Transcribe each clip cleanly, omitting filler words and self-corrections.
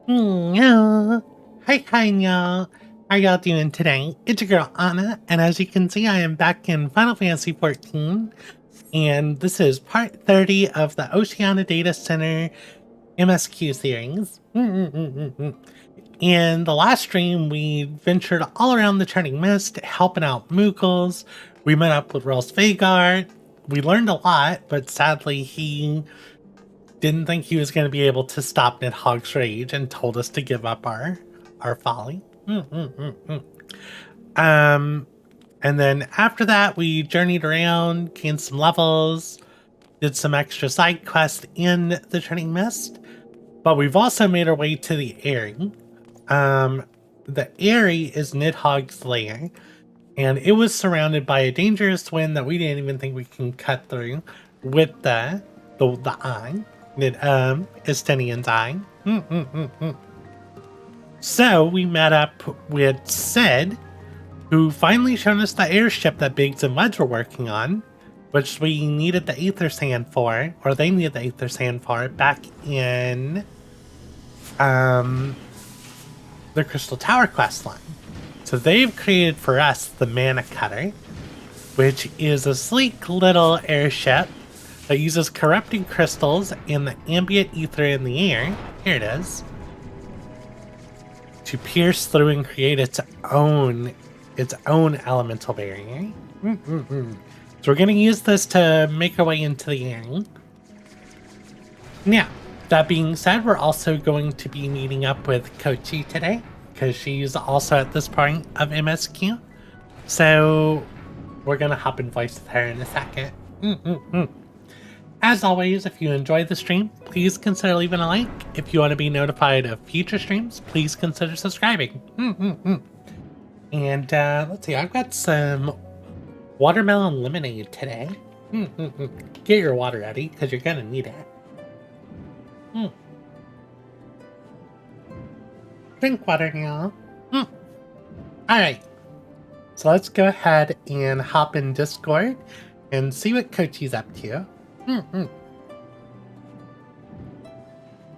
Yeah. Hi, y'all. How y'all doing today? It's your girl Anna, and as you can see, I am back in Final Fantasy XIV, and this is part 30 of the Oceanian Data Center MSQ series. In the last stream, we ventured all around the Turning Mist, helping out Moogles. We met up with Rose Vhagar. We learned a lot, but sadly, he didn't think he was going to be able to stop Nidhogg's rage and told us to give up our folly. And then after that, we journeyed around, gained some levels, did some extra side quests in the Turning Mist, but we've also made our way to the Aery. The Aery is Nidhogg's lair, and it was surrounded by a dangerous wind that we didn't even think we can cut through with the eye. Estinian's eye. So we met up with Sid, who finally showed us the airship that Biggs and Wedge were working on, which we needed the Aether Sand for, or they needed the Aether Sand for, back in the Crystal Tower quest line. So they've created for us the Mana Cutter, which is a sleek little airship that uses corrupting crystals and the ambient ether in the air, here it is, to pierce through and create its own elemental barrier. So we're going to use this to make our way into the air. Now, that being said, we're also going to be meeting up with Kochi today, because she's also at this point of MSQ. So we're going to hop in voice with her in a second. As always, if you enjoyed the stream, please consider leaving a like. If you want to be notified of future streams, please consider subscribing. And let's see, I've got some watermelon lemonade today. Get your water ready, because you're going to need it. Drink water now. Alright, so let's go ahead and hop in Discord and see what Kochi's up to.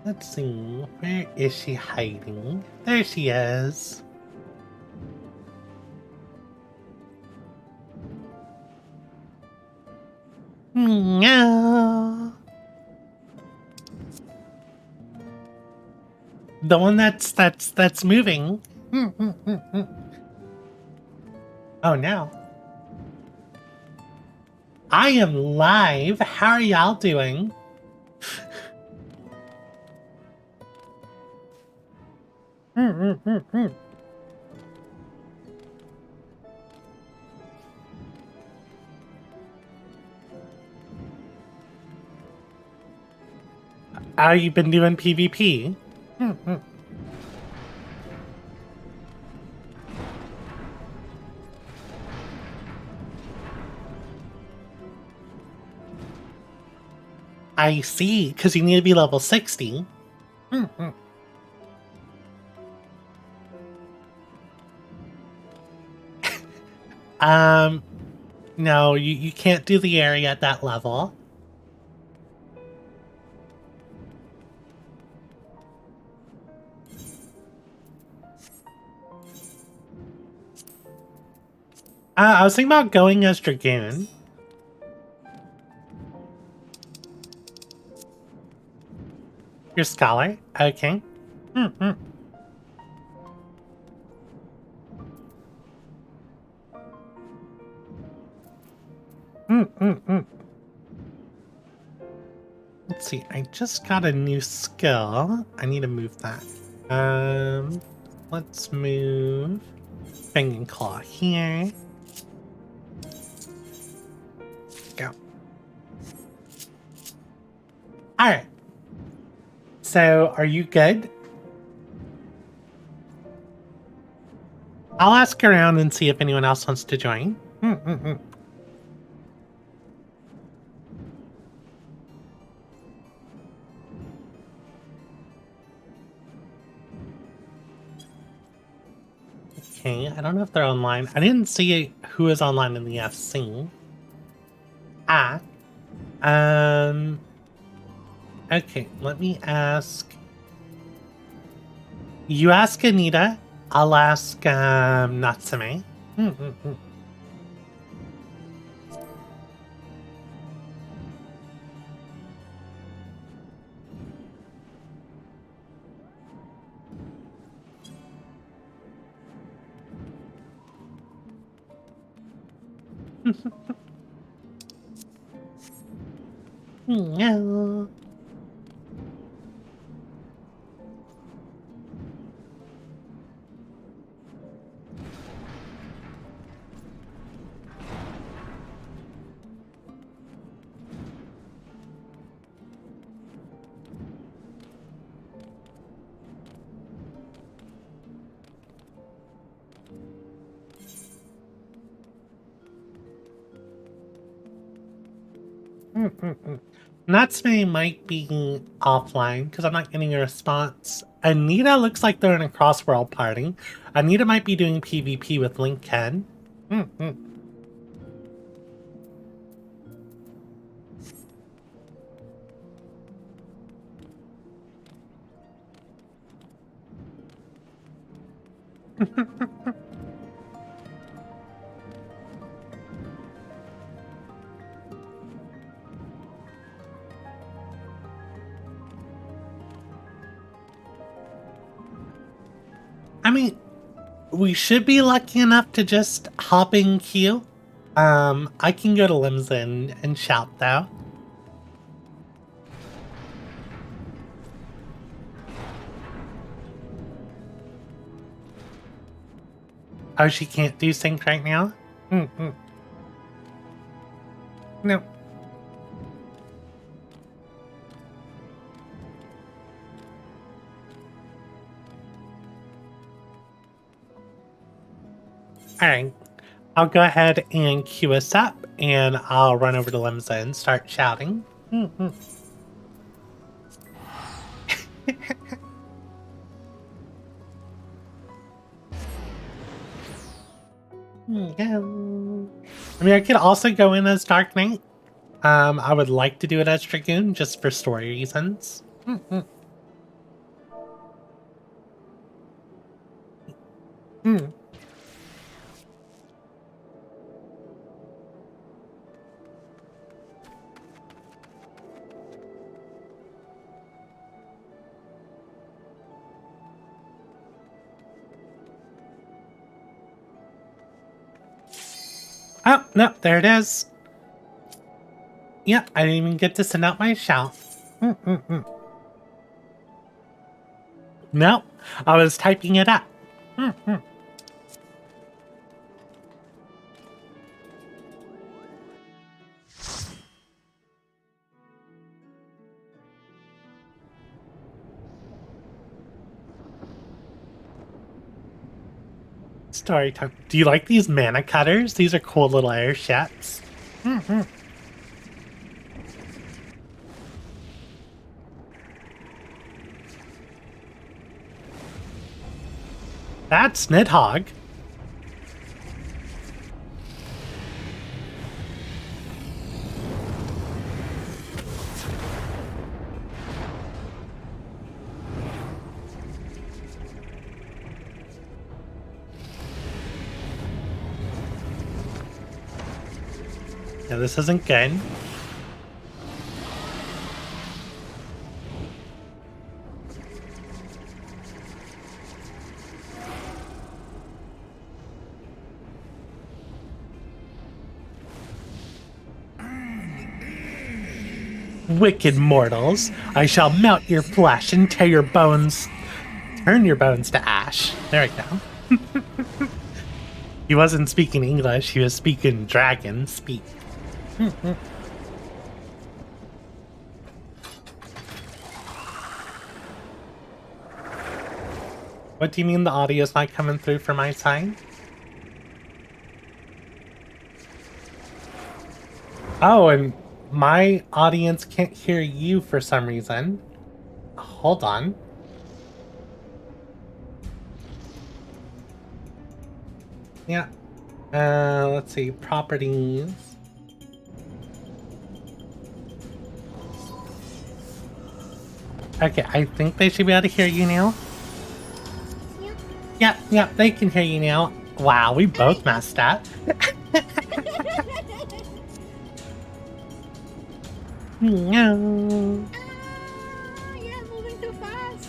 Let's see, where is she hiding? There she is. Meow. The one that's moving. Oh no. I am live. How are y'all doing? How you been doing PvP? I see, because you need to be level 60. No, you can't do the area at that level. I was thinking about going as Dragoon. You're Scholar? Okay. Let's see, I just got a new skill. I need to move that. Let's move Fang Claw here. Go. Alright. So, are you good? I'll ask around and see if anyone else wants to join. Okay, I don't know if they're online. I didn't see who is online in the FC. Okay, let me ask You ask Anita, I'll ask Natsume. No. Natsume might be offline because I'm not getting a response. Anita looks like they're in a cross-world party. Anita might be doing PvP with Link Ken. I mean, we should be lucky enough to just hop in queue. I can go to Limson and shout though. Oh, she can't do sync right now? No. Alright, I'll go ahead and queue us up, and I'll run over to Limsa and start shouting. I mean, I could also go in as Dark Knight. I would like to do it as Dragoon, just for story reasons. Oh, no, there it is. Yeah, I didn't even get to send out my shout. No, I was typing it up. Story time. Do you like these mana cutters? These are cool little airships. That's Nidhogg. Yeah, this isn't good. Wicked mortals, I shall melt your flesh and tear your bones, turn your bones to ash. There we go. He wasn't speaking English, he was speaking dragon speak. What do you mean the audio's not coming through for my side? Oh, and my audience can't hear you for some reason. Hold on. Yeah. Let's see. Properties. Okay, I think they should be able to hear you now. Yep, they can hear you now. Wow, we both messed up. No. Yeah, moving too fast.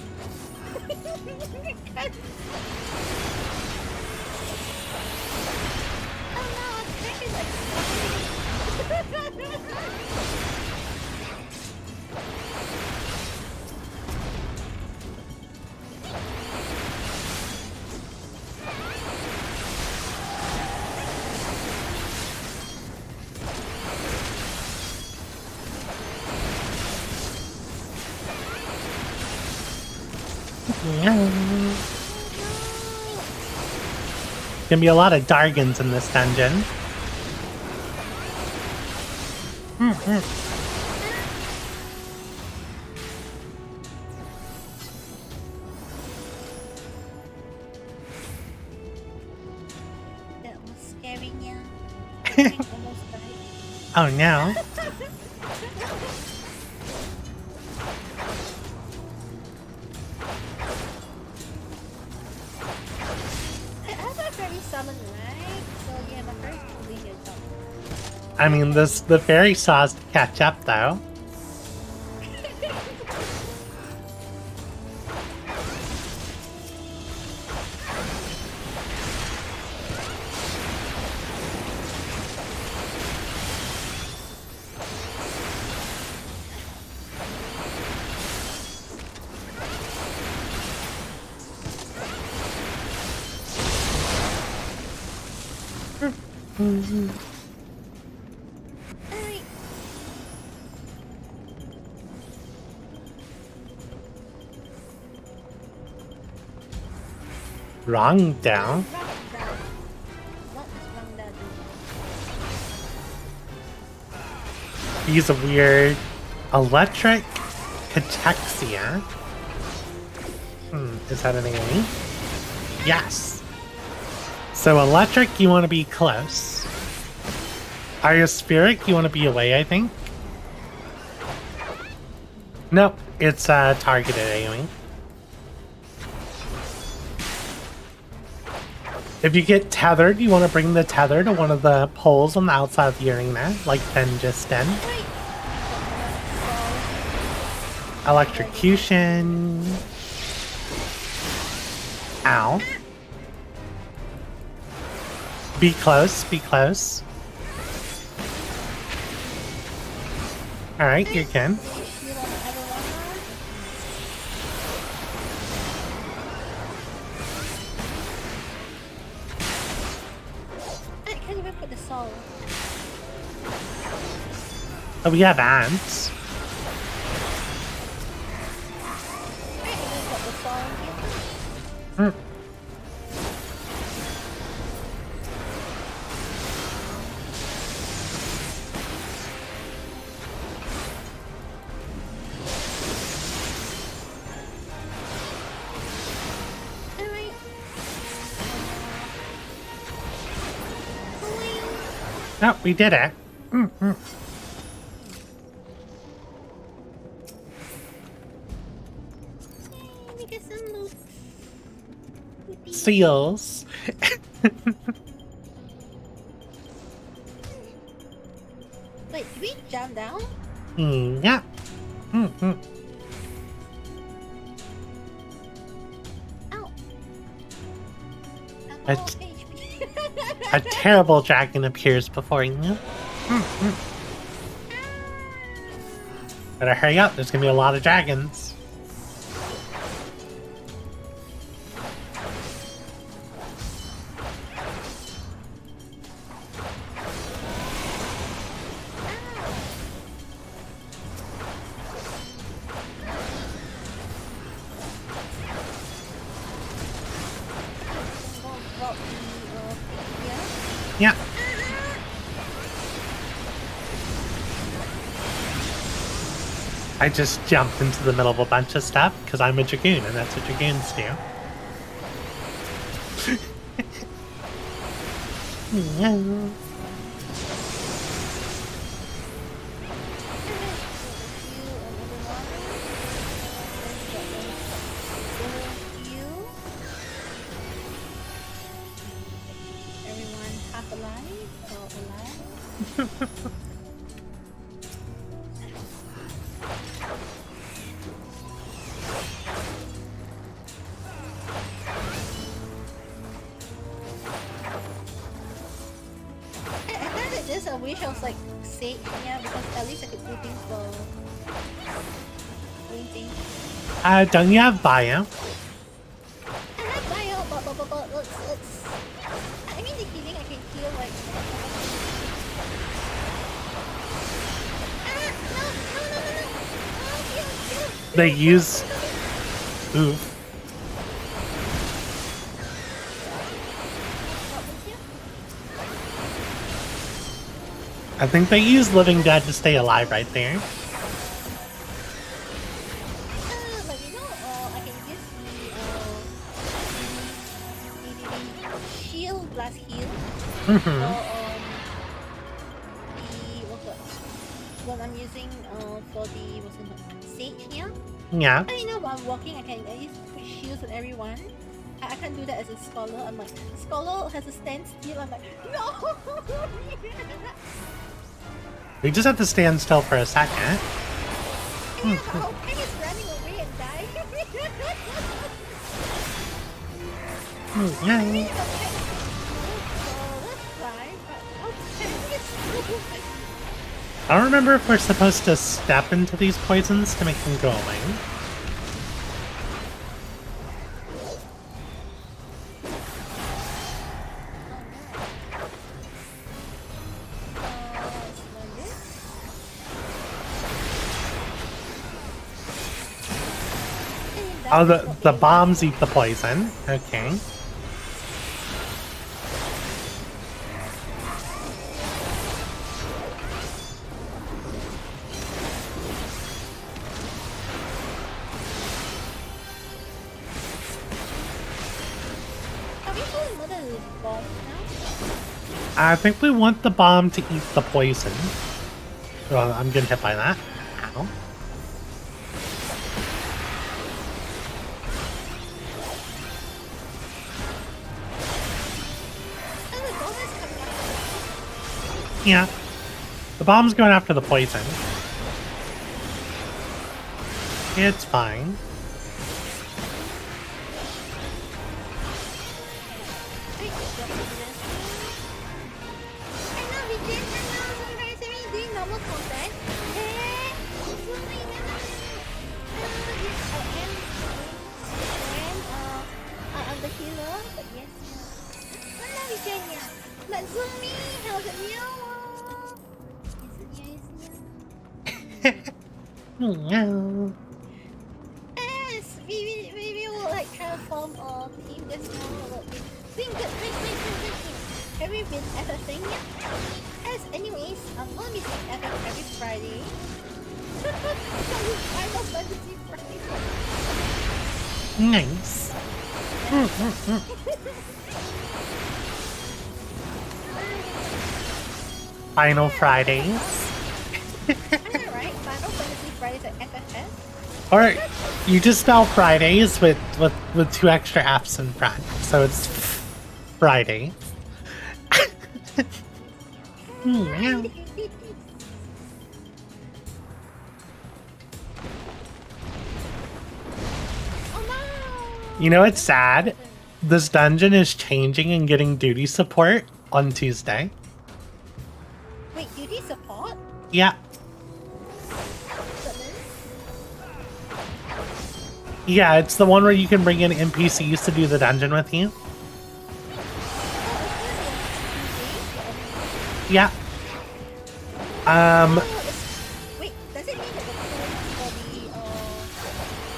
Oh no, it's making like Gonna be a lot of Dargans in this dungeon. that was scary now. I almost died. Oh no. I have a fairy summon, right? So you have a fairy to leave your top. I mean, the fairy saws to catch up though. Alright. Wrong down. What is wrong down? He's a weird electric cachexia. Is that an enemy? Yes. So electric, you want to be close. Iospheric, you want to be away, I think. Nope, it's targeted aiming. If you get tethered, you want to bring the tether to one of the poles on the outside of the arena, like Ben just did. Electrocution. Ow. Be close, be close. Alright, you're good. I can't even put the soul. Oh, we have ants. I can't even put the soul here. Alright. Oh, we did it. Let me get some loot. Seals. Wait, did we jump down? Yeah. Ow. I'm It's- low HP. A terrible dragon appears before you. Better hurry up, there's gonna be a lot of dragons. Yeah. I just jumped into the middle of a bunch of stuff because I'm a dragoon and that's what dragoons do. alive or alive? I thought that this I wish I was like sage, yeah, because at least I could do things for doing things. Don't you have bio? I have bio, but let's I mean the healing I can heal like no. Heal. They use... Oof. I think they use Living Dead to stay alive right there. But you know, I can use the shield blast heal. What I'm using for the sage here. Yeah. And you know, while I'm walking, I can at least put shields on everyone. I can't do that as a scholar. I'm like, scholar has a standstill. I'm like, no. We just have to stand still for a second. Yeah, the whole thing is running away and dying. Yeah. I mean, it's okay. So that's fine, but okay, it's I don't remember if we're supposed to step into these poisons to make them go away. Oh, the bombs eat the poison. Okay. Are we doing another bomb now? I think we want the bomb to eat the poison. Well, I'm getting hit by that. Ow. Yeah. The bomb's going after the poison. It's fine. I'm the healer, but yes. Hello, Virginia. Let's zoom me. How's it you? No. Yes, we will like try to form a team this morning. Think good. Have we been FFing yet? As anyways, I'm gonna be doing FF every Friday. Final Fantasy Friday. Nice. Final Fridays. I know, right? Final Fantasy Fridays at FFS. Or you just spell Fridays with 2 extra F's in front. So it's Friday. Yeah. You know, it's sad. This dungeon is changing and getting duty support on Tuesday. Wait, duty support? Yeah. Yeah, it's the one where you can bring in NPCs to do the dungeon with you. Yeah. Wait, does it mean that the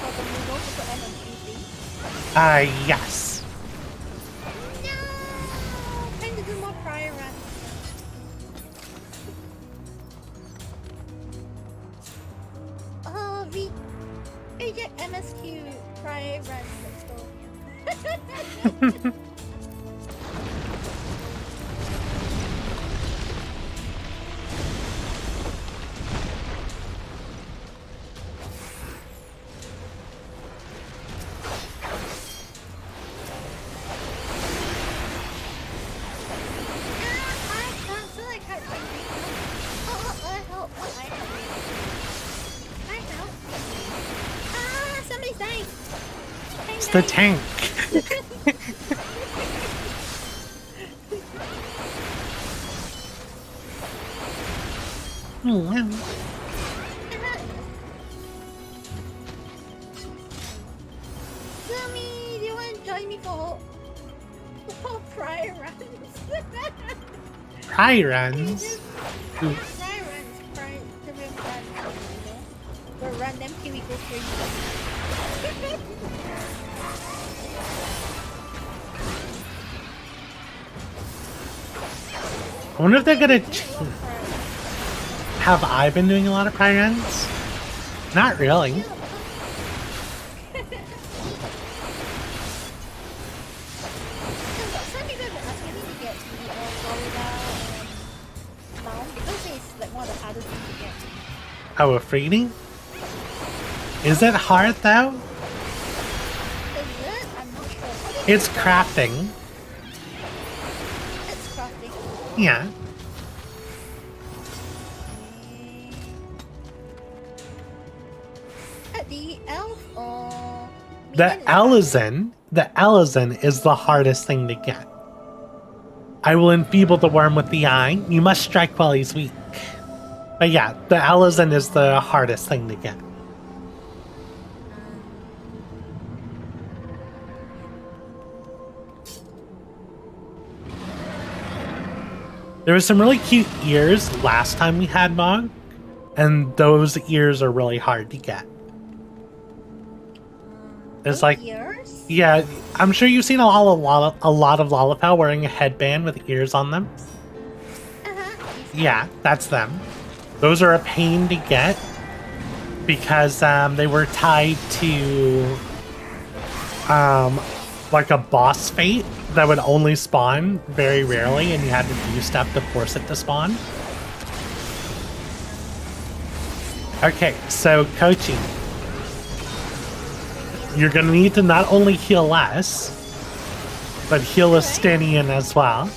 for the noodles will end on Tuesday? Yes. No! Time to do more prior runs. Oh, reject MSQ prior runs. Let's go. It's the tank. Sumi, do you want to join me for prior runs? Prior runs? Prior runs, prior to real runs, you know? We'll run them till we go crazy. I wonder if they're gonna have I been doing a lot of prior runs? Not really. Oh, a freeding? Is it hard though? Is it? I'm not sure. It's crafting. It's crafting. Yeah. The elf or The Elezen is the hardest thing to get. I will enfeeble the worm with the eye. You must strike while he's weak. But yeah, the Elezen is the hardest thing to get. There was some really cute ears last time we had Mog, and those ears are really hard to get. It's like, ears? yeah, I'm sure you've seen a lot of Lalafell wearing a headband with ears on them. Yeah, that's them. Those are a pain to get because they were tied to like a boss fate that would only spawn very rarely, and you had to do stuff to force it to spawn. Okay, so coaching. You're gonna need to not only heal less, but heal Estinian as well.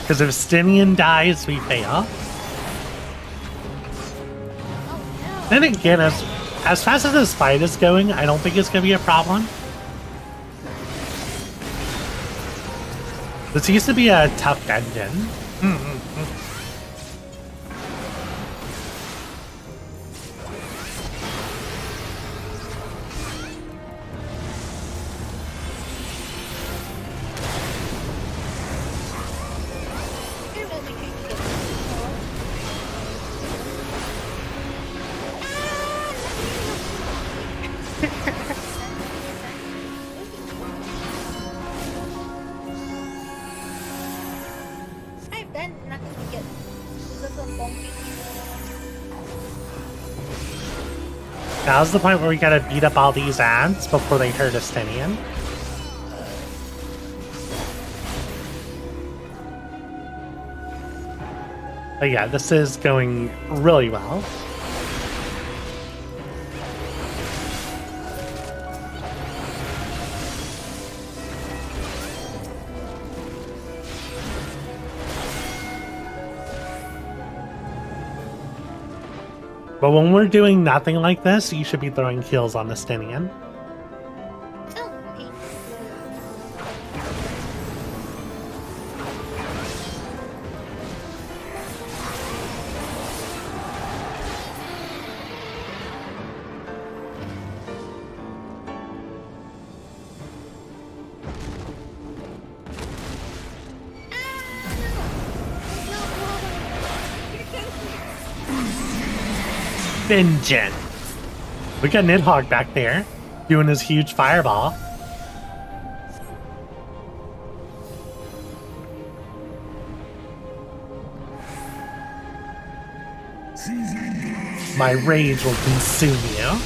Because if Estinian dies, we fail. Then again, as fast as this fight is going, I don't think it's gonna be a problem. This used to be a tough dungeon. Now's the point where we gotta beat up all these ads before they hurt Estinian. But yeah, this is going really well. But when we're doing nothing like this, you should be throwing heals on Estinian. Vengeance. We got Nidhogg back there doing his huge fireball. My rage will consume you.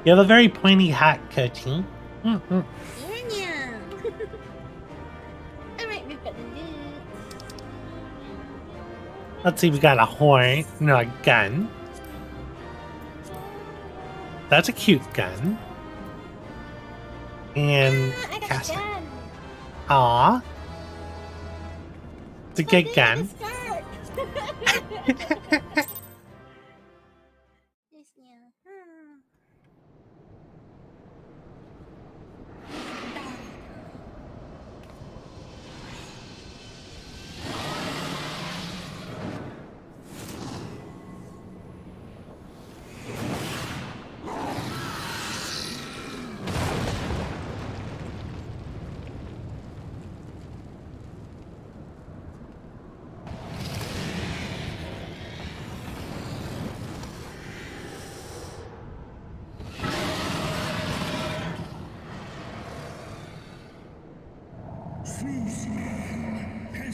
You have a very pointy hat, Kochi. Mm-hmm. Yeah. Alright, we've got the loot. Let's see, we got a horn. No, a gun. That's a cute gun. And I got cast. a gun. Aw. It's a good Look, gun. it's a skirt. Yes, yeah.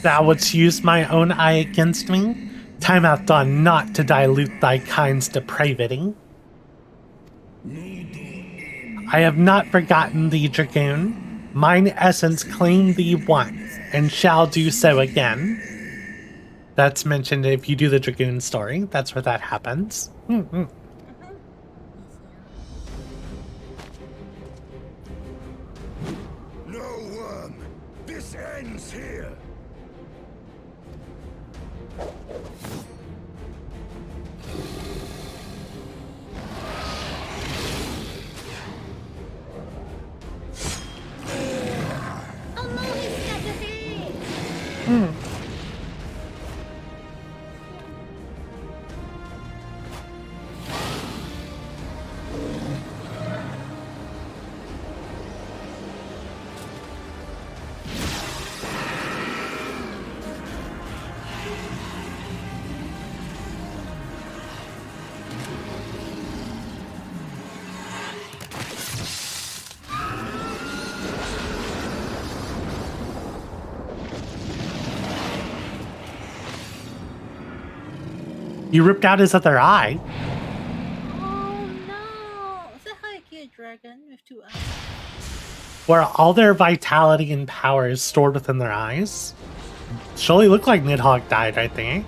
Thou wouldst use my own eye against me? Time hath done not to dilute thy kind's depravity. I have not forgotten thee, Dragoon. Mine essence claimed thee once, and shall do so again. That's mentioned if you do the Dragoon story. That's where that happens. Mm-hmm. No worm! This ends here! Oh no, he's got the head. You ripped out his other eye. Oh no! Is that how you kill a dragon with 2 eyes? Where all their vitality and power is stored within their eyes. Surely looked like Nidhogg died, I think.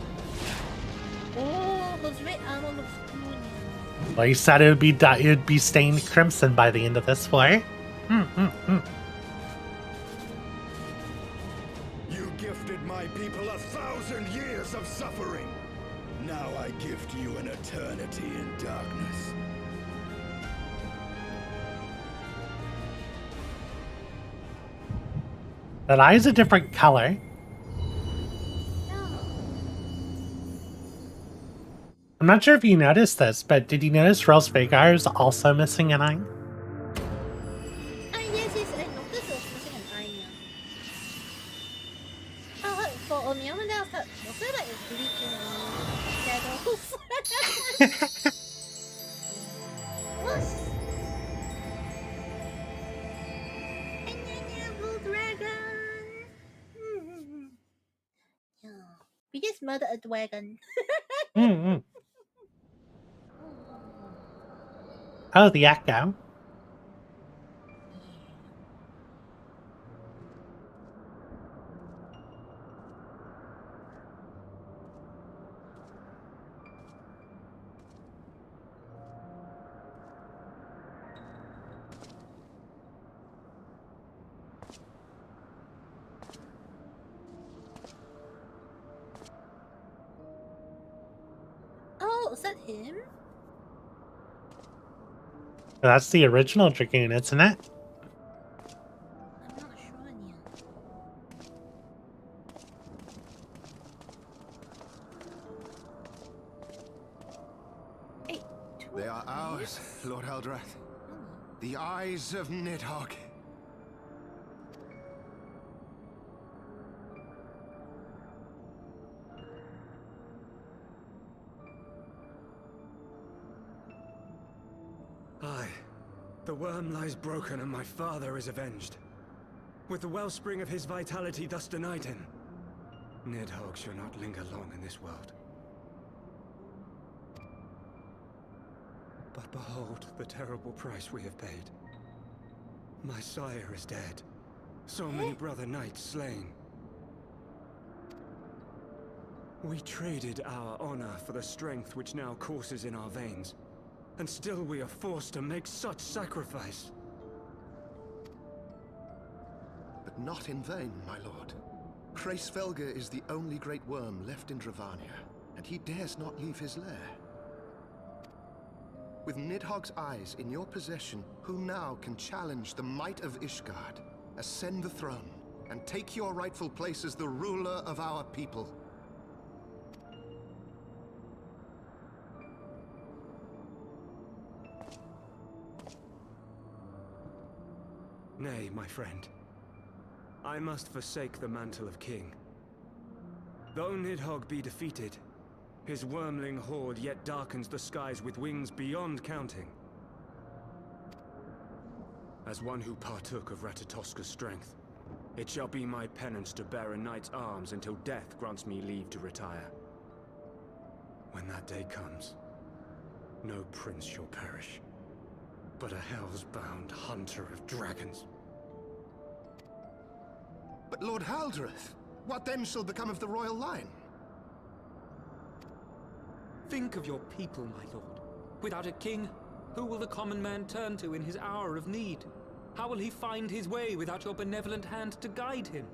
Oh, those red armor looks cool now. Well, he said it would be stained crimson by the end of this war. You gifted my people 1,000 years of suffering. Now I gift you an eternity in darkness. That eye's a different color. I'm not sure if you noticed this, but did you notice Rels Vagar is also missing an eye? Yes, yes, I noticed it was missing an eye now. Oh, for a moment there, I feel like it's bleeding shadows. Whoosh! Blue dragon! Yeah. We just murdered a dragon. Oh, the echo. Oh, is that him? That's the original Dragoon, isn't it? I'm not sure yet. Hey, They are ours, Lord Eldrath. The eyes of Nidhogg. Aye. The worm lies broken and my father is avenged. With the wellspring of his vitality thus denied him, Nidhogg shall not linger long in this world. But behold the terrible price we have paid. My sire is dead. So many brother knights slain. We traded our honor for the strength which now courses in our veins. And still we are forced to make such sacrifice. But not in vain, my lord. Hraesvelgr is the only great worm left in Dravania, and he dares not leave his lair. With Nidhogg's eyes in your possession, who now can challenge the might of Ishgard, ascend the throne, and take your rightful place as the ruler of our people? Nay, my friend. I must forsake the mantle of king. Though Nidhogg be defeated, his wormling horde yet darkens the skies with wings beyond counting. As one who partook of Ratatoska's strength, it shall be my penance to bear a knight's arms until death grants me leave to retire. When that day comes, no prince shall perish, but a hell's-bound hunter of dragons. But Lord Haldreth, what then shall become of the royal line? Think of your people, my lord. Without a king, who will the common man turn to in his hour of need? How will he find his way without your benevolent hand to guide him?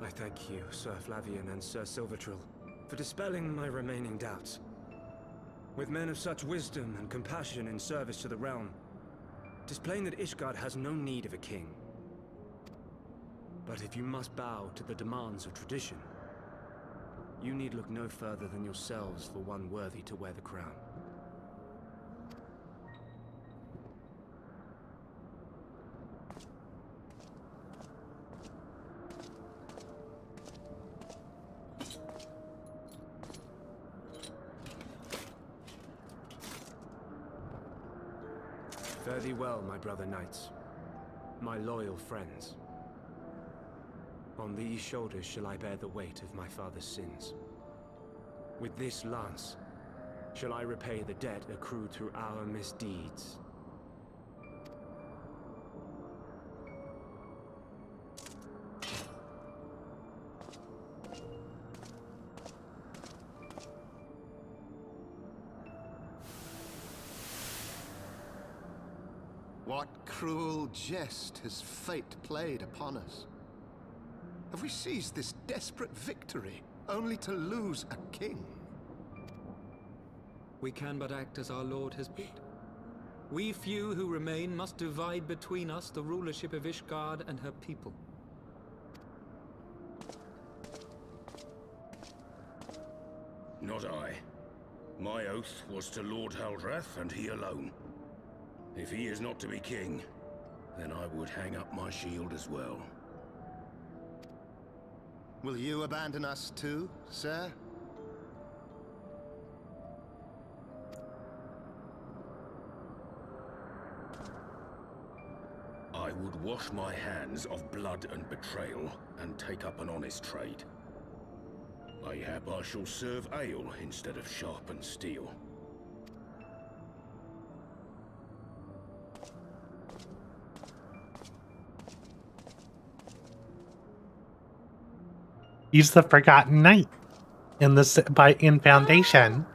I thank you, Sir Flavian and Sir Silvertrill, for dispelling my remaining doubts. With men of such wisdom and compassion in service to the realm, 'tis plain that Ishgard has no need of a king. But if you must bow to the demands of tradition, you need look no further than yourselves for one worthy to wear the crown. Fare thee well, my brother knights, my loyal friends. On these shoulders shall I bear the weight of my father's sins. With this lance shall I repay the debt accrued through our misdeeds. What cruel jest has fate played upon us? Have we seized this desperate victory, only to lose a king? We can but act as our lord has bid. We few who remain must divide between us the rulership of Ishgard and her people. Not I. My oath was to Lord Haldreth, and he alone. If he is not to be king, then I would hang up my shield as well. Will you abandon us too, sir? I would wash my hands of blood and betrayal, and take up an honest trade. Mayhap I shall serve ale instead of sharpened steel. He's the Forgotten Knight in Foundation.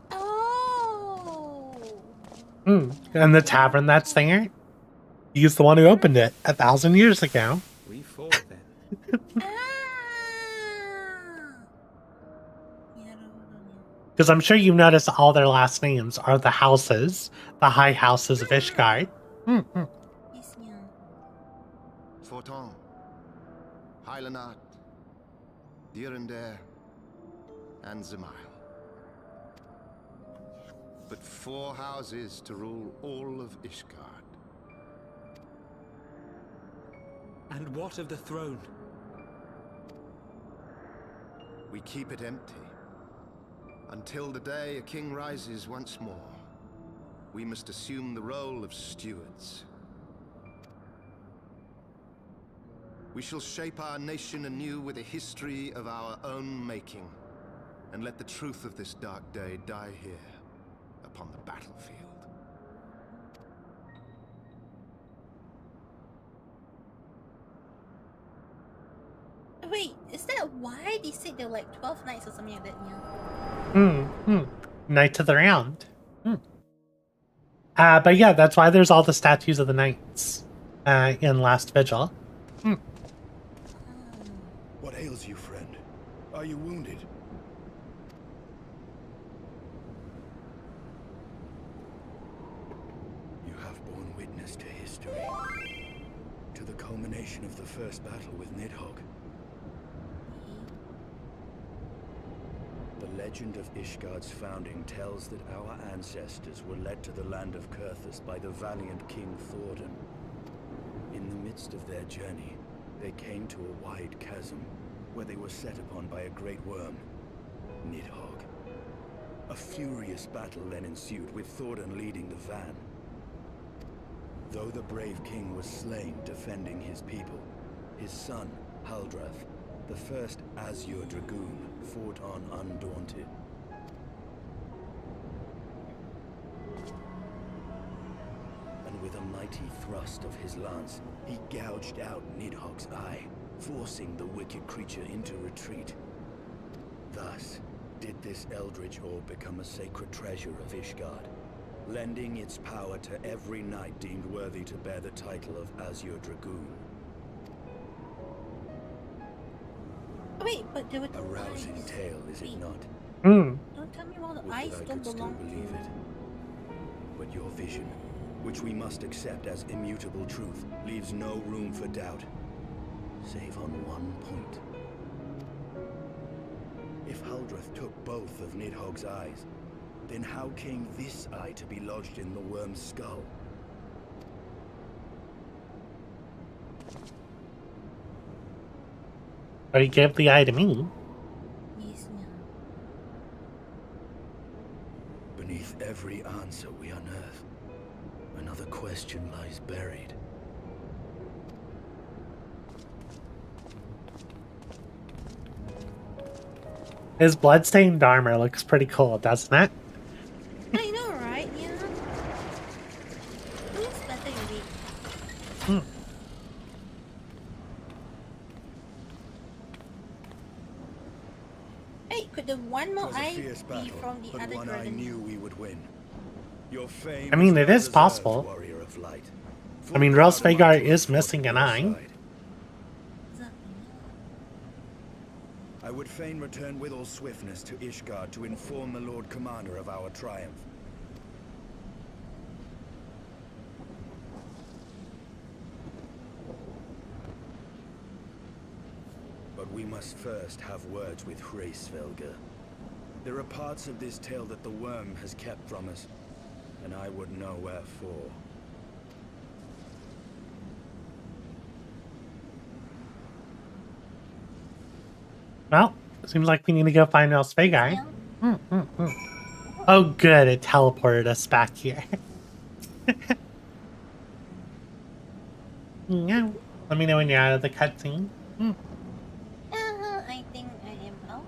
Oh. And the tavern that's there. He's the one who opened it 1,000 years ago. We fought then. Because I'm sure you notice all their last names are the houses, the high houses of Ishgard. Forton, Hylanat, Dirender, and Zemile. But 4 houses to rule all of Ishgard. And what of the throne? We keep it empty. Until the day a king rises once more, we must assume the role of stewards. We shall shape our nation anew with a history of our own making, and let the truth of this dark day die here, upon the battlefield. Wait, is that why they said there were like 12 knights or something like that, yeah? Knight of the round. But yeah, that's why there's all the statues of the knights in Last Vigil. What ails you, friend? Are you wounded? You have borne witness to history. To the culmination of the first battle with Nidhogg. The legend of Ishgard's founding tells that our ancestors were led to the land of Kurthus by the valiant King Thordan. In the midst of their journey, they came to a wide chasm, where they were set upon by a great worm, Nidhogg. A furious battle then ensued, with Thordan leading the van. Though the brave king was slain defending his people, his son, Haldrath, the first Azure Dragoon, fought on undaunted. And with a mighty thrust of his lance, he gouged out Nidhogg's eye, forcing the wicked creature into retreat. Thus, did this eldritch orb become a sacred treasure of Ishgard, lending its power to every knight deemed worthy to bear the title of Azure Dragoon. Wait, but there were A rousing eyes. tale, is it not? Don't tell me all the Would eyes that I don't could still belong believe to it. But your vision, which we must accept as immutable truth, leaves no room for doubt, save on one point. If Haldrath took both of Nidhogg's eyes, then how came this eye to be lodged in the worm's skull? But he gave the eye to me. Yes, no. Beneath every answer we unearth, another question lies buried. His bloodstained armor looks pretty cool, doesn't it? I know, right? Yeah. It looks better indeed. Hey, could the one more 'Twas a eye fierce be battle, from the but other one I dragon? knew we would win. Your fame I mean, it well is deserved, possible. warrior of light. I mean, For Rose Father Vagar Michael is fought missing by an your eye. side. Exactly. I would fain return with all swiftness to Ishgard to inform the Lord Commander of our triumph. But we must first have words with Hraesvelgr. There are parts of this tale that the worm has kept from us, and I would know wherefore. Well, seems like we need to go find Rose Vagar. Yeah. Oh, good, it teleported us back here. No. Let me know when you're out of the cutscene. I think I am out.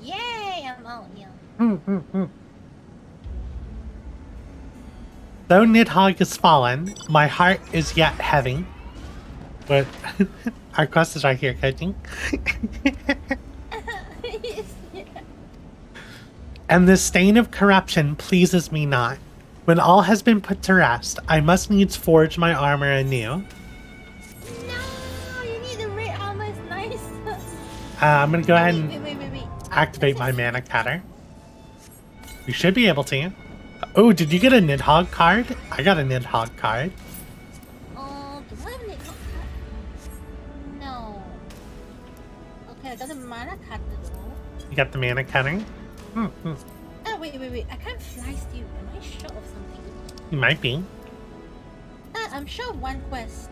Yay, I'm out, yeah. Though Nidhogg is fallen, my heart is yet heavy. But our quest is right here, coaching. Yes, yeah. And the stain of corruption pleases me not. When all has been put to rest, I must needs forge my armor anew. No, you need the red armor, it's nice. I'm gonna go ahead and Wait. activate my mana cutter. We should be able to. Oh, did you get a Nidhogg card? I got a Nidhogg card. Do I have a No. Okay, I got a mana cutter though. You got the mana cutter? Oh, wait. I can't fly still. Am I short of something? You might be. I'm sure of one quest.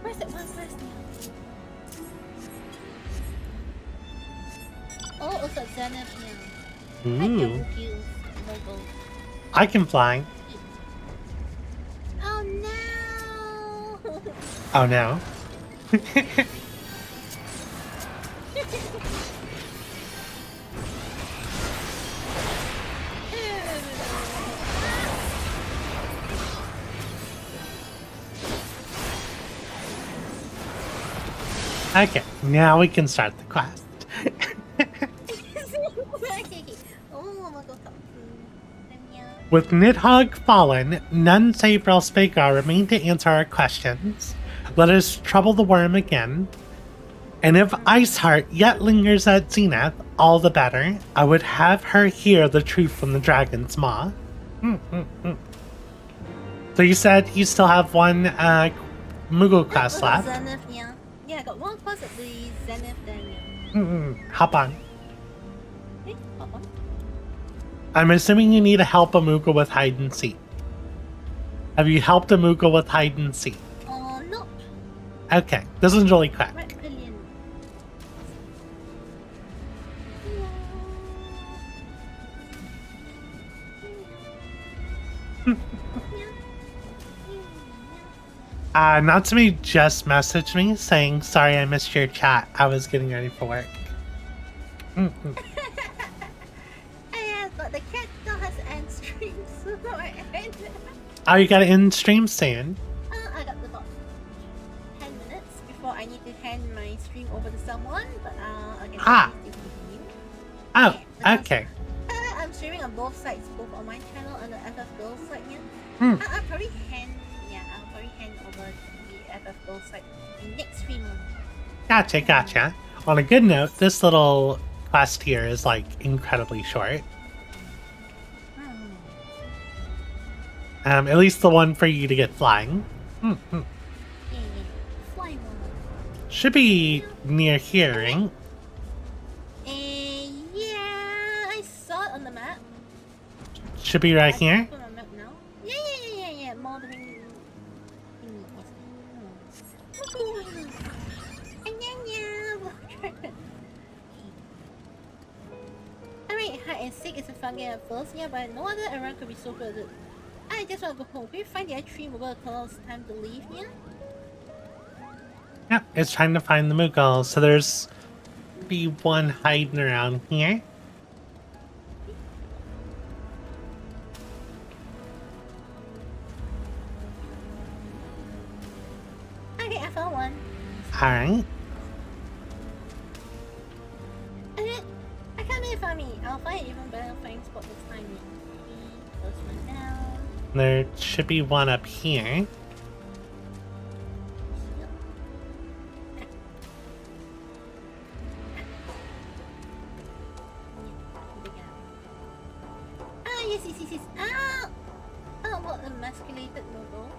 Where's that one quest now? Oh, it's a Zenith now. I Ooh. double kills. Logo. I can fly. Oh no! Oh no. Okay, now we can start the quest. Oh, I'm gonna go talk to Danya. With Nidhogg fallen, none save Ralspega remain to answer our questions. Let us trouble the worm again. And if Iceheart yet lingers at Zenith, all the better. I would have her hear the truth from the dragon's maw. So you said you still have one Moogle class left? Zenith, yeah. Yeah, I got one class at the Zenith then. Hop on. Okay, hop on. I'm assuming you need to help a Moogle with hide and seek. Have you helped a Moogle with hide and seek? No. Okay, this one's really quick. Right, brilliant. Natsumi just messaged me saying, sorry I missed your chat. I was getting ready for work. But the cat still has end stream, so I end. Oh, you got an in-stream soon? I got about 10 minutes before I need to hand my stream over to someone, but I can continue. Oh, Yeah, okay. I'm streaming on both sides, both on my channel and the FF Girls side. Hmm. I'll probably hand over the FF Girls side in next stream. Gotcha. On a good note, this little quest here is like incredibly short. At least the one for you to get flying. Yeah. Fly one. Should be near here, right? Yeah, I saw it on the map. Should be right here. On the map now. Yeah. Modeling. I mean, hide and seek is a fun game at first, yeah, but no other around could be so good. I just want to go home. Can we find the tree? We're going to tell us time to leave, yeah? Yeah, it's trying to find the Moogle, so there's be one hiding around here. Okay, I found one. Alright. I can't really find me. I'll find an even better flying spot this time. Close one down. There should be one up here. Yes. Oh, what emasculated logo.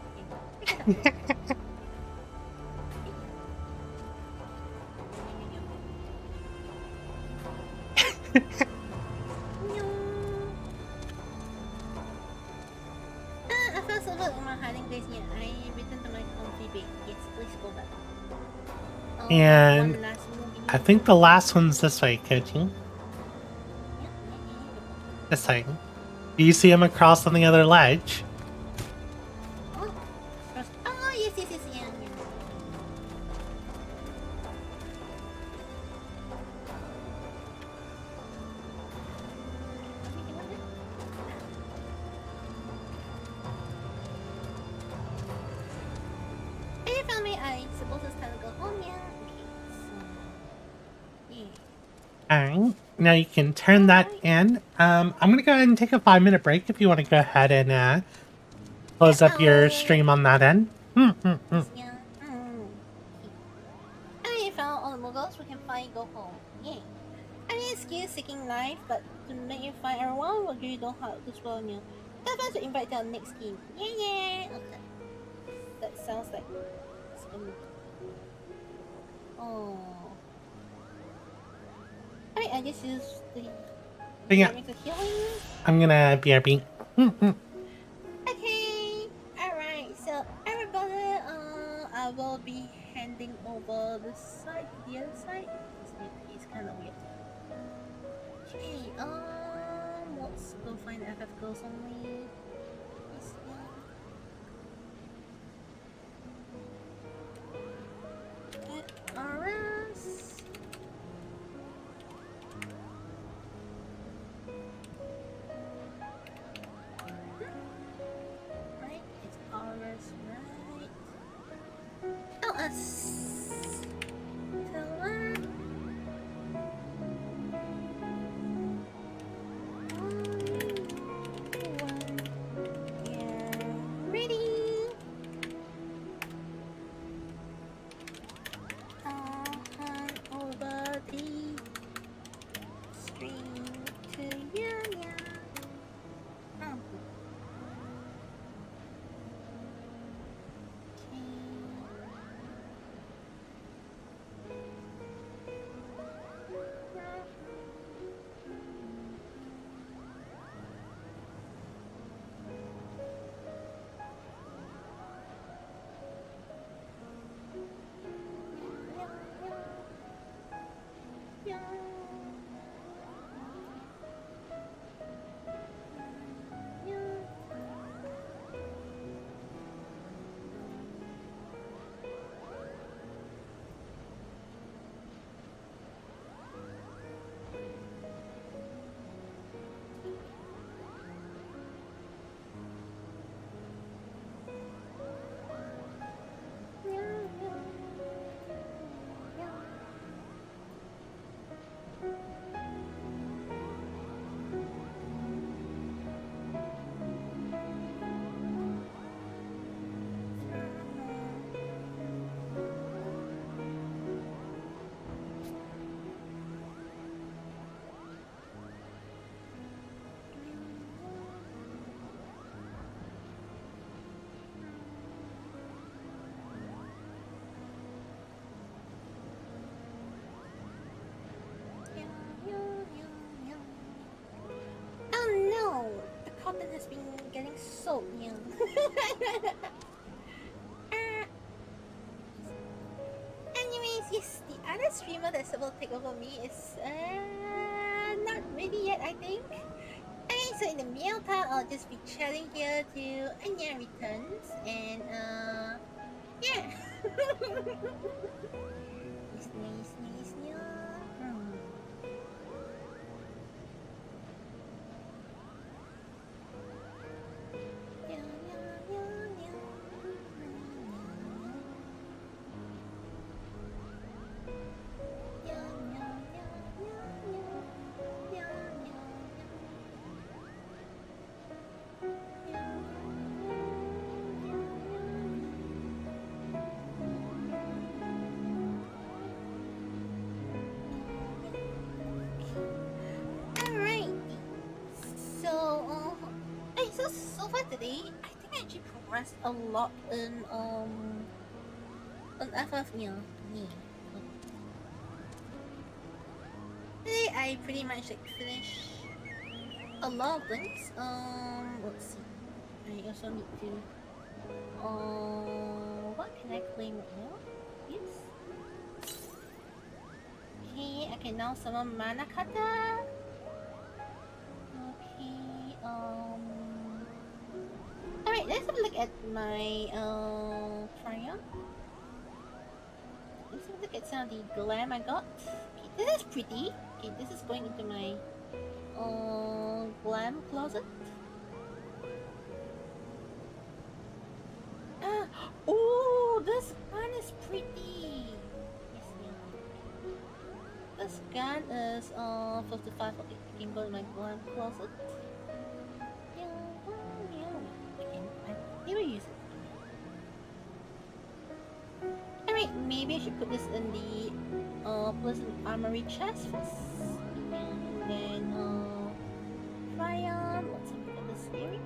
I felt so good in my hiding place here. I returned to my comfy bed. Yes, please go back. And one last movie. I think the last one's this way, Koji. This way. Do you see him across on the other ledge? Yes, yeah. Hey, you found me. I suppose it's time to go home, yeah? Okay, so... Yeah. Alright. Now you can turn that in. I'm gonna go ahead and take a 5-minute break if you want to go ahead and close up your stream on that end. Yeah. I found all the Muggles. We can finally go home. Yeah. I mean, excuse seeking life, but to make you find everyone, we'll give you don't have to spoil you. Tell us to invite to our next game. Yeah. Okay. That sounds like. Oh. I just used the. Yeah. Healing. I'm gonna BRB. Okay. Alright. So everybody, I will be handing over the side to the other side. It's kind of weird. Okay. Let's go find the FF Girls only. RS. Right, it's RS, right? LS. garden has been getting soaked, yeah. Anyways, yes, the other streamer that's about to take over me is not ready yet, I think. Okay, so in the meantime, I'll just be chatting here till Anya returns, and yeah. Sneeze, yeah. So far today, I think I actually progressed a lot in FF. Today I pretty much like finished a lot of things. Let's see. I also need to what can I claim right now? Yes. Okay, I can now summon Manakata. Okay, alright, let's have a look at my triumph. Let's have a look at some of the glam I got. Okay, this is pretty. Okay, this is going into my glam closet. Oh, this gun is pretty. Yes, yeah. This gun is 55. Okay, I can go in my glam closet. Never use it. Alright, maybe I should put this in the pleasant armory chest first. And then try on. Let's see what this area.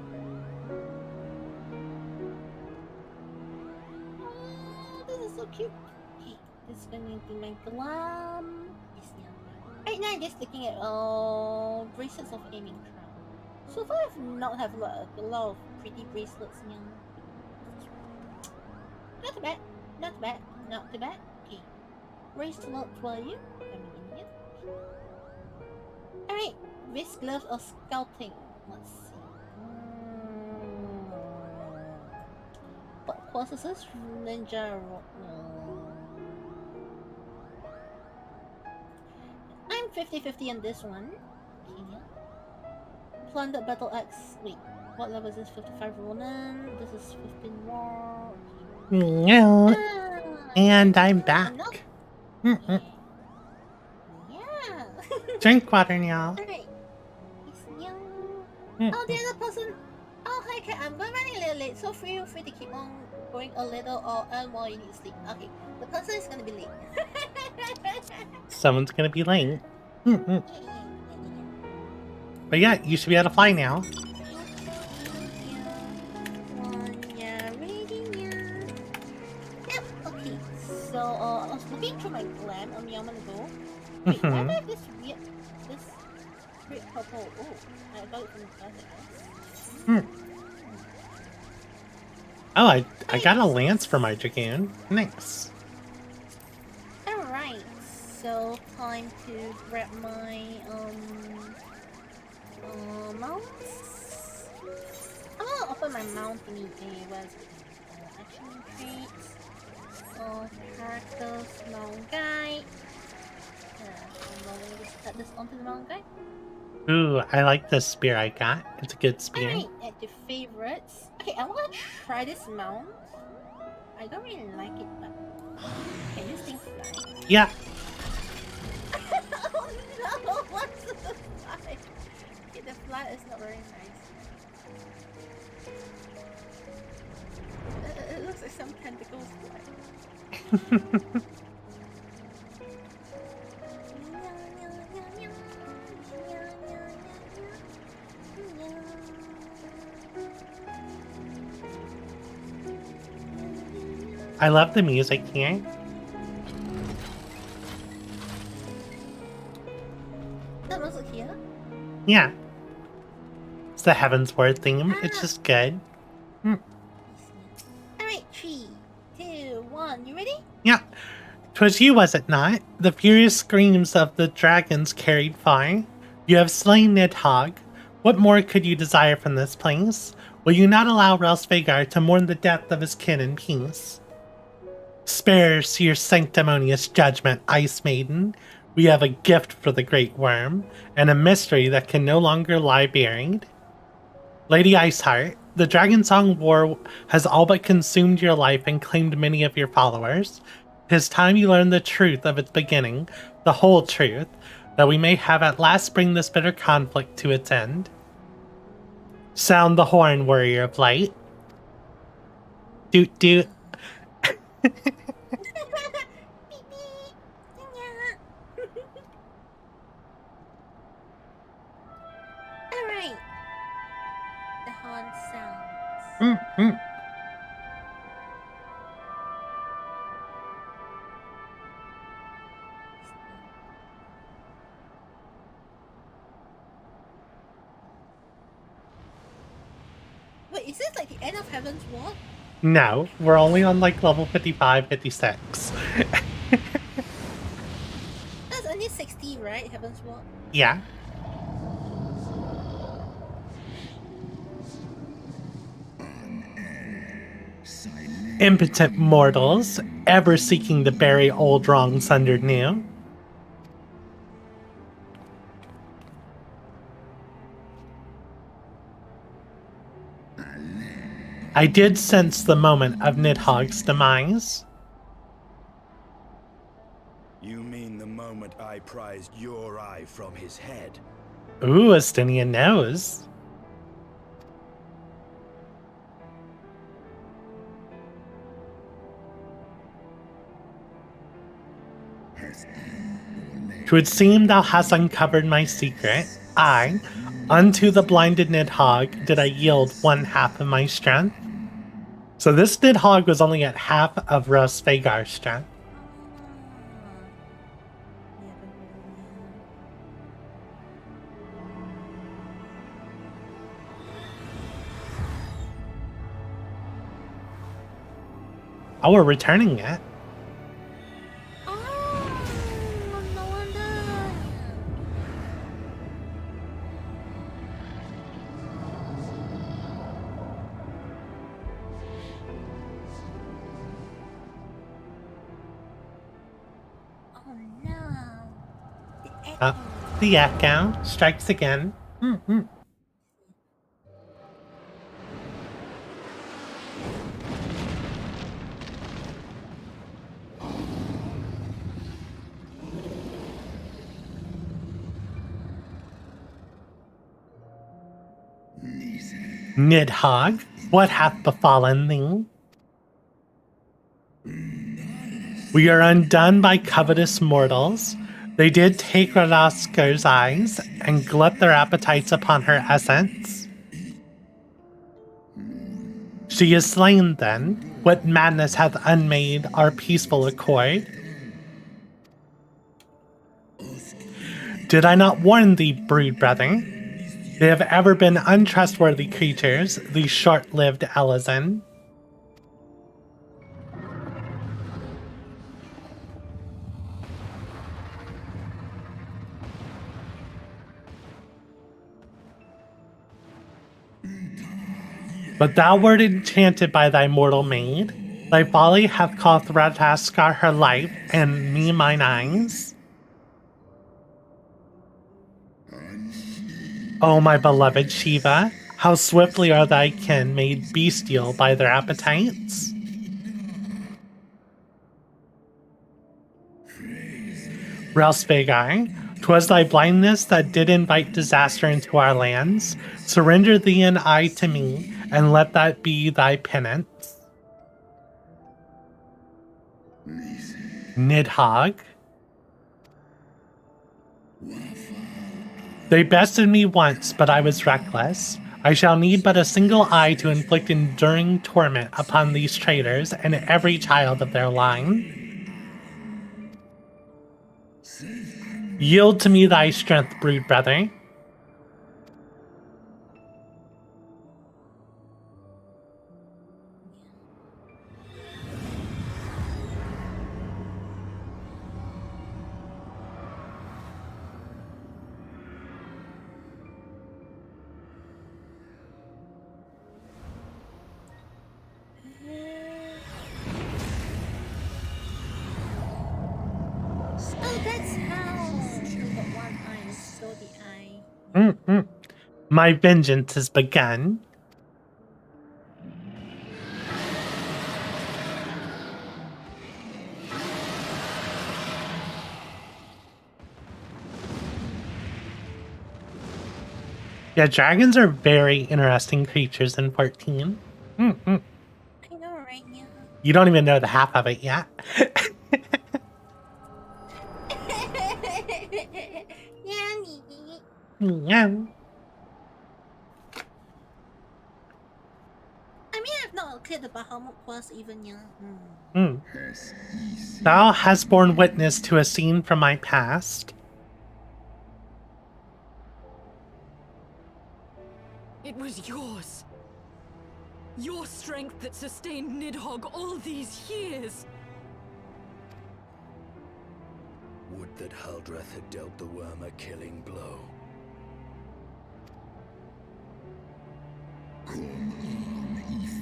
Oh, this is so cute. Okay, this is going to be my glam. Yes, yeah. Right now I'm just looking at bracelets of aiming crown. So far I've not have a lot of pretty bracelets, yeah. Not too bad, not too bad, not too bad. Okay. Bracelet for you. Coming in here. Alright, wrist gloves or scouting. Let's see. What course is this? Ninja rock. I'm 50-50 on this one. Okay, yeah. Plundered battle axe. Wait, what level is this? 55 Ronin. This is 15 war. No. And I'm back. Yeah. Drink water now. Alright. Oh, the other person. Oh, hi, Kat. I'm going running a little late, so feel free to keep on going a little or earn while you need to sleep. Okay, the person is going to be late. Someone's gonna be late. But yeah, you should be able to fly now. Okay, so I was looking through my glam a moment ago. Wait, why do I have this weird purple? Oh, I got it from the closet. Oh, I got a lance for my dragoon. Nice. Alright, so time to grab my mounts. I'm gonna open my mount thingy. Where's it? Action traits. Characters, mount guide. I'm going to set this onto the mount guide. Ooh, I like this spear I got. It's a good spear. Alright, at your favorites. Okay, I want to try this mount. I don't really like it, but can this thing fly? Yeah. Oh no, what's the fly? Okay, the fly is not very nice. It looks like some tentacles fly. I love the music here. That music here? Yeah. It's the Heavensward theme. It's just good. Alright, 3, 2, 1. You ready? Yeah. 'Twas you, was it not? The furious screams of the dragons carried far. You have slain Nidhogg. What more could you desire from this place? Will you not allow Relsvagar to mourn the death of his kin in peace? Spare us your sanctimonious judgment, Ice Maiden. We have a gift for the Great Worm, and a mystery that can no longer lie buried. Lady Iceheart, the Dragon Song War has all but consumed your life and claimed many of your followers. 'Tis time you learn the truth of its beginning, the whole truth, that we may have at last bring this bitter conflict to its end. Sound the horn, warrior of light. Doot doot. Beep, beep. Alright. The horn sounds. Wait, is this like the end of Heavensward? No, we're only on like level 55, 56. That's only 60, right? Heavensward? Yeah. Impotent mortals, ever seeking to bury old wrongs under new. I did sense the moment of Nidhogg's demise. You mean the moment I prized your eye from his head? Ooh, Estinian knows. Twould seem thou hast uncovered my secret. I, unto the blinded Nidhogg, did I yield one half of my strength. So this Nidhogg was only at half of Relsvagar's strength. Oh, we're returning it. Oh, no wonder. Oh no. The echo strikes again. Nidhogg, what hath befallen thee? We are undone by covetous mortals. They did take Radoskar's eyes and glut their appetites upon her essence. She is slain then. What madness hath unmade our peaceful accord? Did I not warn thee, brood brother? They have ever been untrustworthy creatures, these short-lived Elezen. But thou wert enchanted by thy mortal maid. Thy folly hath cost Radoscar her life, and me mine eyes. O my beloved Shiva, how swiftly are thy kin made bestial by their appetites? Relsvagar, 'twas thy blindness that did invite disaster into our lands. Surrender thee an eye to me, and let that be thy penance. Nidhogg. They bested me once, but I was reckless. I shall need but a single eye to inflict enduring torment upon these traitors and every child of their line. Yield to me thy strength, brood brother. My vengeance has begun. Yeah, dragons are very interesting creatures in 14. I know, right? Yeah. You don't even know the half of it yet. Yeah. I mean, I've not cleared the Bahamut quest even yet. Thou hast borne witness to a scene from my past. It was yours. Your strength that sustained Nidhogg all these years. Would that Haldreth had dealt the worm a killing blow.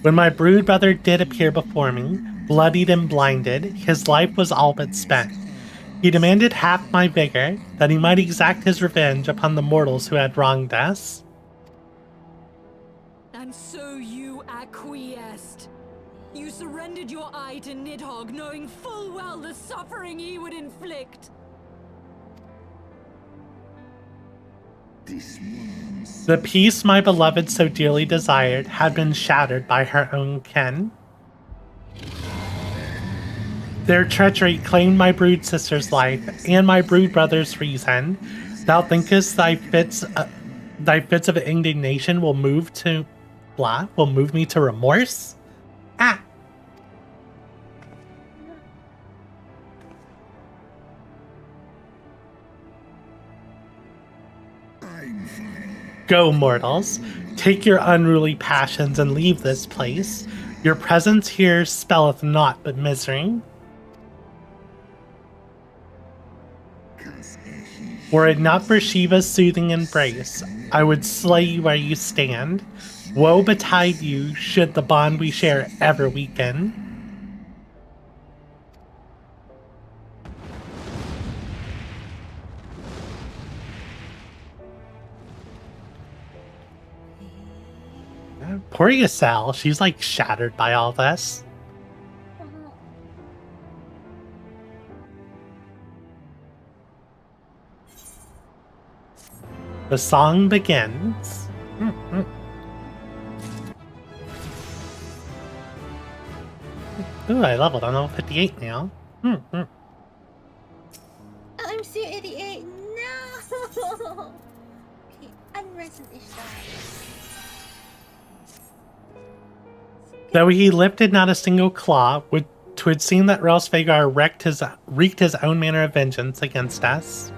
When my brood brother did appear before me, bloodied and blinded, his life was all but spent. He demanded half my vigor, that he might exact his revenge upon the mortals who had wronged us. And so you acquiesced. You surrendered your eye to Nidhogg, knowing full well the suffering he would inflict. The peace my beloved so dearly desired had been shattered by her own kin. Their treachery claimed my brood sister's life and my brood brother's reason. Thou thinkest thy fits of indignation will move me to remorse? Ah! Go, mortals. Take your unruly passions and leave this place. Your presence here spelleth naught but misery. Were it not for Shiva's soothing embrace, I would slay you where you stand. Woe betide you should the bond we share ever weaken. Poor Yasel, she's like shattered by all this. The song begins. Ooh, I leveled. I'm level 58 now. I'm still 88. No! Okay, unresent Ishtar. Though he lifted not a single claw, twould seem that Relsvagar wreaked his own manner of vengeance against us.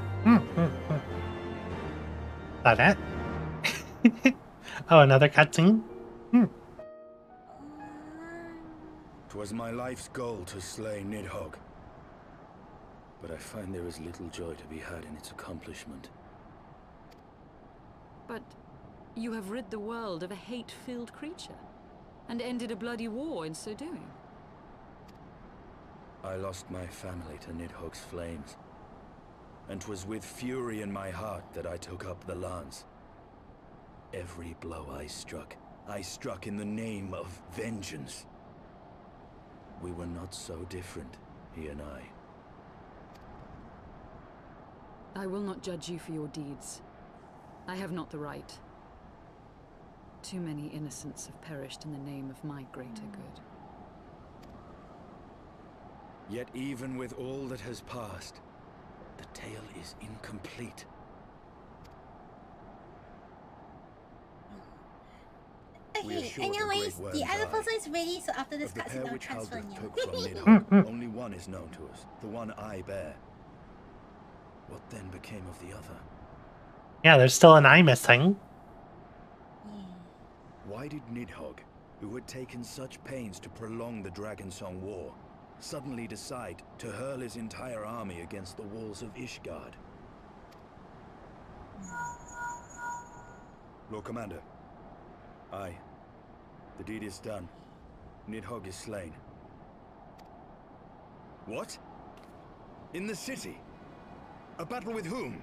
That it? Oh, another cutscene? 'Twas my life's goal to slay Nidhogg. But I find there is little joy to be had in its accomplishment. But you have rid the world of a hate-filled creature, and ended a bloody war in so doing. I lost my family to Nidhogg's flames. And 'twas with fury in my heart that I took up the lance. Every blow I struck in the name of vengeance. We were not so different, he and I. I will not judge you for your deeds. I have not the right. Too many innocents have perished in the name of my greater good. Yet even with all that has passed, the tale is incomplete. Okay, anyways, the other person is ready, so after this cutscene I'll transfer Haldreth you. took from Nidhogg, only one is known to us, the one I bear. What then became of the other? Yeah, there's still an eye missing. Why did Nidhogg, who had taken such pains to prolong the Dragonsong War, suddenly decide to hurl his entire army against the walls of Ishgard? Lord Commander. Aye. The deed is done. Nidhogg is slain. What? In the city? A battle with whom?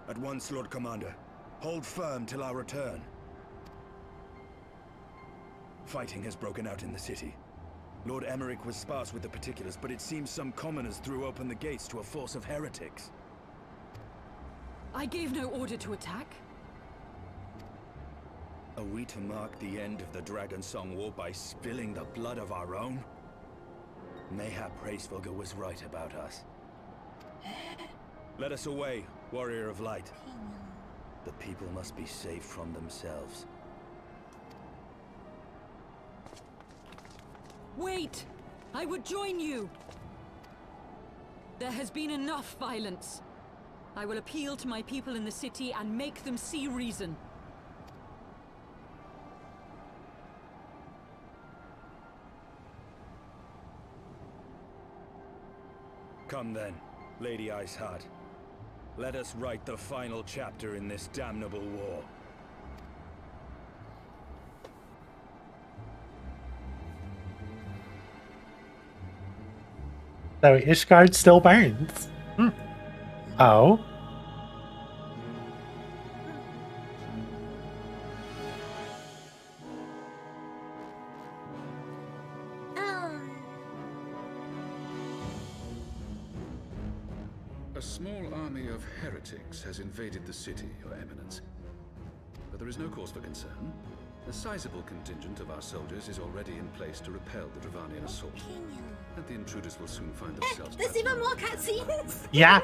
At once, Lord Commander. Hold firm till our return. Fighting has broken out in the city. Lord Emmerich was sparse with the particulars, but it seems some commoners threw open the gates to a force of heretics. I gave no order to attack. Are we to mark the end of the Dragon Song War by spilling the blood of our own? Mayhap Hraesvelgr was right about us. Let us away, Warrior of Light. The people must be saved from themselves. Wait! I would join you! There has been enough violence. I will appeal to my people in the city and make them see reason. Come then, Lady Iceheart. Let us write the final chapter in this damnable war. So Ishgard still burns. Oh. A small army of heretics has invaded the city, Your Eminence. But there is no cause for concern. A sizable contingent of our soldiers is already in place to repel the Dravanian assault. And the intruders will soon find themselves... There's even more cutscenes! Yeah.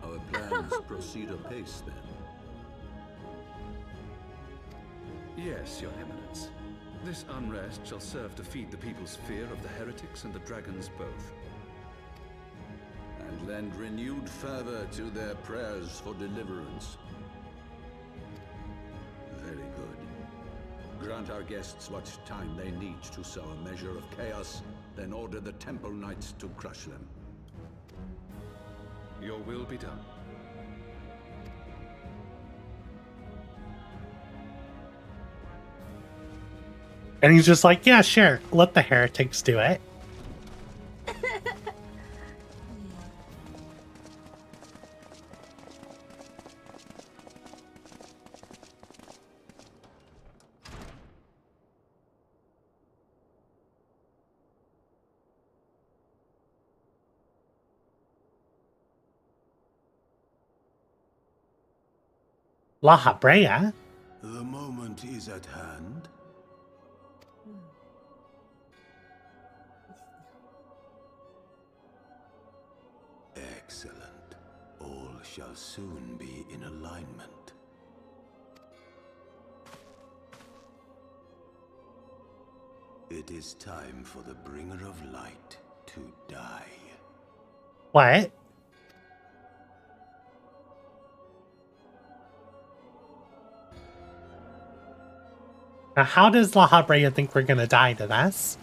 Our plans proceed apace, then. Yes, Your Eminence. This unrest shall serve to feed the people's fear of the heretics and the dragons both. And lend renewed fervor to their prayers for deliverance. Very good. Grant our guests what time they need to sow a measure of chaos, then order the Temple Knights to crush them. Your will be done. And he's just like, yeah, sure, let the heretics do it. La Habrea? The moment is at hand. Excellent. All shall soon be in alignment. It is time for the Bringer of Light to die. What? Now, how does La Habrea think we're gonna die to this?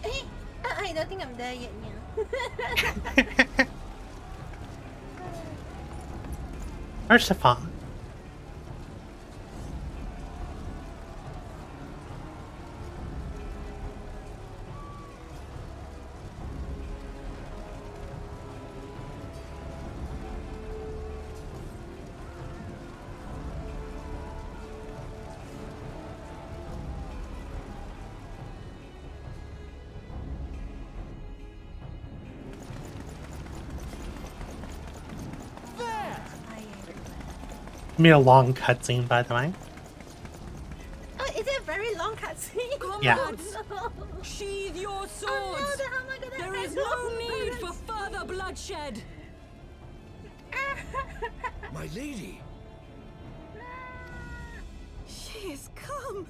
I don't think I'm there yet, yeah. First of all, be a long cutscene, by the way. Oh, is it a very long cutscene? Yeah. Oh, no. Sheathe your swords! Oh, no, how am I gonna There is no need for further bloodshed! My lady! She has come.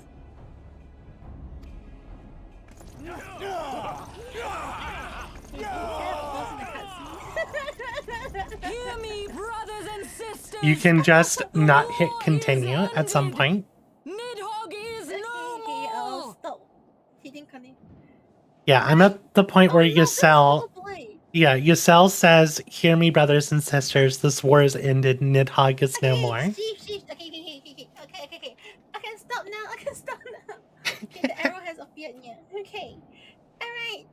Hear me, brothers and sisters! You can just not hit continue at some point. Nidhogg is no Okay, I'll more! stop. He didn't connect. Yeah, I'm at the point where Oh, no, Ysel... oh, boy. Yeah, Ysel says, "Hear me, brothers and sisters, this war is ended, Nidhogg is no more." Sheesh. Okay. I can stop now. Okay, the arrow has appeared. Yeah. Okay. All right.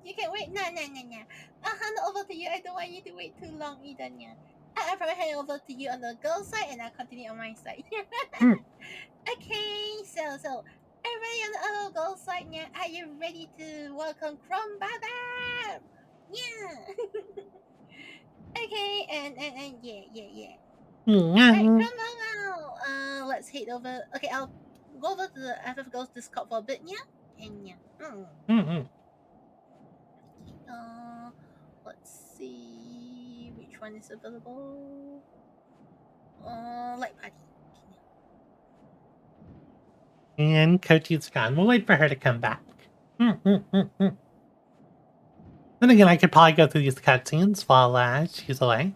You can wait. No. I'll hand it over to you. I don't want you to wait too long either. Yeah. I'll probably hand it over to you on the girl side, and I'll continue on my side. Okay, so everybody on the other girl side, yeah, are you ready to welcome Chrome Baba? Yeah. Okay, and yeah. Right, Chrome Baba. Let's head over. Okay, I'll go over to the FF Girls Discord for a bit, yeah, and yeah. Let's see which one is available. Light party. And Kochi's gone. We'll wait for her to come back. Then again, I could probably go through these cutscenes while she's away.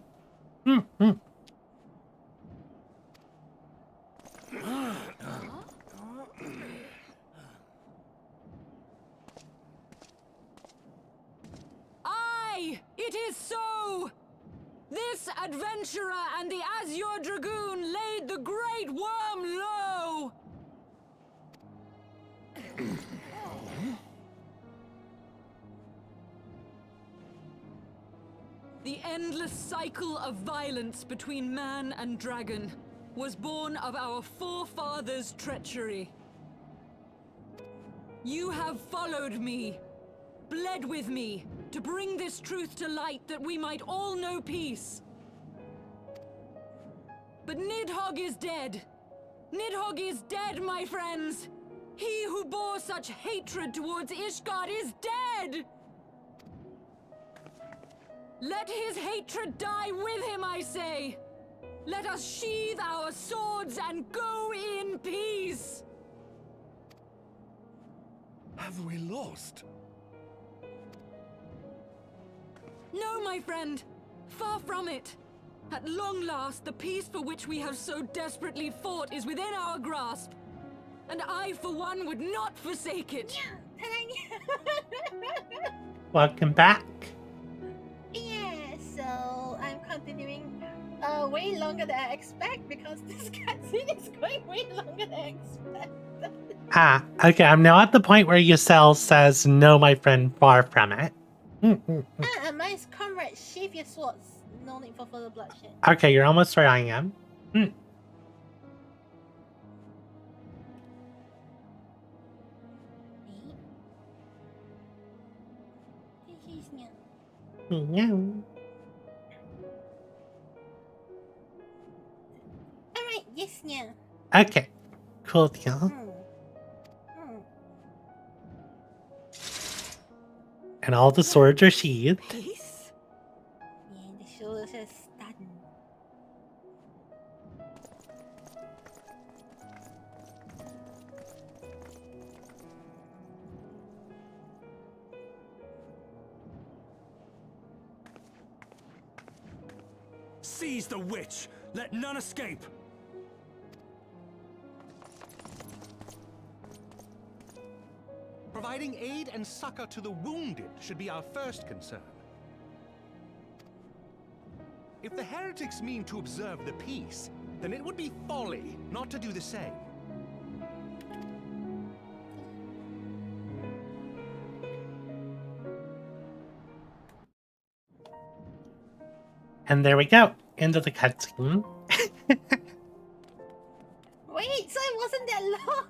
Aye, it is so! This adventurer and the Azure Dragoon laid the great worm low! The endless cycle of violence between man and dragon was born of our forefathers' treachery. You have followed me, bled with me, to bring this truth to light that we might all know peace. But Nidhogg is dead. Nidhogg is dead, my friends! He who bore such hatred towards Ishgard is dead! Let his hatred die with him, I say! Let us sheathe our swords and go in peace! Have we lost? No, my friend! Far from it! At long last, the peace for which we have so desperately fought is within our grasp. And I, for one, would not forsake it. Welcome back. Yeah, so I'm continuing way longer than I expect because this cutscene is going way longer than I expect. Okay, I'm now at the point where Ysel says, no, my friend, far from it. My comrade, sheathe your swords. No need for further bloodshed. Okay, you're almost where I am. Alright, yes, yeah. Okay, cool deal. And all the swords are sheathed. Peace? Yeah, the shoulders are stunned. Seize the witch! Let none escape! Providing aid and succor to the wounded should be our first concern. If the heretics mean to observe the peace, then it would be folly not to do the same. And there we go. End of the cutscene. Wait, so it wasn't that long?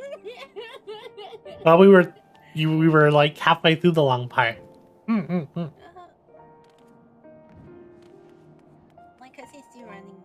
Well, we were like halfway through the long part. My cutscene's still running.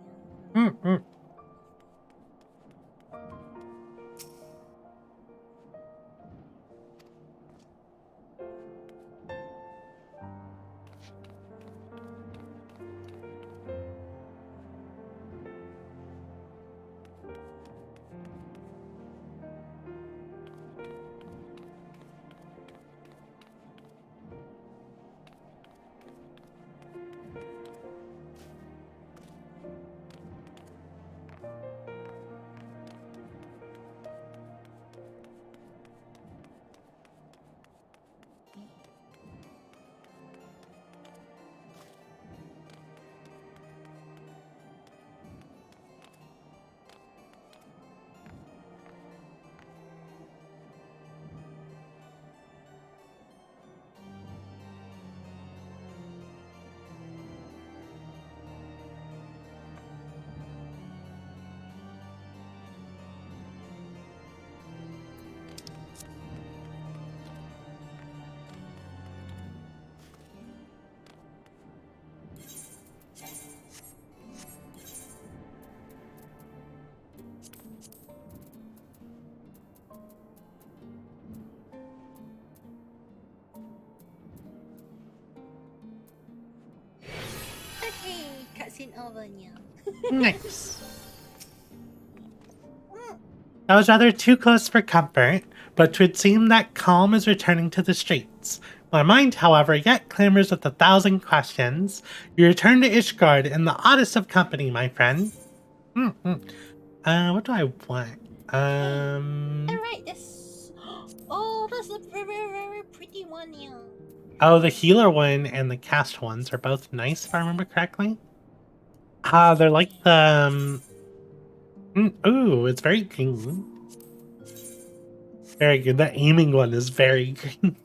in oven, yeah. Nice. I was rather too close for comfort, but 'twould seem that calm is returning to the streets. My mind, however, yet clamors with 1,000 questions. You return to Ishgard in the oddest of company, my friend. What do I want? Alright, this... Oh, that's a very, very pretty one, yeah. Oh, the healer one and the cast ones are both nice, if I remember correctly. They're like the... ooh, it's very green. Very good. The aiming one is very green.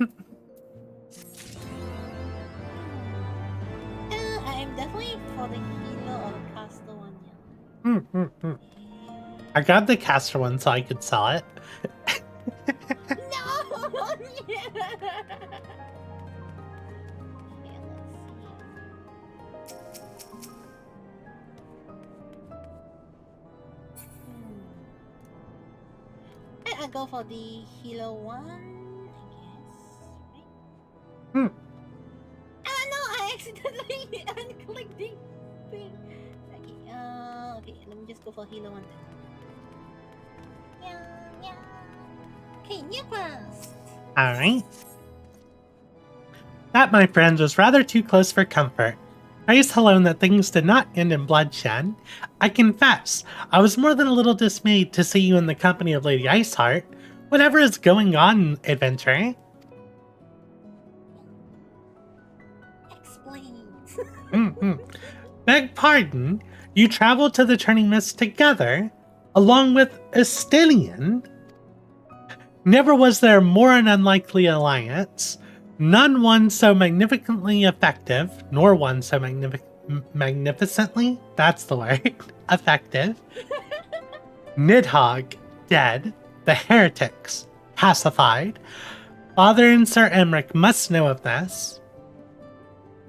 I am definitely for the healer or the caster one, yeah. I got the caster one so I could sell it. No! Yeah. I go for the healer one, I guess, right? Ah, no, I accidentally unclicked the thing. Okay, okay, let me just go for healer one. Yeah. Okay, new quest. Alright. That, my friends, was rather too close for comfort. Praise alone that things did not end in bloodshed. I confess, I was more than a little dismayed to see you in the company of Lady Iceheart. Whatever is going on, adventurer? Explain. Beg pardon, you traveled to the Turning Mist together, along with Estilian? Never was there more an unlikely alliance. None one so magnificently effective, nor one so magnificently, that's the word, effective. Nidhogg, dead. The heretics, pacified. Father and Sir Emmerich must know of this.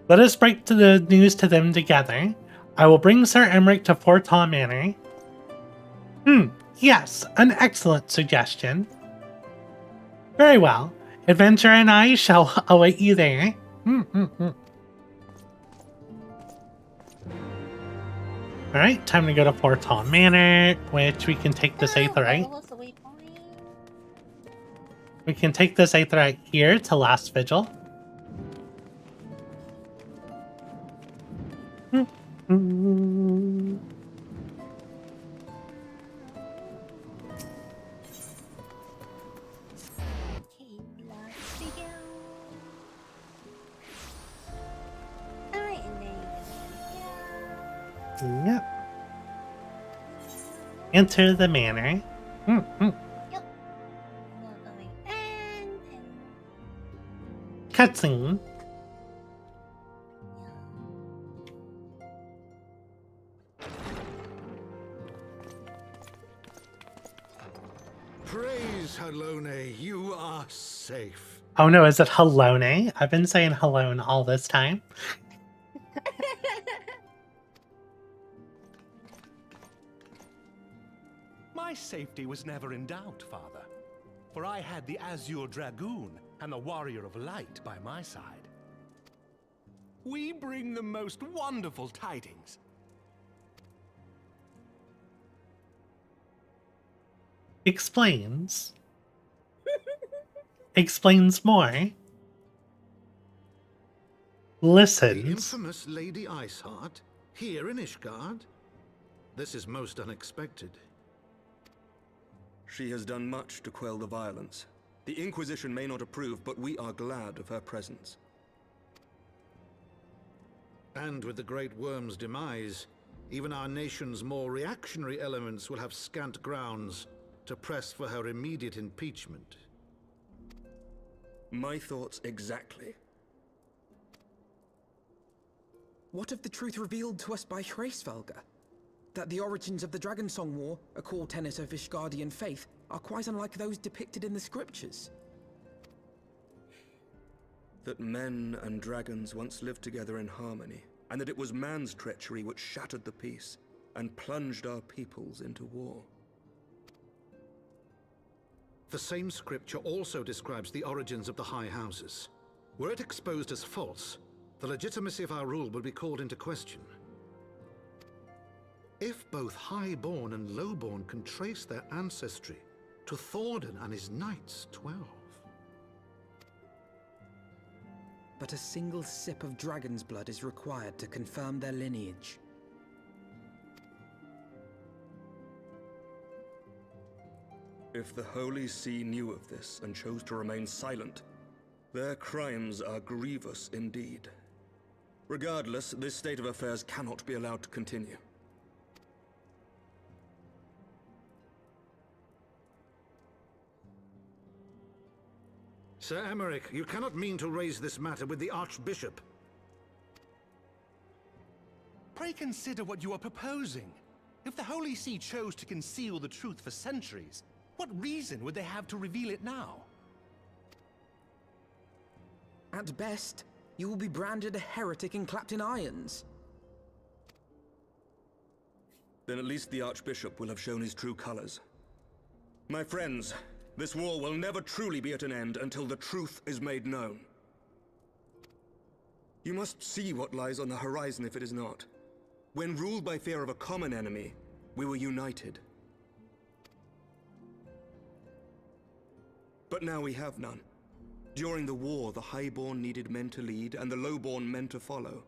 Let us break the news to them together. I will bring Sir Emmerich to Fortaw Manor. Yes, an excellent suggestion. Very well. Adventurer and I shall await you there. Alright, time to go to Fortaw Manor, which we can take this Aetherite. We can take this Aetherite here to Last Vigil. Yep. Enter the manor. Cutscene. Praise Halone, you are safe. Oh no, is it Halone? I've been saying Halone all this time. My safety was never in doubt, Father, for I had the Azure Dragoon and the Warrior of Light by my side. We bring the most wonderful tidings. Explains. Explains more. Listens. The infamous Lady Iceheart, here in Ishgard? This is most unexpected. She has done much to quell the violence. The Inquisition may not approve, but we are glad of her presence. And with the Great Worm's demise, even our nation's more reactionary elements will have scant grounds to press for her immediate impeachment. My thoughts exactly. What of the truth revealed to us by Hraesvelga? That the origins of the Dragonsong War, a core tenet of Ishgardian faith, are quite unlike those depicted in the scriptures. That men and dragons once lived together in harmony, and that it was man's treachery which shattered the peace and plunged our peoples into war. The same scripture also describes the origins of the High Houses. Were it exposed as false, the legitimacy of our rule would be called into question. If both Highborn and Lowborn can trace their ancestry to Thordan and his knights, 12. But a single sip of dragon's blood is required to confirm their lineage. If the Holy See knew of this and chose to remain silent, their crimes are grievous indeed. Regardless, this state of affairs cannot be allowed to continue. Sir Emmerich, you cannot mean to raise this matter with the Archbishop. Pray consider what you are proposing. If the Holy See chose to conceal the truth for centuries, what reason would they have to reveal it now? At best, you will be branded a heretic and clapped in irons. Then at least the Archbishop will have shown his true colors. My friends, this war will never truly be at an end until the truth is made known. You must see what lies on the horizon if it is not. When ruled by fear of a common enemy, we were united. But now we have none. During the war, the Highborn needed men to lead, and the Lowborn men to follow.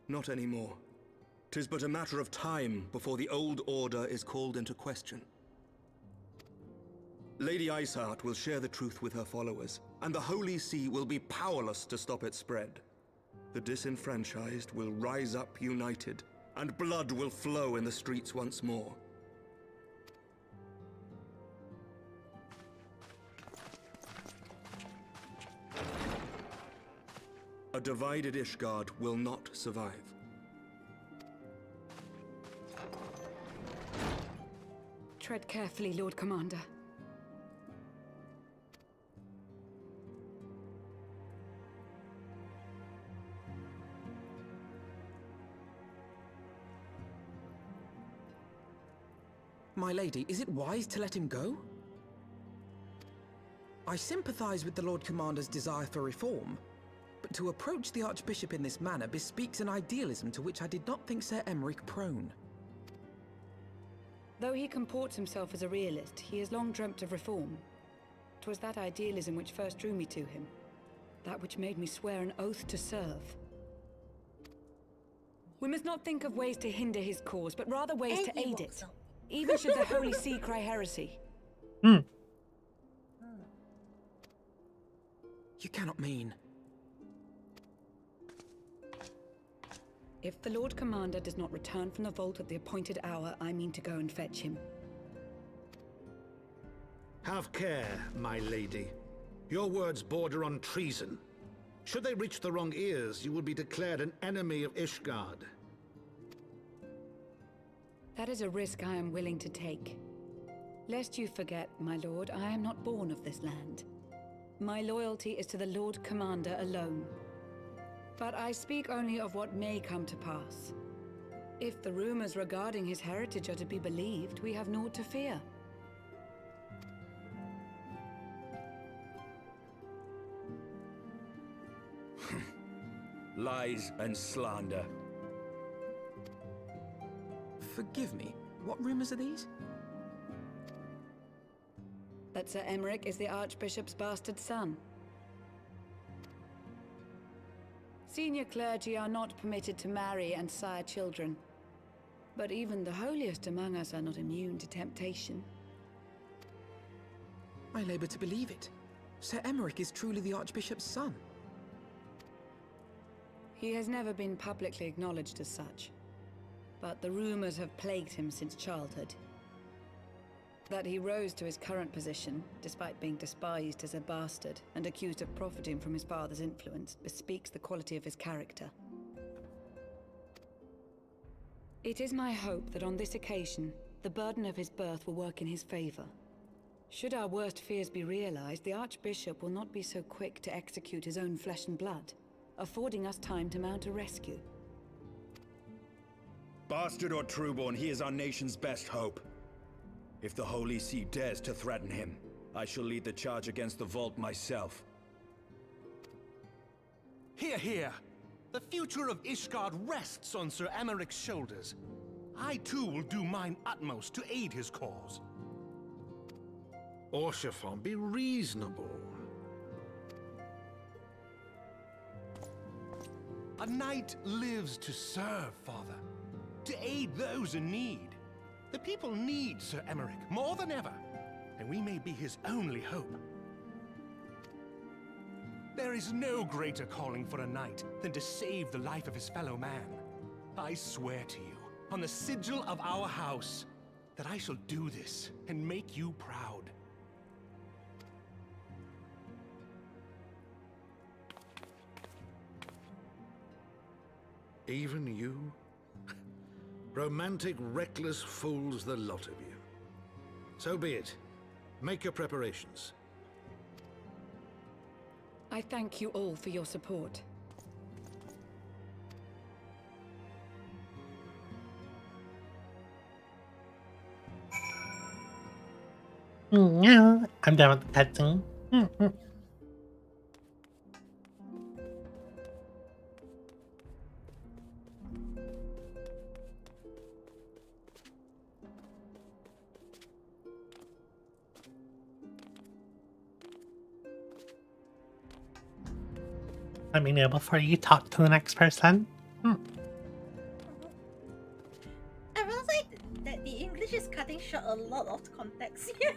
Not anymore. 'Tis but a matter of time before the old order is called into question. Lady Iceheart will share the truth with her followers, and the Holy See will be powerless to stop its spread. The disenfranchised will rise up united, and blood will flow in the streets once more. A divided Ishgard will not survive. Tread carefully, Lord Commander. My lady, is it wise to let him go? I sympathize with the Lord Commander's desire for reform, but to approach the Archbishop in this manner bespeaks an idealism to which I did not think Sir Emmerich prone. Though he comports himself as a realist, he has long dreamt of reform. 'Twas that idealism which first drew me to him, that which made me swear an oath to serve. We must not think of ways to hinder his cause, but rather ways to aid it, even should the Holy See cry heresy. You cannot mean... If the Lord Commander does not return from the vault at the appointed hour, I mean to go and fetch him. Have care, my lady. Your words border on treason. Should they reach the wrong ears, you will be declared an enemy of Ishgard. That is a risk I am willing to take. Lest you forget, my lord, I am not born of this land. My loyalty is to the Lord Commander alone. But I speak only of what may come to pass. If the rumors regarding his heritage are to be believed, we have naught to fear. Lies and slander. Forgive me, what rumors are these? That Sir Emmerich is the Archbishop's bastard son. Senior clergy are not permitted to marry and sire children. But even the holiest among us are not immune to temptation. I labor to believe it. Sir Emmerich is truly the Archbishop's son. He has never been publicly acknowledged as such. But the rumors have plagued him since childhood. That he rose to his current position, despite being despised as a bastard and accused of profiting from his father's influence, bespeaks the quality of his character. It is my hope that on this occasion, the burden of his birth will work in his favor. Should our worst fears be realized, the Archbishop will not be so quick to execute his own flesh and blood, affording us time to mount a rescue. Bastard or trueborn, he is our nation's best hope. If the Holy See dares to threaten him, I shall lead the charge against the Vault myself. Hear, hear! The future of Ishgard rests on Sir Emmerich's shoulders. I too will do mine utmost to aid his cause. Orshafon, be reasonable. A knight lives to serve, Father. To aid those in need. The people need Sir Emmerich more than ever, and we may be his only hope. There is no greater calling for a knight than to save the life of his fellow man. I swear to you, on the sigil of our house, that I shall do this and make you proud. Even you? Romantic, reckless fools, the lot of you. So be it. Make your preparations. I thank you all for your support. No, I'm done with the cutscene. Let me know before you talk to the next person. I realize that the English is cutting short a lot of context here.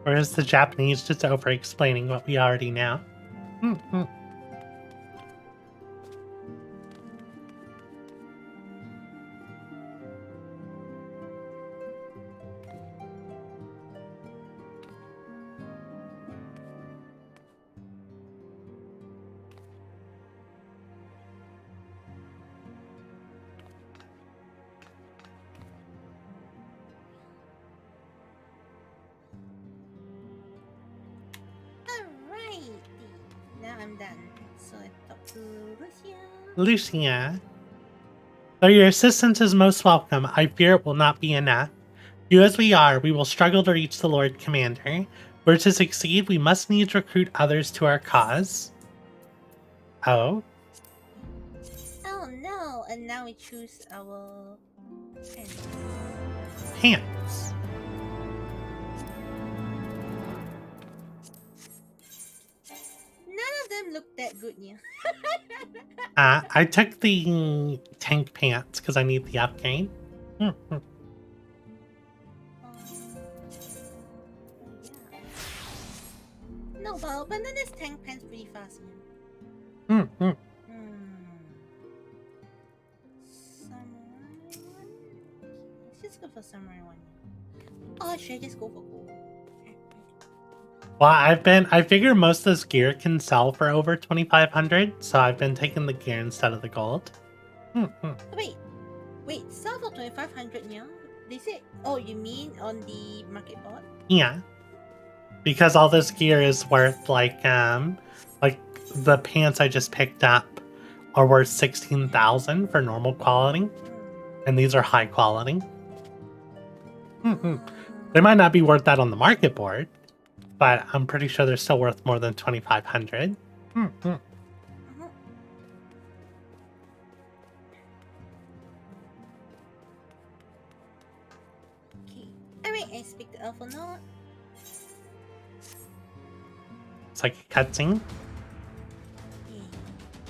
Or is the Japanese just over-explaining what we already know? Lucia. Though your assistance is most welcome, I fear it will not be enough. Few as we are, we will struggle to reach the Lord Commander. Were to succeed, we must needs recruit others to our cause. Oh? Oh no, and now we choose our Hands. None of them look that good, yeah. I took the tank pants because I need the upgrade. Yeah. No, but open this tank pants pretty fast, yeah. Samurai one? Let's just go for samurai one. Oh, should I just go for gold? Well, I figure most of this gear can sell for over 2,500, so I've been taking the gear instead of the gold. Wait, sell for 2,500, yeah? They said, oh, you mean on the market bot? Yeah. Because all this gear is worth like the pants I just picked up are worth 16,000 for normal quality. And these are high quality. They might not be worth that on the market board, but I'm pretty sure they're still worth more than 2,500. Okay. Alright, I speak to Alpha Note. It's like a cutscene.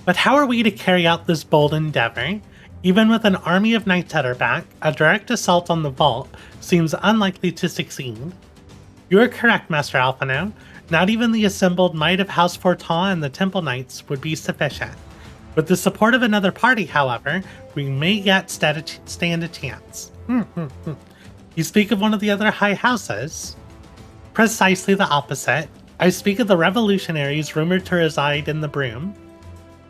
But how are we to carry out this bold endeavor? Even with an army of knights at our back, a direct assault on the vault seems unlikely to succeed. You are correct, Master Alphino. Not even the assembled might of House Fortin and the Temple Knights would be sufficient. With the support of another party, however, we may yet stand a chance. You speak of one of the other high houses? Precisely the opposite. I speak of the revolutionaries rumored to reside in the Broom.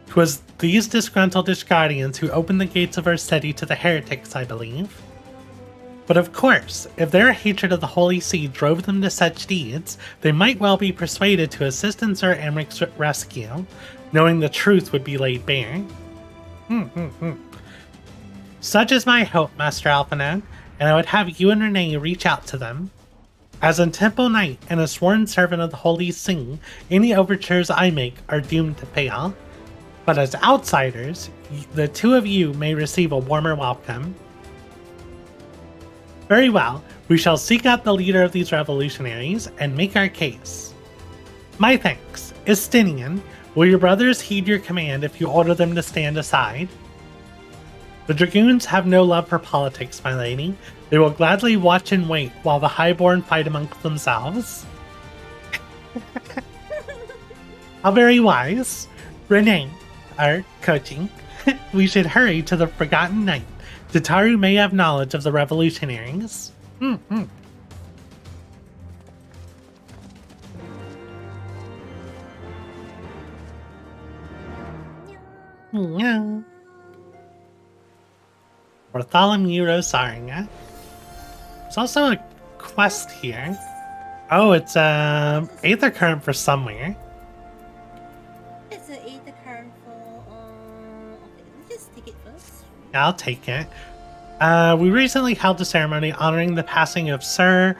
'Twas these disgruntled Ishgardians who opened the gates of our city to the heretics, I believe. But of course, if their hatred of the Holy See drove them to such deeds, they might well be persuaded to assist in Sir Emmeric's rescue, knowing the truth would be laid bare. Such is my hope, Master Alphinaud, and I would have you and Renee reach out to them. As a temple knight and a sworn servant of the Holy See, any overtures I make are doomed to fail. But as outsiders, the two of you may receive a warmer welcome. Very well, we shall seek out the leader of these revolutionaries and make our case. My thanks. Estinian, will your brothers heed your command if you order them to stand aside? The Dragoons have no love for politics, my lady. They will gladly watch and wait while the Highborn fight amongst themselves. How very wise. Renee, our coaching, we should hurry to the Forgotten Knight. Tataru may have knowledge of the revolutionaries. Yeah. Bartholomew Rosaria. There's also a quest here. Oh, it's Aether Current for somewhere. It's an Aether Current for okay, let's just take it first. Yeah, I'll take it. We recently held a ceremony honoring the passing of Sir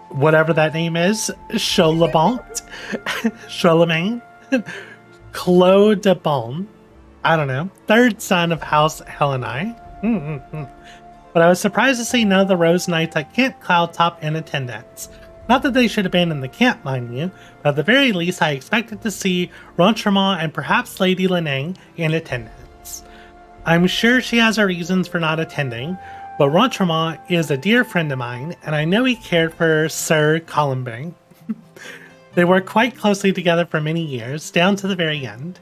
whatever that name is, Cholabont, Charlemagne, Claude de Bon. I don't know. Third son of House Heleni. But I was surprised to see none of the Rose Knights at Camp Cloudtop in attendance. Not that they should have been in the camp, mind you, but at the very least I expected to see Rentremont and perhaps Lady Linang in attendance. I'm sure she has her reasons for not attending, but Rentremont is a dear friend of mine, and I know he cared for Sir Columbine. They worked quite closely together for many years, down to the very end.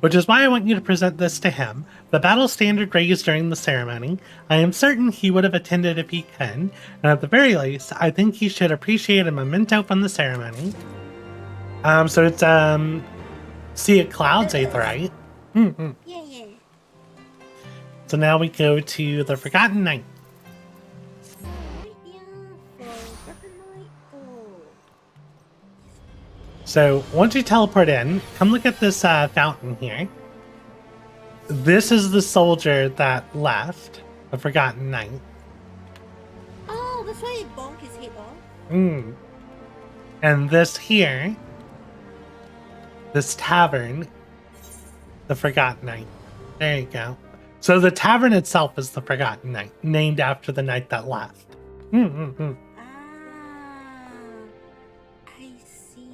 Which is why I want you to present this to him. The battle standard raised during the ceremony. I am certain he would have attended if he could, and at the very least, I think he should appreciate a memento from the ceremony. So it's, Sea of Clouds, Aetherite. Yeah. So now we go to the Forgotten Knight. So once you teleport in, come look at this fountain here. This is the soldier that left, the Forgotten Knight. Oh, that's why he bonked his head off. And this here, this tavern, the Forgotten Knight. There you go. So the tavern itself is the Forgotten Knight, named after the knight that left. I see.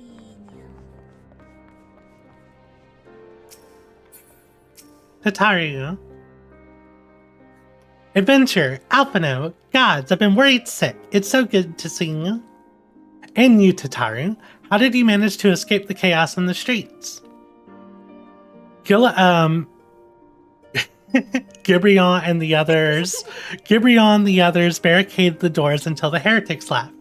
Tataru. Adventure, Alphinaud, gods, I've been worried sick. It's so good to see you. And you, Tataru. How did you manage to escape the chaos in the streets? Gibrion and the others barricaded the doors until the heretics left.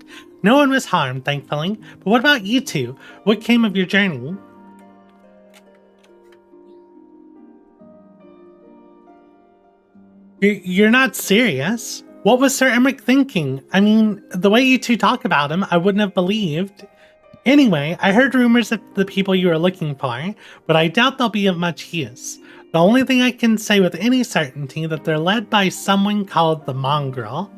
No one was harmed, thankfully. But what about you two? What came of your journey? You're not serious? What was Sir Emmerich thinking? I mean, the way you two talk about him, I wouldn't have believed. Anyway, I heard rumors of the people you are looking for, but I doubt they'll be of much use. The only thing I can say with any certainty that they're led by someone called the Mongrel.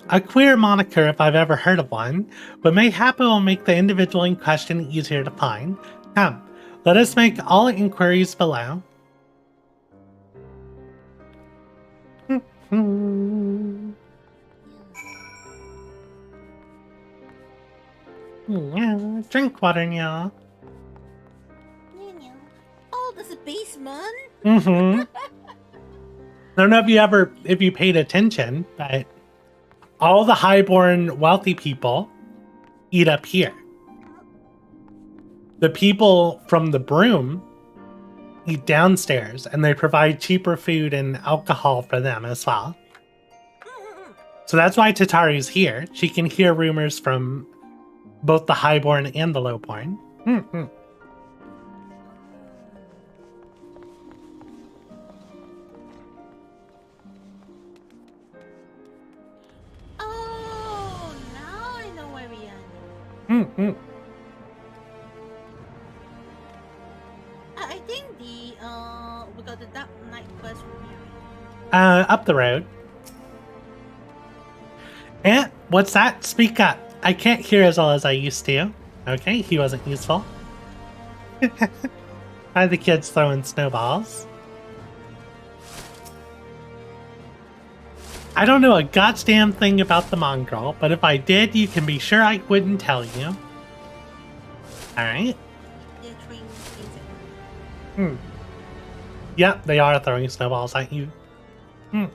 A queer moniker if I've ever heard of one, but mayhap it will make the individual in question easier to find. Come, let us make all inquiries below. Yeah, drink water now. Oh, there's a basement? I don't know if you paid attention, but all the highborn wealthy people eat up here. The people from the Broom eat downstairs, and they provide cheaper food and alcohol for them as well. So that's why Tataru's here. She can hear rumors from both the highborn and the lowborn. I think we got the Dark Knight quest from here. Up the road. Eh, what's that? Speak up. I can't hear as well as I used to. Okay, he wasn't useful. Hi, the kids throwing snowballs. I don't know a goddamn thing about the mongrel, but if I did, you can be sure I wouldn't tell you. Alright. Yep, they are throwing snowballs at you. What's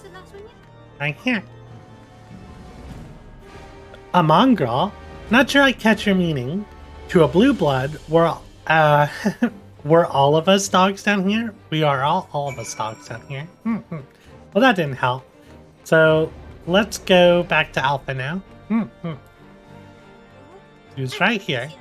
the last one yet? Right here. A mongrel? Not sure I catch your meaning. To a blue blood, we're all of us dogs down here? We are all of us dogs down here. Well, that didn't help. So, let's go back to Alpha now. Who's right here?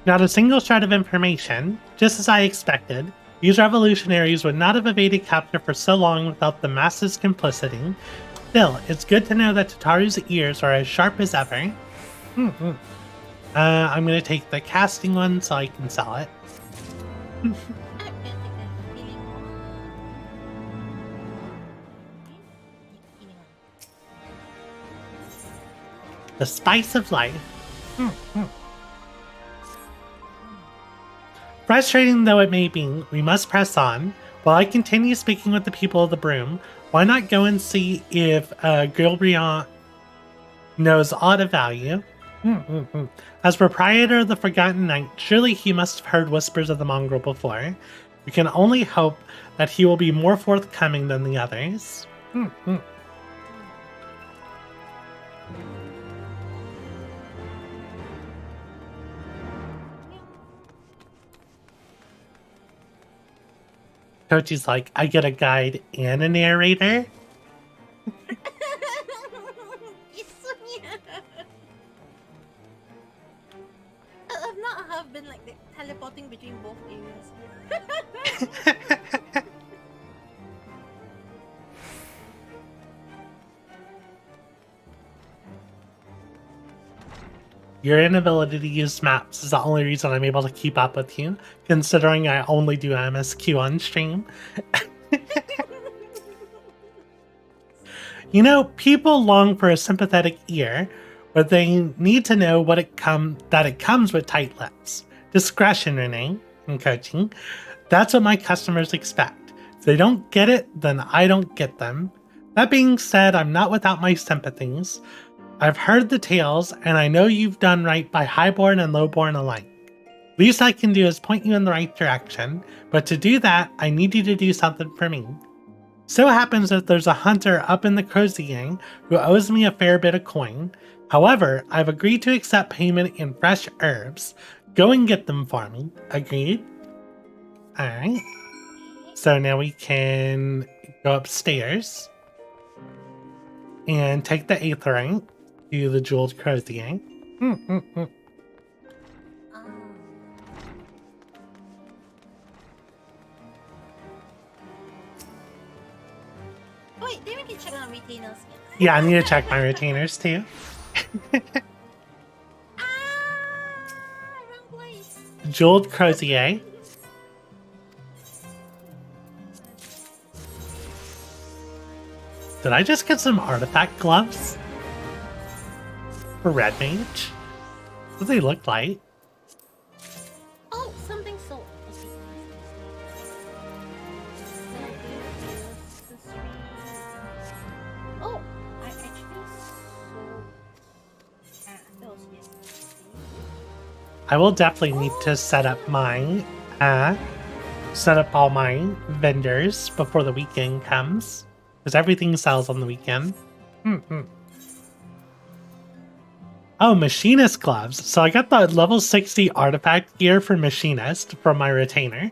Not a single shred of information, just as I expected. These revolutionaries would not have evaded capture for so long without the masses' complicity. Still, it's good to know that Tataru's ears are as sharp as ever. I'm gonna take the casting one so I can sell it. The spice of life. Frustrating though it may be, we must press on. While I continue speaking with the people of the Broom, why not go and see if Gilbriand knows aught of value? As proprietor of the Forgotten Knight, surely he must have heard whispers of the mongrel before. We can only hope that he will be more forthcoming than the others. Kochi's like, I get a guide and a narrator? I've not have been like teleporting between both areas. Your inability to use maps is the only reason I'm able to keep up with you, considering I only do MSQ on stream. You know, people long for a sympathetic ear, but they need to know that it comes with tight lips. Discretion, Renee and coaching. That's what my customers expect. If they don't get it, then I don't get them. That being said, I'm not without my sympathies. I've heard the tales, and I know you've done right by highborn and lowborn alike. Least I can do is point you in the right direction, but to do that, I need you to do something for me. So happens that there's a hunter up in the Crozier who owes me a fair bit of coin. However, I've agreed to accept payment in fresh herbs. Go and get them for me. Agreed? Alright. So now we can go upstairs and take the aetherite to the jeweled Crozier. Wait, then we can check on retainers. Yeah, I need to check my retainers too. Wrong place. Jeweled Crozier. Did I just get some artifact gloves? For Red Mage? What do they look like? Oh, something sold. Oh, I actually sold. Those, yes. I will definitely need to set up all my vendors before the weekend comes. Because everything sells on the weekend. Oh, Machinist gloves. So I got the level 60 artifact gear for Machinist from my retainer.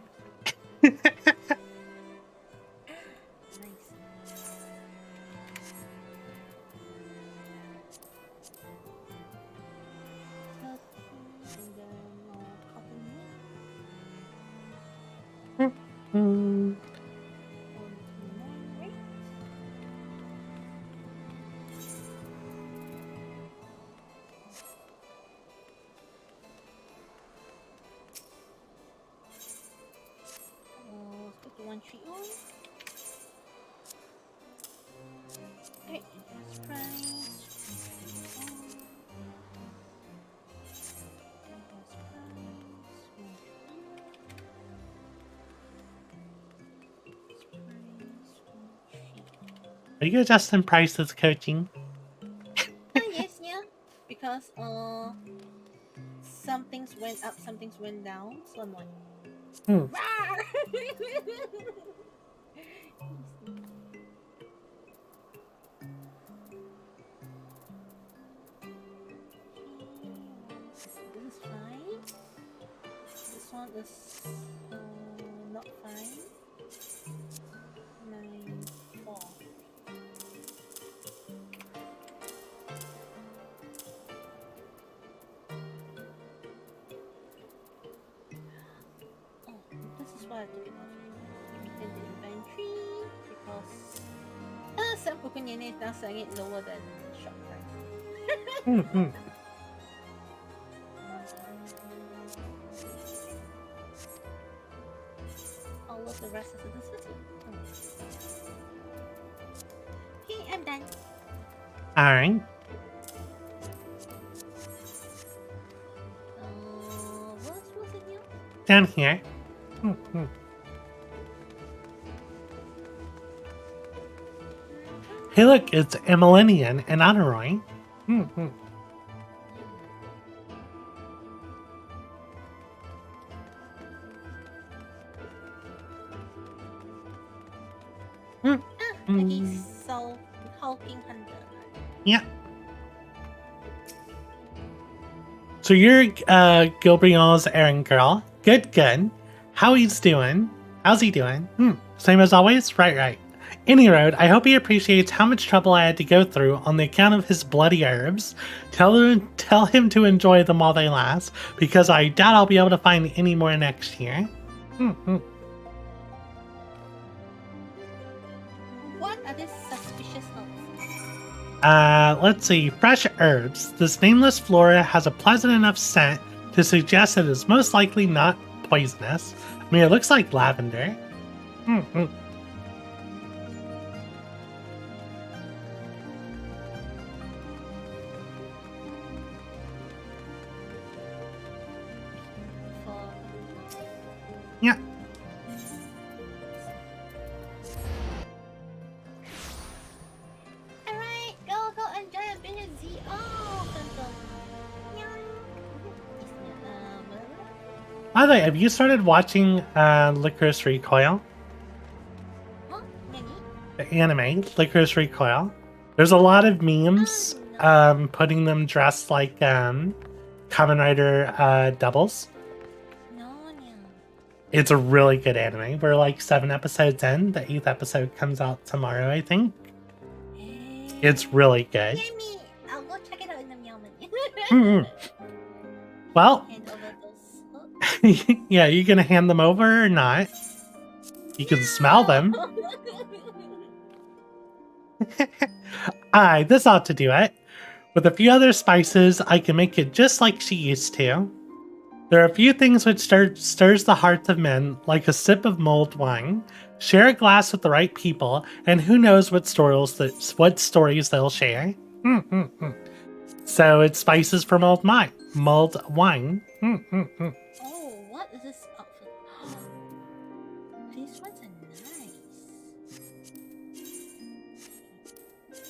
Hmm. Let's go to 130. Alright, that's price. Are you adjusting prices, coaching? Yes, yeah. Because some things went up, some things went down. So I'm like, this is fine. This one is not fine. 9-4. This is why I took it off. Limited the inventory because some Pokemon is now selling it lower than shop price. I'll load the rest of the city. Okay, I'm done. Alright. What was it here? Down here. Hey look, it's Emilinian and Honoroi. He's so hulking hunter. Yeah. So you're Gilbriel's errand girl. Good, good. How he's doing? How's he doing? Same as always? Right. Any road, I hope he appreciates how much trouble I had to go through on the account of his bloody herbs. Tell him to enjoy them while they last, because I doubt I'll be able to find any more next year. What are these suspicious herbs? Let's see. Fresh herbs. This nameless flora has a pleasant enough scent to suggest it is most likely not poisonous. I mean, it looks like lavender. Yeah. Alright, go enjoy a bit of Z. Oh, By the way, have you started watching Licorice Recoil? Huh? The anime, Licorice Recoil. There's a lot of memes putting them dressed like Kamen Rider doubles. It's a really good anime. We're like 7 episodes in. The 8th episode comes out tomorrow, I think. It's really good. I'll go check it out in the moment. Well, yeah, you gonna hand them over or not? You can smell them. This ought to do it. With a few other spices, I can make it just like she used to. There are a few things which stirs the hearts of men, like a sip of mulled wine. Share a glass with the right people, and who knows what stories they'll share. So it's spices for mulled wine. Oh, what is this outfit? These ones are nice.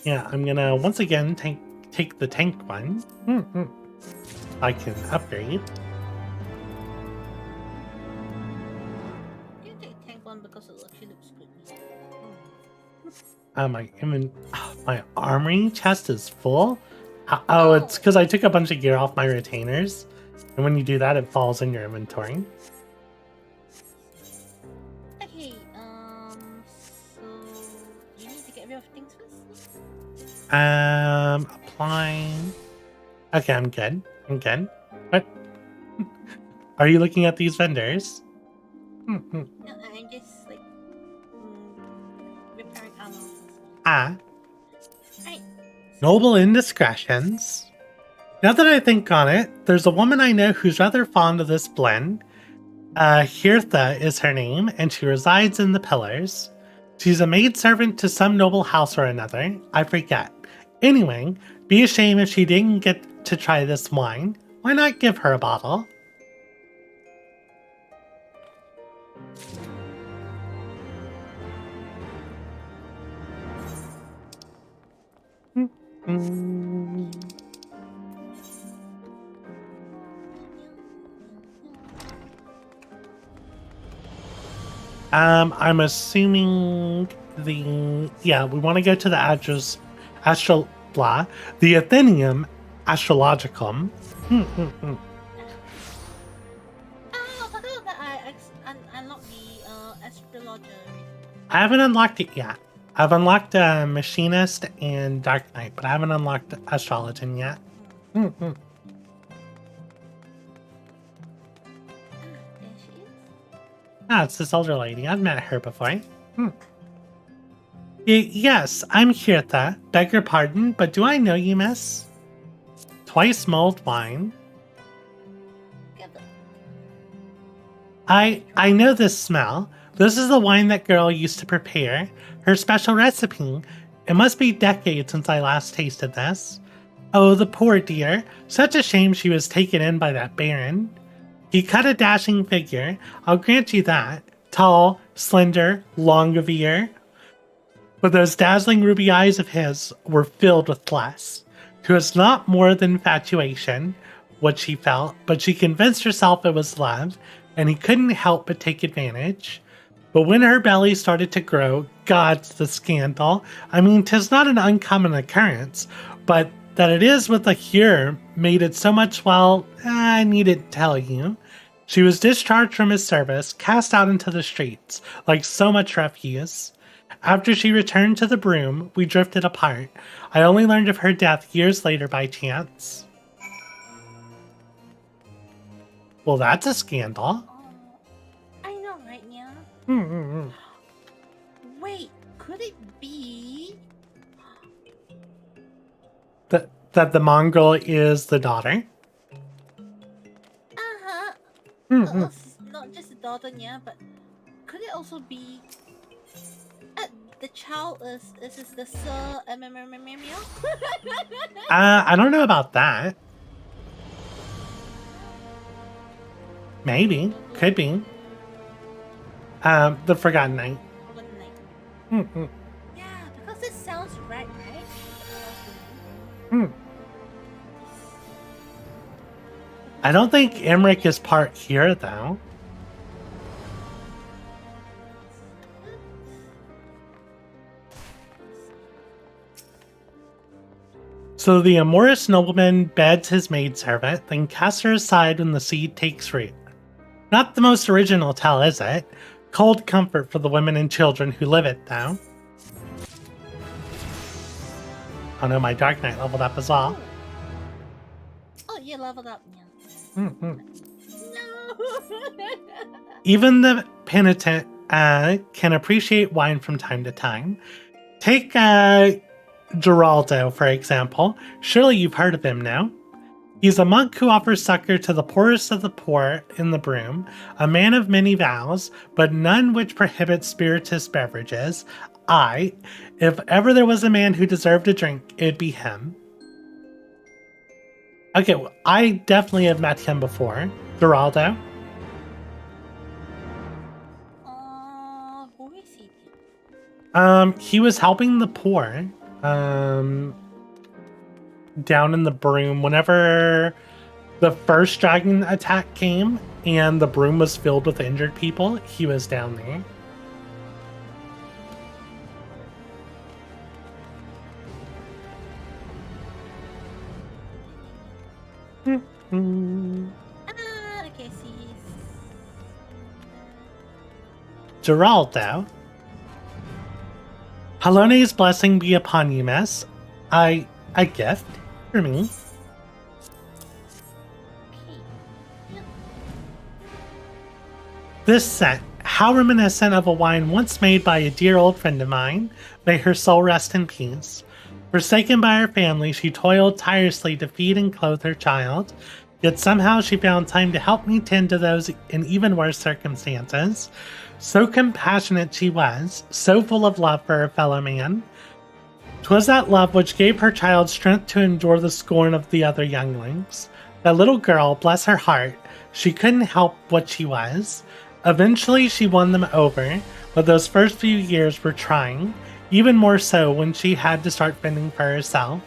Yeah, I'm gonna once again take the tank one. I can upgrade. You take tank one because it actually looks good. My armory chest is full. It's because I took a bunch of gear off my retainers, and when you do that, it falls in your inventory. Okay, so you need to get rid of things first? Applying. Okay, I'm good. What? Are you looking at these vendors? No, I'm just Ah. Right. Noble indiscretions. Now that I think on it, there's a woman I know who's rather fond of this blend. Hirtha is her name, and she resides in the Pillars. She's a maidservant to some noble house or another. I forget. Anyway, be a shame if she didn't get to try this wine. Why not give her a bottle? I'm assuming we want to go to the the Athenium Astrologicum. Oh, I forgot that I unlocked the astrologer. I haven't unlocked it yet. I've unlocked Machinist and Dark Knight, but I haven't unlocked Astrologian yet. There she is. Ah, it's this older lady. I've met her before. Yes, I'm Hirtha. Beg your pardon, but do I know you, miss? Twice mulled wine. I know this smell. This is the wine that girl used to prepare. Her special recipe. It must be decades since I last tasted this. Oh, the poor dear. Such a shame she was taken in by that baron. He cut a dashing figure, I'll grant you that. Tall, slender, long of ear. But those dazzling ruby eyes of his were filled with less. 'Twas not more than infatuation, what she felt, but she convinced herself it was love, and he couldn't help but take advantage. But when her belly started to grow, God's the scandal. I mean, 'tis not an uncommon occurrence, but that it is with a cure made it so much, well, I needn't tell you. She was discharged from his service, cast out into the streets, like so much refuse. After she returned to the broom, we drifted apart. I only learned of her death years later by chance. Well, that's a scandal. I know, right, yeah? Wait, could it be... That the mongrel is the daughter? Uh-huh. Not just the daughter, yeah, but could it also be... the child is the Sir I don't know about that. Maybe. Could be. The Forgotten Knight. Yeah, because it sounds right? I don't think Emmerich is part here, though. So the amorous nobleman beds his maidservant, then casts her aside when the seed takes root. Not the most original tale, is it? Cold comfort for the women and children who live it, though. Oh no, my Dark Knight leveled up as well. Oh, you leveled up, yeah. No. No! Even the penitent can appreciate wine from time to time. Take Geraldo, for example. Surely you've heard of him now. He's a monk who offers succor to the poorest of the poor in the broom, a man of many vows, but none which prohibit spirituous beverages. If ever there was a man who deserved a drink, it'd be him. Okay, well, I definitely have met him before. Geraldo. Who is he? He was helping the poor. Down in the broom whenever the first dragon attack came and the broom was filled with injured people, he was down there. Okay, see. Geraldo. Halone's blessing be upon you, miss. A gift for me. This scent, how reminiscent of a wine once made by a dear old friend of mine. May her soul rest in peace. Forsaken by her family, she toiled tirelessly to feed and clothe her child. Yet somehow she found time to help me tend to those in even worse circumstances. So compassionate she was, so full of love for her fellow man. 'Twas that love which gave her child strength to endure the scorn of the other younglings. That little girl, bless her heart, she couldn't help what she was. Eventually she won them over, but those first few years were trying, even more so when she had to start fending for herself.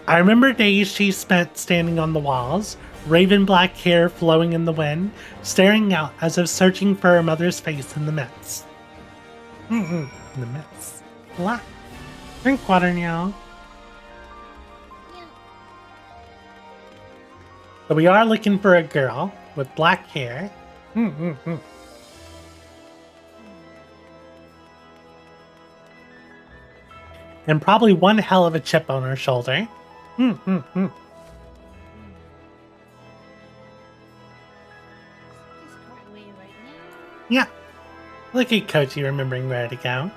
I remember days she spent standing on the walls, raven black hair flowing in the wind, staring out as if searching for her mother's face in the midst. In the midst. Black. Drink water now. So we are looking for a girl with black hair. And probably one hell of a chip on her shoulder. Yeah. Look at Kochi remembering where to go.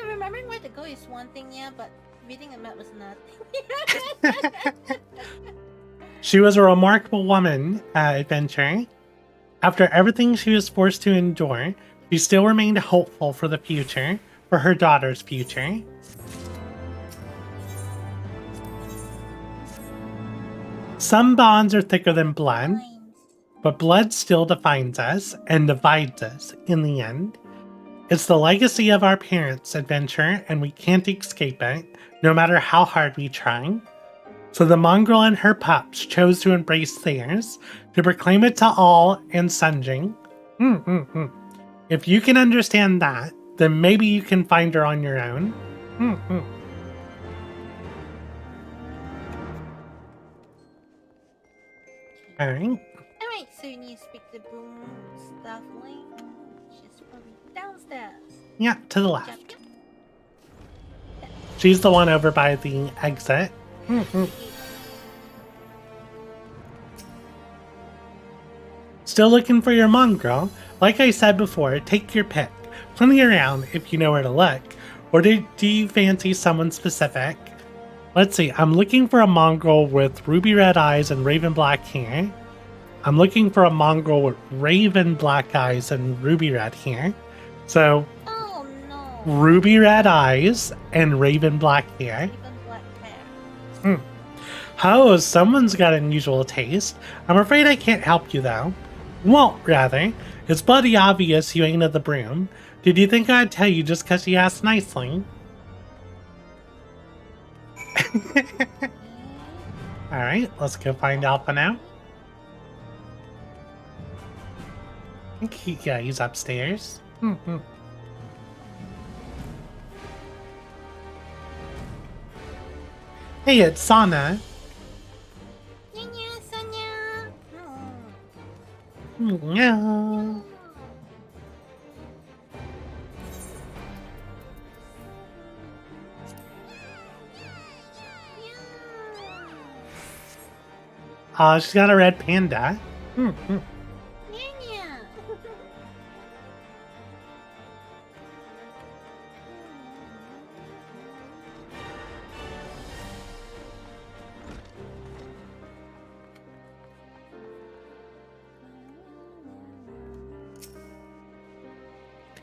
Remembering where to go is one thing, yeah, but reading a map was nothing. She was a remarkable woman, adventure. After everything she was forced to endure, she still remained hopeful for the future, for her daughter's future. Some bonds are thicker than blood, but blood still defines us and divides us in the end. It's the legacy of our parents' adventure, and we can't escape it, no matter how hard we try. So the mongrel and her pups chose to embrace theirs, to proclaim it to all and sundry. If you can understand that, then maybe you can find her on your own. Alright. Alright, so you need to speak to Boom Stuff Link. She's probably downstairs. Yeah, to the left. She's the one over by the exit. Still looking for your mongrel? Like I said before, take your pick. Plenty around if you know where to look. Or do you fancy someone specific? Let's see, I'm looking for a mongrel with ruby red eyes and raven black hair. I'm looking for a mongrel with raven black eyes and ruby red hair. So, ruby red eyes and raven black hair. Oh, someone's got unusual taste. I'm afraid I can't help you though. Won't, rather. It's bloody obvious you ain't of the broom. Did you think I'd tell you just cause you asked nicely? Alright, let's go find Alpha now. Yeah, he's upstairs. Hey, it's Sana. Yeah. She's got a red panda.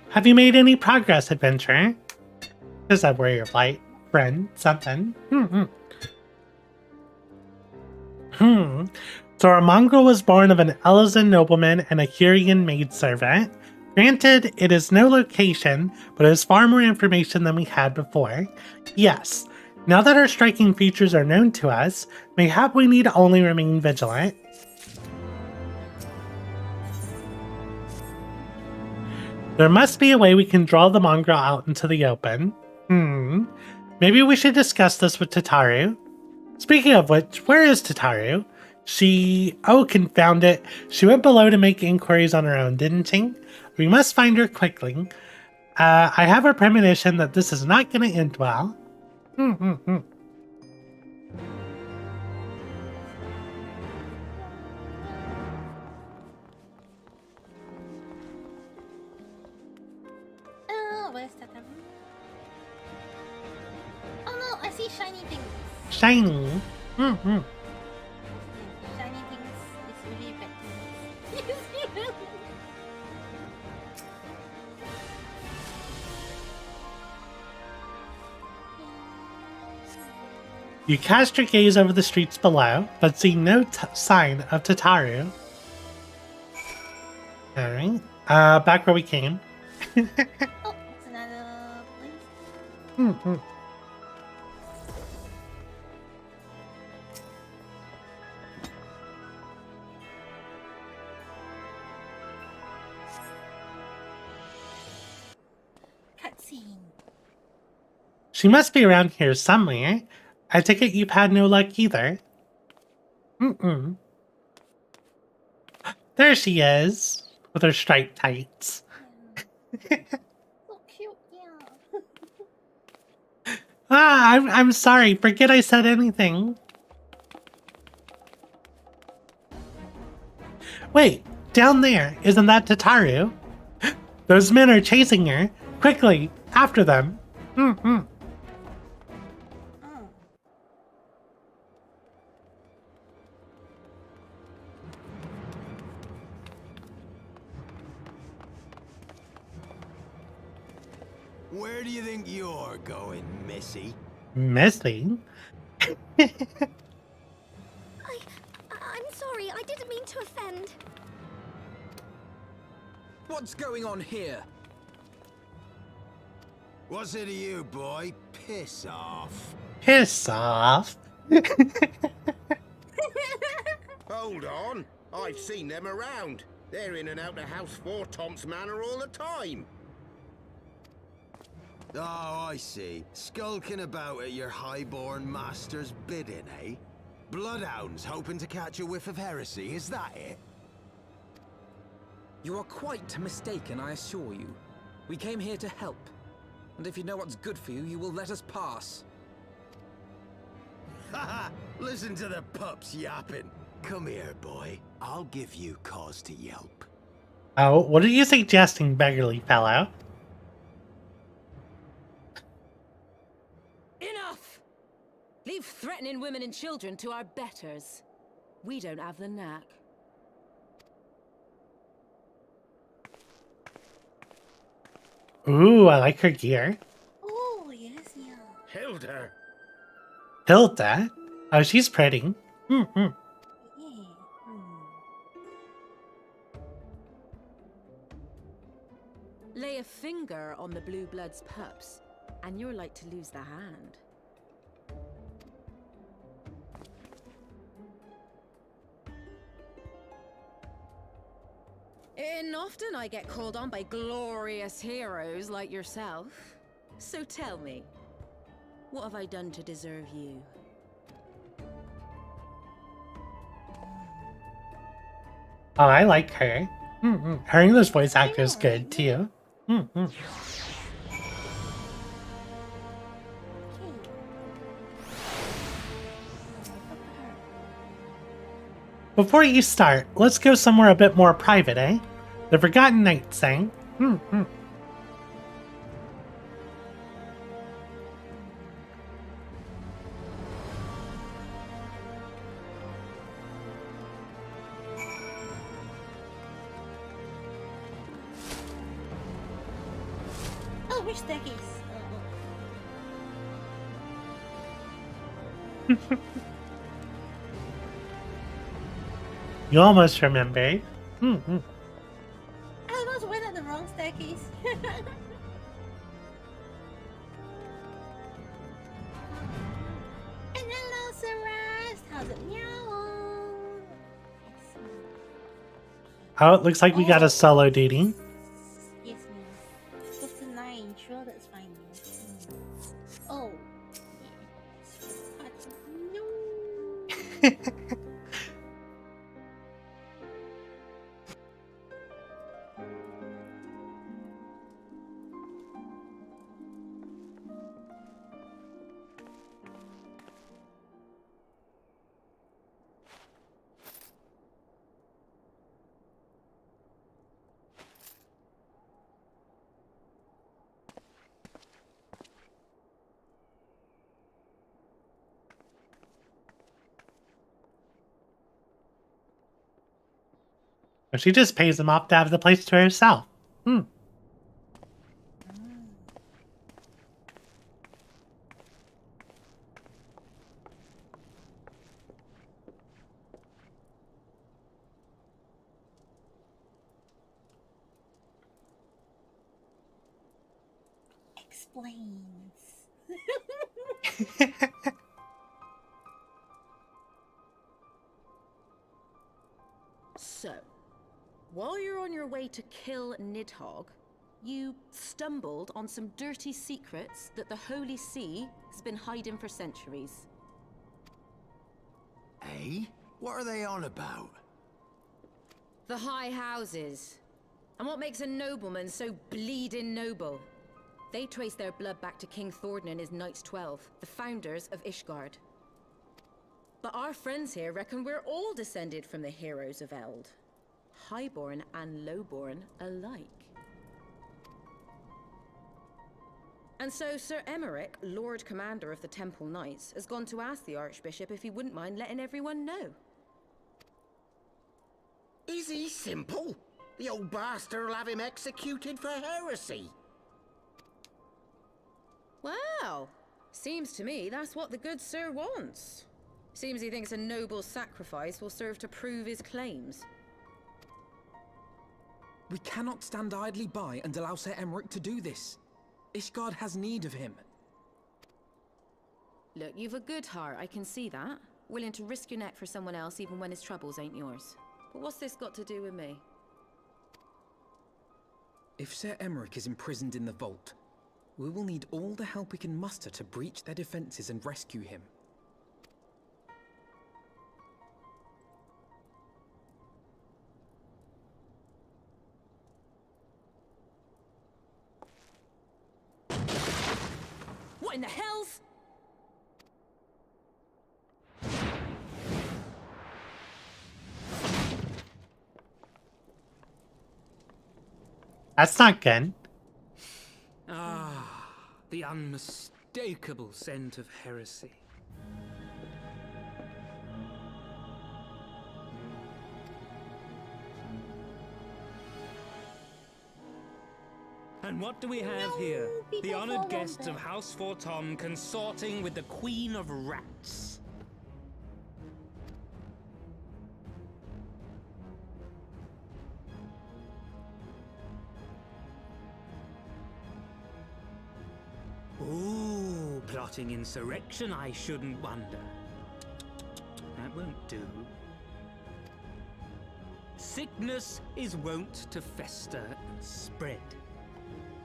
Have you made any progress, adventurer? Does that worry your flight? Friend? Something? So our mongrel was born of an Elizan nobleman and a Hurian maidservant. Granted, it is no location, but it is far more information than we had before. Yes, now that our striking features are known to us, mayhap we need only remain vigilant. There must be a way we can draw the mongrel out into the open. Maybe we should discuss this with Tataru. Speaking of which, where is Tataru? Oh, confound it. She went below to make inquiries on her own, didn't she? We must find her quickly. I have a premonition that this is not going to end well. Where's Tata? Oh no, I see shiny things. Shiny. Mm-hmm. Shiny things is really bad things. You cast your gaze over the streets below, but see no sign of Tataru. Alright. Back where we came. Oh, it's another place. Mm-hmm. Cutscene. She must be around here somewhere. I take it you've had no luck either. Mm-mm. There she is, with her striped tights. So cute, yeah. I'm sorry. Forget I said anything. Wait, down there, isn't that Tataru? Those men are chasing her. Quickly, after them. Mm-hmm. Where do you think you're going, Missy? Missy? I'm sorry, I didn't mean to offend. What's going on here? What's it to you, boy? Piss off. Piss off. Hold on. I've seen them around. They're in and out of House 4 Tom's Manor all the time. Oh, I see. Skulking about at your highborn master's bidding, eh? Bloodhounds hoping to catch a whiff of heresy, is that it? You are quite mistaken, I assure you. We came here to help. And if you know what's good for you, you will let us pass. Haha! Listen to the pups yapping. Come here, boy. I'll give you cause to yelp. Oh, what are you suggesting, beggarly fellow? Enough! Leave threatening women and children to our betters. We don't have the knack. Ooh, I like her gear. Oh, yes, yeah. Hilda! Hilda? Oh, she's pretty. Mm-hmm. Yeah. Lay a finger on the blue blood's pups, and you're like to lose the hand. And often I get called on by glorious heroes like yourself. So tell me, what have I done to deserve you? Oh, I like her. Mm-hmm. Her English voice actor is good, too. Mm-hmm. Before you start, let's go somewhere a bit more private, eh? The Forgotten Knight sang. Mm-hmm. Oh, which staircase? You almost remember. Mm-hmm. I almost went at the wrong staircase. And hello, Celeste. How's it meow? Oh, it looks like we got a solo duty. Yes, ma'am. 59. Sure, that's fine. Yes. Oh. Yeah. No. Or she just pays him off to have the place to herself. Explains. So, while you're on your way to kill Nidhogg, you stumbled on some dirty secrets that the Holy See has been hiding for centuries. Eh? What are they on about? The High Houses. And what makes a nobleman so bleeding noble? They trace their blood back to King Thordan and his Knights 12, the founders of Ishgard. But our friends here reckon we're all descended from the heroes of Eld. Highborn and lowborn alike. And so Sir Emmerich, Lord Commander of the Temple Knights, has gone to ask the Archbishop if he wouldn't mind letting everyone know. Is he simple? The old bastard will have him executed for heresy. Well, seems to me that's what the good sir wants. Seems he thinks a noble sacrifice will serve to prove his claims. We cannot stand idly by and allow Sir Emmerich to do this. Ishgard has need of him. Look, you've a good heart, I can see that. Willing to risk your neck for someone else even when his troubles ain't yours. But what's this got to do with me? If Sir Emmerich is imprisoned in the vault, we will need all the help we can muster to breach their defenses and rescue him. What in the hell's? That's not good. Ah, the unmistakable scent of heresy. And what do we have here? The honored guests of House Fortom consorting with the Queen of Rats. Ooh, plotting insurrection, I shouldn't wonder. That won't do. Sickness is wont to fester and spread.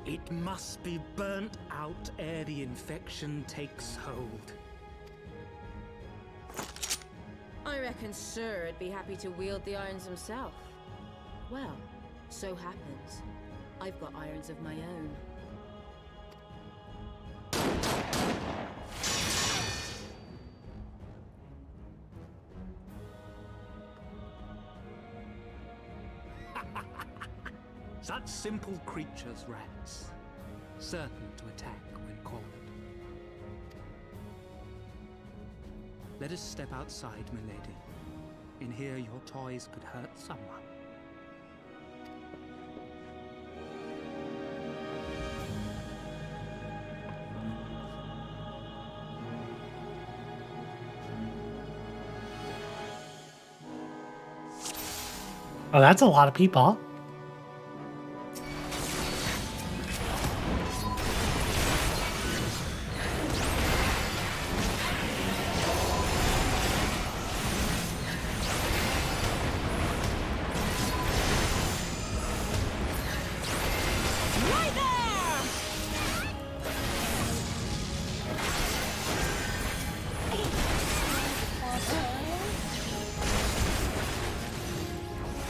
It must be burnt out ere the infection takes hold. I reckon Sir would be happy to wield the irons himself. Well, so happens I've got irons of my own. Such simple creatures, rats. Certain to attack when cornered. Let us step outside, milady. In here your toys could hurt someone. Oh, that's a lot of people.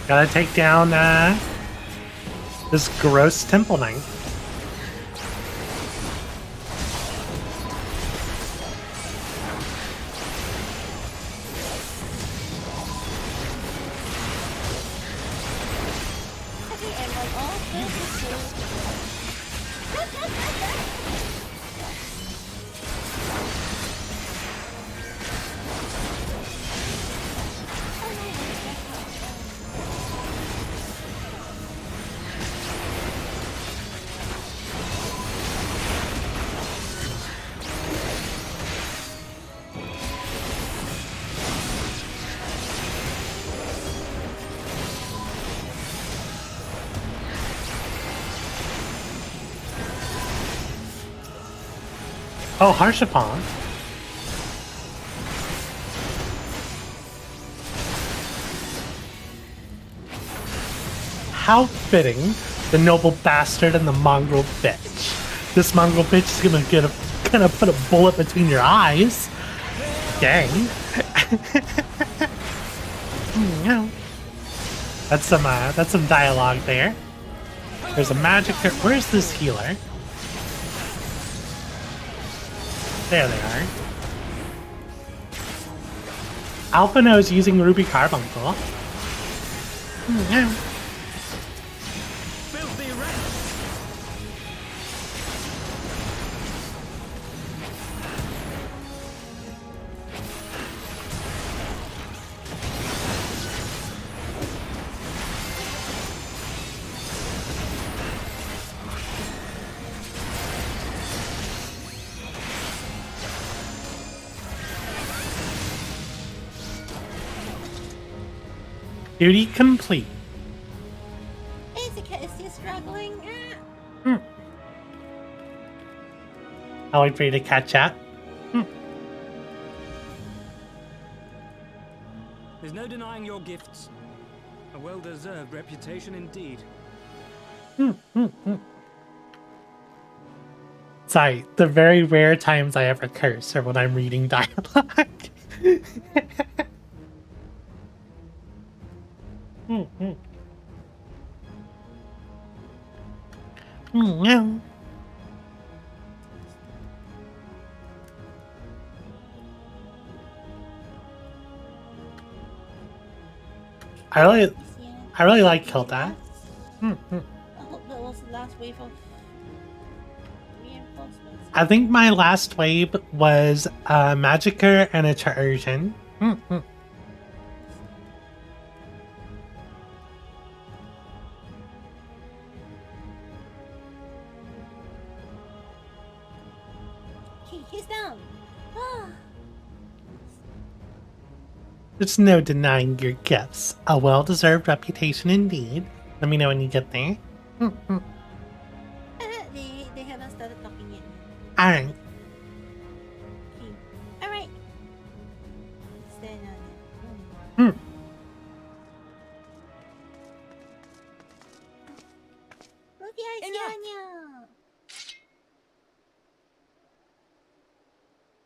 Gotta take down this gross temple knight. Oh, Harshapon. How fitting, the noble bastard and the mongrel bitch. This mongrel bitch is gonna put a bullet between your eyes. Dang. That's some dialogue there. There's a magic. Where's this healer? There they are. Alphino's using Ruby Carbuncle. Duty complete. Asuka is still struggling. I'll wait for you to catch up. There's no denying your gifts. A well-deserved reputation indeed. Sorry, the very rare times I ever curse are when I'm reading dialogue. I really like Kilda. I hope that was the last wave of reinforcements. I think my last wave was a Magiker and a Charsian. He's down. Ah. There's no denying your gifts. A well-deserved reputation indeed. Let me know when you get there. They haven't started talking yet. Alright. Okay. Alright. Stand on it.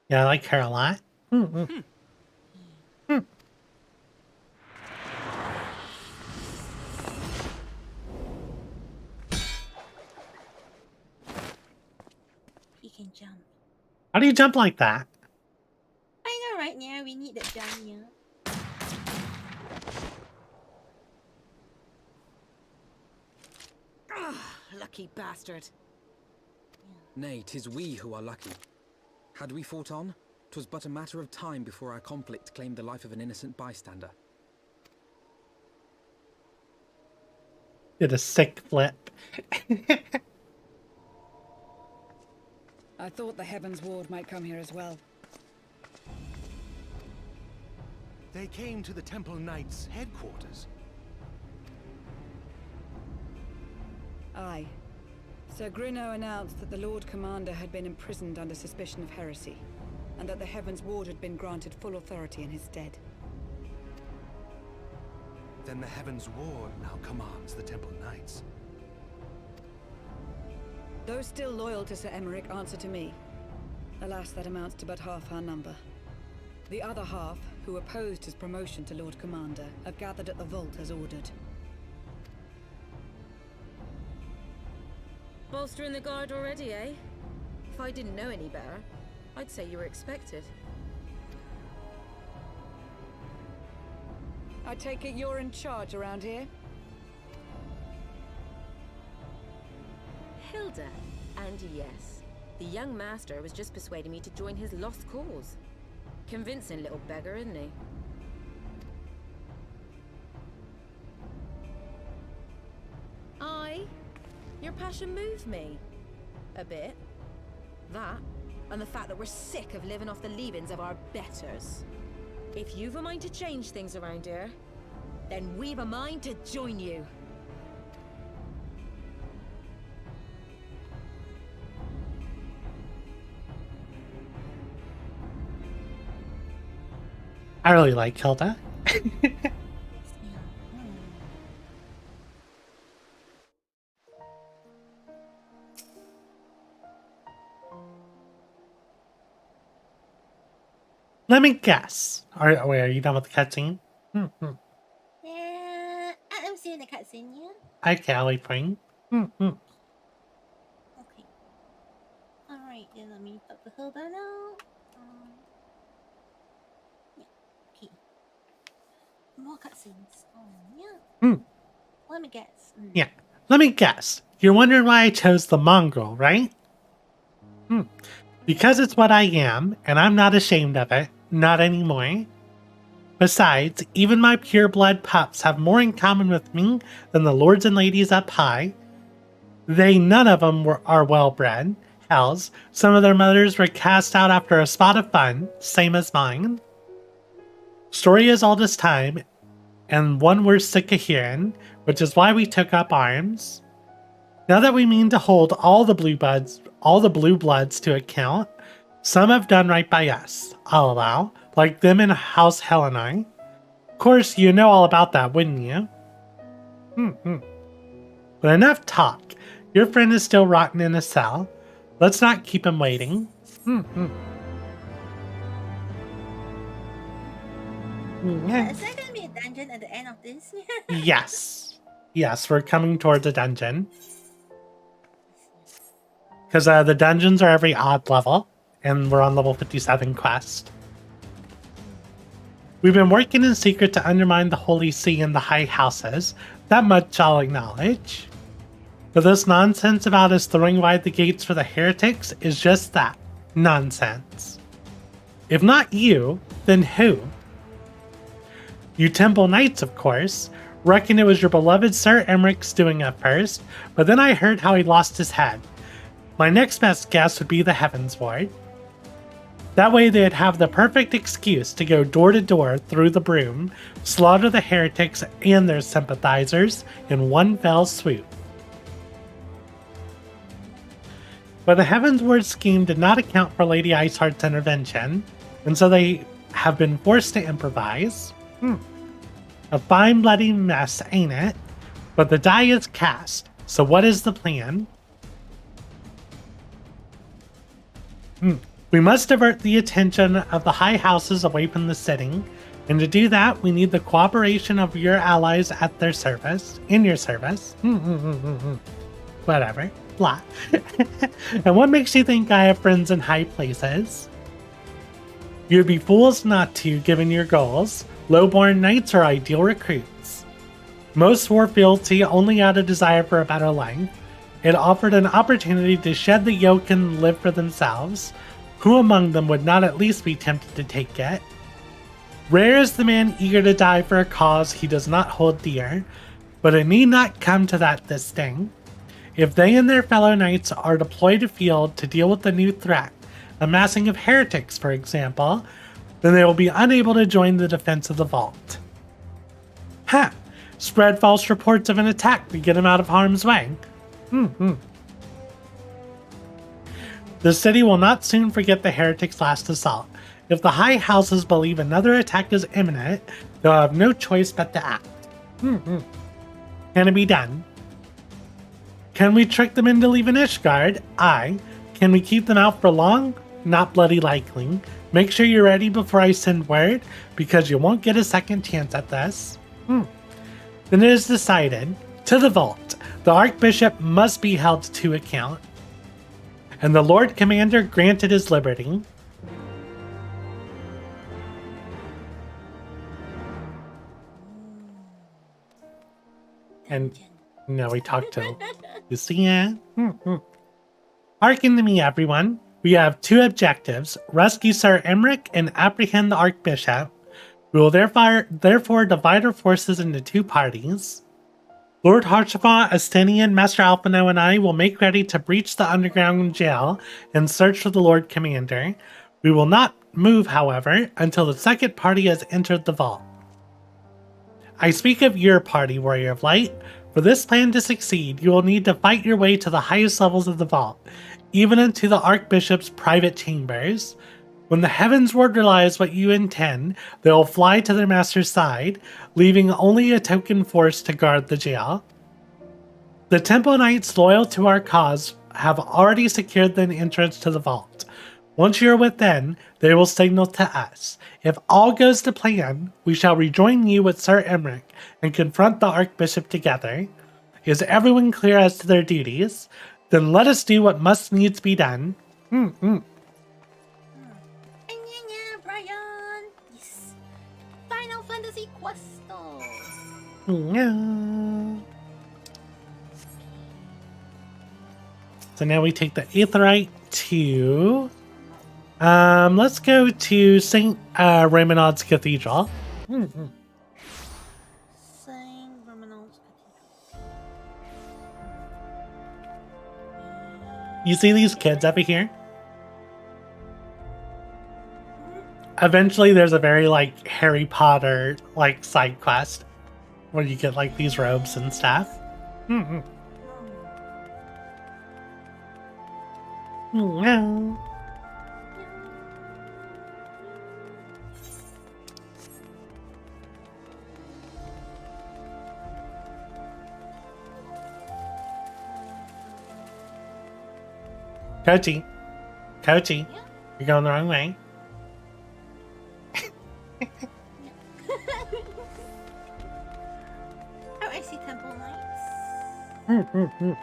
Yeah, I like her a lot. He can jump. How do you jump like that? I know, right now we need that jump, yeah. Lucky bastard. Nay, 'tis we who are lucky. Had we fought on, 'twas but a matter of time before our conflict claimed the life of an innocent bystander. Did a sick flip. I thought the Heavensward might come here as well. They came to the Temple Knights' headquarters. Aye. Sir Grinno announced that the Lord Commander had been imprisoned under suspicion of heresy, and that the Heavensward had been granted full authority in his stead. Then the Heavensward now commands the Temple Knights. Those still loyal to Sir Emmerich answer to me. Alas, that amounts to but half our number. The other half, who opposed his promotion to Lord Commander, have gathered at the vault as ordered. Bolstering the guard already, eh? If I didn't know any better, I'd say you were expected. I take it you're in charge around here? Hilda, and yes, the young master was just persuading me to join his lost cause. Convincing little beggar, isn't he? Your passion moved me. A bit. That, and the fact that we're sick of living off the leavings of our betters. If you've a mind to change things around here, then we've a mind to join you. I really like Hilda. Let me guess. Wait, are you done with the cutscene? Yeah, I'm seeing the cutscene, yeah? Okay, I'll wait for you. Okay. Alright, then let me talk to Hilda now. Yeah, okay. More cutscenes. Yeah. Let me guess. Yeah, let me guess. You're wondering why I chose the mongrel, right? Because it's what I am, and I'm not ashamed of it. Not anymore. Besides, even my pure-blood pups have more in common with me than the lords and ladies up high. None of them are well-bred. Hells, some of their mothers were cast out after a spot of fun, same as mine. Story is all this time, and one we're sick of hearing, which is why we took up arms. Now that we mean to hold all the blue bloods to account, some have done right by us, I'll allow, like them in House Helena. Of course, you know all about that, wouldn't you? But enough talk. Your friend is still rotting in a cell. Let's not keep him waiting. Is there gonna be a dungeon at the end of this? Yes. Yes, we're coming towards a dungeon. Because the dungeons are every odd level, and we're on level 57 quest. We've been working in secret to undermine the Holy See and the High Houses, that much I'll acknowledge. But this nonsense about us throwing wide the gates for the heretics is just that, nonsense. If not you, then who? You Temple Knights, of course. Reckon it was your beloved Sir Emmerich's doing at first, but then I heard how he lost his head. My next best guess would be the Heavensward. That way they'd have the perfect excuse to go door to door through the broom, slaughter the heretics and their sympathizers in one fell swoop. But the Heavensward scheme did not account for Lady Iceheart's intervention, and so they have been forced to improvise. A fine bloody mess, ain't it? But the die is cast, so what is the plan? We must divert the attention of the high houses away from the city, and to do that, we need the cooperation of your allies at their service, in your service. Whatever, blah. And what makes you think I have friends in high places? You'd be fools not to, given your goals. Lowborn knights are ideal recruits. Most swore fealty only out of desire for a better life. It offered an opportunity to shed the yoke and live for themselves. Who among them would not at least be tempted to take it? Rare is the man eager to die for a cause he does not hold dear, but it need not come to that this thing. If they and their fellow knights are deployed afield to deal with the new threat, a massing of heretics, for example, then they will be unable to join the defense of the vault. Spread false reports of an attack to get him out of harm's way. The city will not soon forget the heretics' last assault. If the high houses believe another attack is imminent, they'll have no choice but to act. Can it be done? Can we trick them into leaving Ishgard? Aye. Can we keep them out for long? Not bloody likely. Make sure you're ready before I send word, because you won't get a second chance at this. Then it is decided. To the vault. The Archbishop must be held to account. And the Lord Commander granted his liberty. And now we talk to Lucia. Hearken to me, everyone. We have two objectives: rescue Sir Emmerich and apprehend the Archbishop. We will therefore divide our forces into two parties. Lord Harshafa, Astenian, Master Alphino, and I will make ready to breach the underground jail and search for the Lord Commander. We will not move, however, until the second party has entered the vault. I speak of your party, Warrior of Light. For this plan to succeed, you will need to fight your way to the highest levels of the vault, even into the Archbishop's private chambers. When the Heavensward realize what you intend, they will fly to their master's side, leaving only a token force to guard the jail. The Temple Knights loyal to our cause have already secured the entrance to the vault. Once you're within, they will signal to us. If all goes to plan, we shall rejoin you with Sir Emmerich and confront the Archbishop together. Is everyone clear as to their duties? Then let us do what must needs be done. Brian. Yes. Final Fantasy Questo. Yeah. So now we take the Aetheryte to... let's go to St. Raimondaud's Cathedral. St. Raimondaud's Cathedral. You see these kids over here? Eventually there's a very like Harry Potter like side quest where you get like these robes and stuff. No. Kochi, you're going the wrong way. Oh, I see Temple Knights.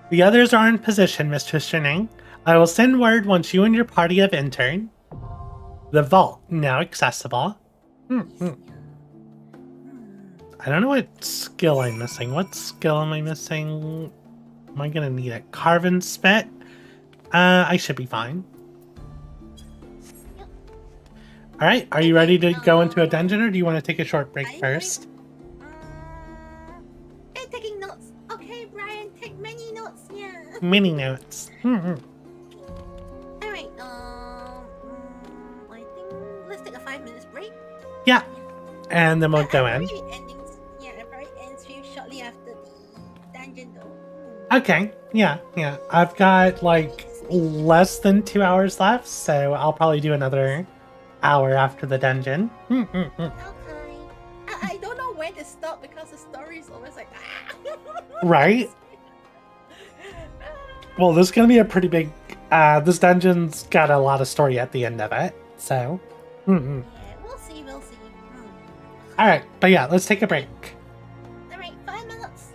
The others are in position, Mistress Sheneng. I will send word once you and your party have entered. The vault, now accessible. I don't know what skill I'm missing. What skill am I missing? Am I gonna need it? Carve and spit? I should be fine. Alright, are you ready to go into a dungeon or do you want to take a short break first? I'm taking notes. Okay, Brian, take many notes, yeah. Mini notes. Alright, I think let's take a 5 minutes break. Yeah, and then we'll go in. Yeah, it probably ends shortly after the dungeon though. Okay, yeah. I've got like less than 2 hours left, so I'll probably do another hour after the dungeon. Okay. I don't know where to stop because the story is always like Right? Well, this is gonna be a pretty big this dungeon's got a lot of story at the end of it, so Yeah, we'll see. Alright, but yeah, let's take a break. Alright, 5 minutes.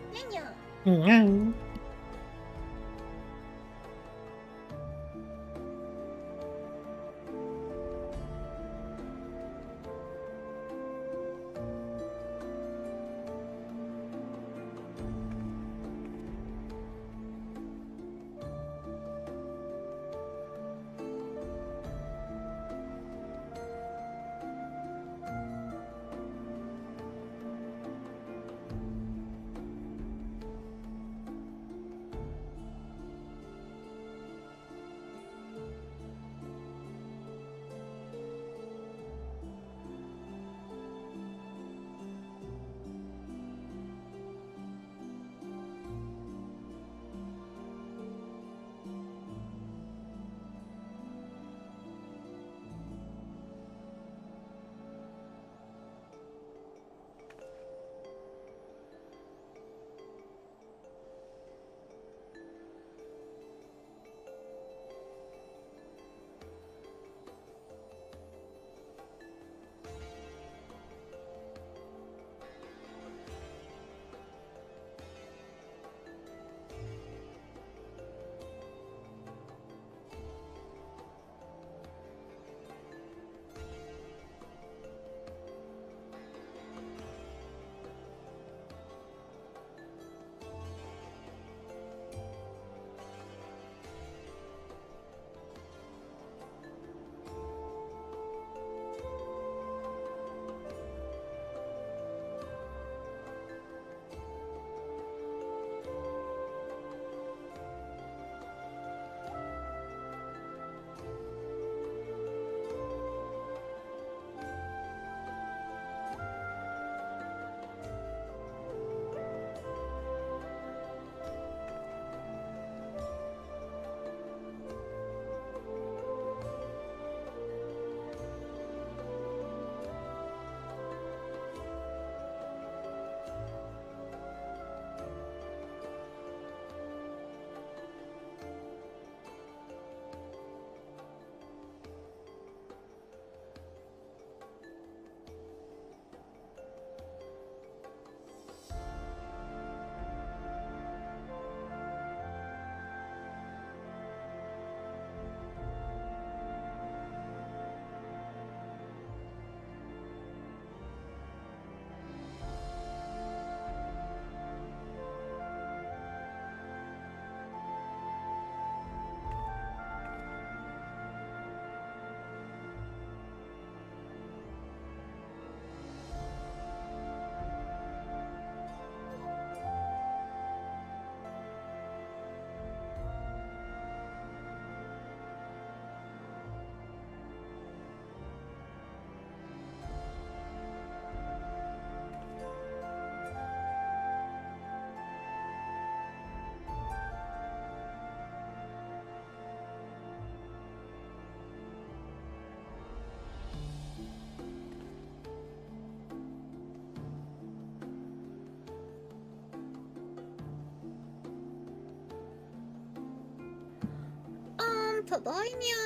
tuloy niya.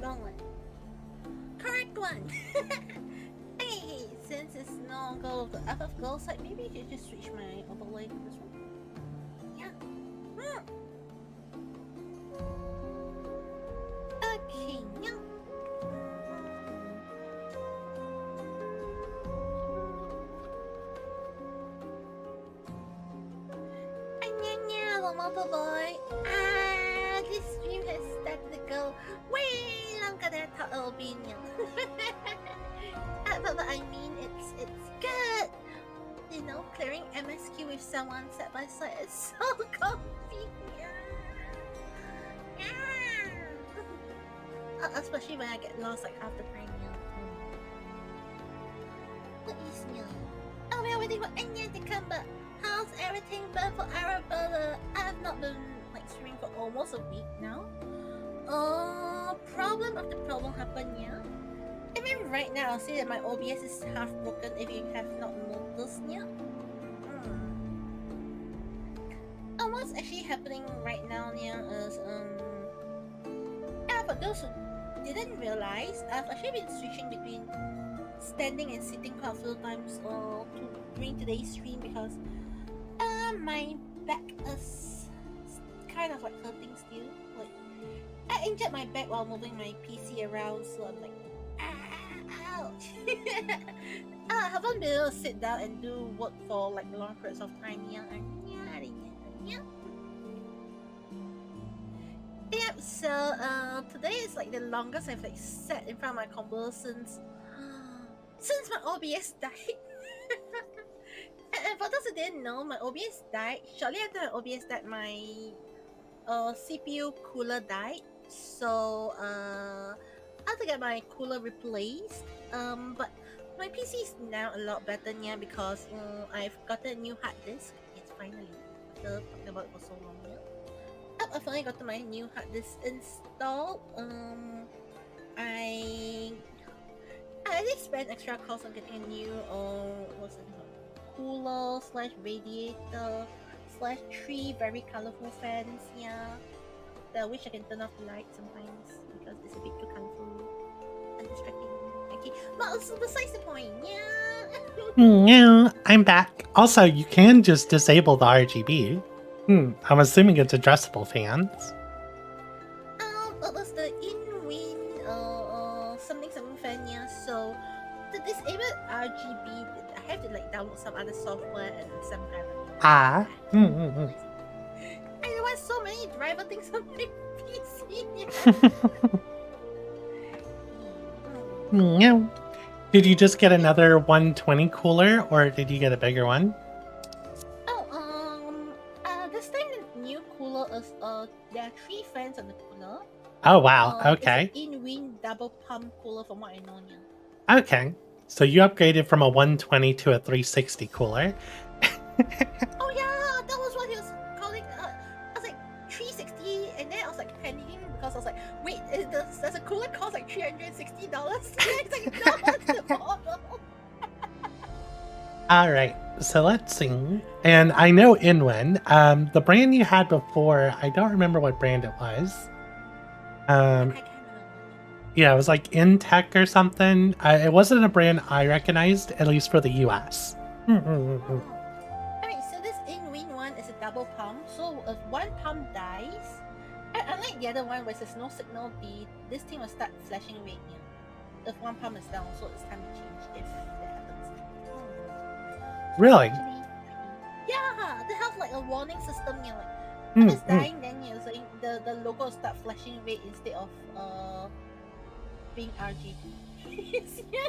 Wrong one. Correct one. Hey, since it's no longer the FF goal site, maybe I should just switch my overlay to this one. Yeah. Okay, yeah. Mother boy. This stream has started to go way longer than I thought it would be. But I mean, it's good. You know, clearing MSQ with someone side by side is so convenient. Especially when I get lost like half the time. What is new? Oh, we're waiting for Anya to come back. How's everything been for Arabella? I've not been like streaming for almost a week now. Problem after problem happened, yeah. Even right now, I'll say that my OBS is half broken if you have not noticed yet. What's actually happening right now, yeah, is for those who didn't realize, I've actually been switching between standing and sitting quite a few times during today's stream because my back is kind of like hurting still. Like I injured my back while moving my PC around, so I'm like, ouch. I haven't been able to sit down and do work for like long periods of time. Yeah. Yep. So today is like the longest I've like sat in front of my computer since my OBS died. And for those who didn't know, my OBS died. Shortly after my OBS died, my CPU cooler died. So I had to get my cooler replaced. But my PC is now a lot better now because I've got a new hard disk. It's finally after talking about it for so long now. I finally got my new hard disk installed. I did spend extra cost on getting a new what's it called? Cooler / radiator / 3 very colorful fans, yeah. I wish I can turn off the light sometimes because it's a bit too colorful and distracting. Okay, but besides the point, yeah. Yeah, I'm back. Also, you can just disable the RGB. I'm assuming it's addressable fans. What was the in-win something fan, yeah. So to disable RGB, I have to like download some other software and some kind of. I want so many driver things on my PC. Yeah. Did you just get another 120 cooler, or did you get a bigger one? This time the new cooler is there are 3 fans on the cooler. Oh wow, okay. It's an in-win double pump cooler from what I know now. Okay, so you upgraded from a 120 to a 360 cooler. Oh yeah, that was what he was calling. I was like 360, and then I was like panicking because I was like, wait, does a cooler cost like $360? It's like, no, what's the problem? Alright, so let's see. And I know Inwen, the brand you had before, I don't remember what brand it was. Yeah, it was like Intech or something. It wasn't a brand I recognized, at least for the US. Alright, so this in-win one is a double pump. So if one pump dies, unlike the other one where there's no signal, this thing will start flashing red. If one pump is down, so it's time to change if that happens. Really? Yeah, they have like a warning system. Like if it's dying, then so the logo will start flashing red instead of being RGB.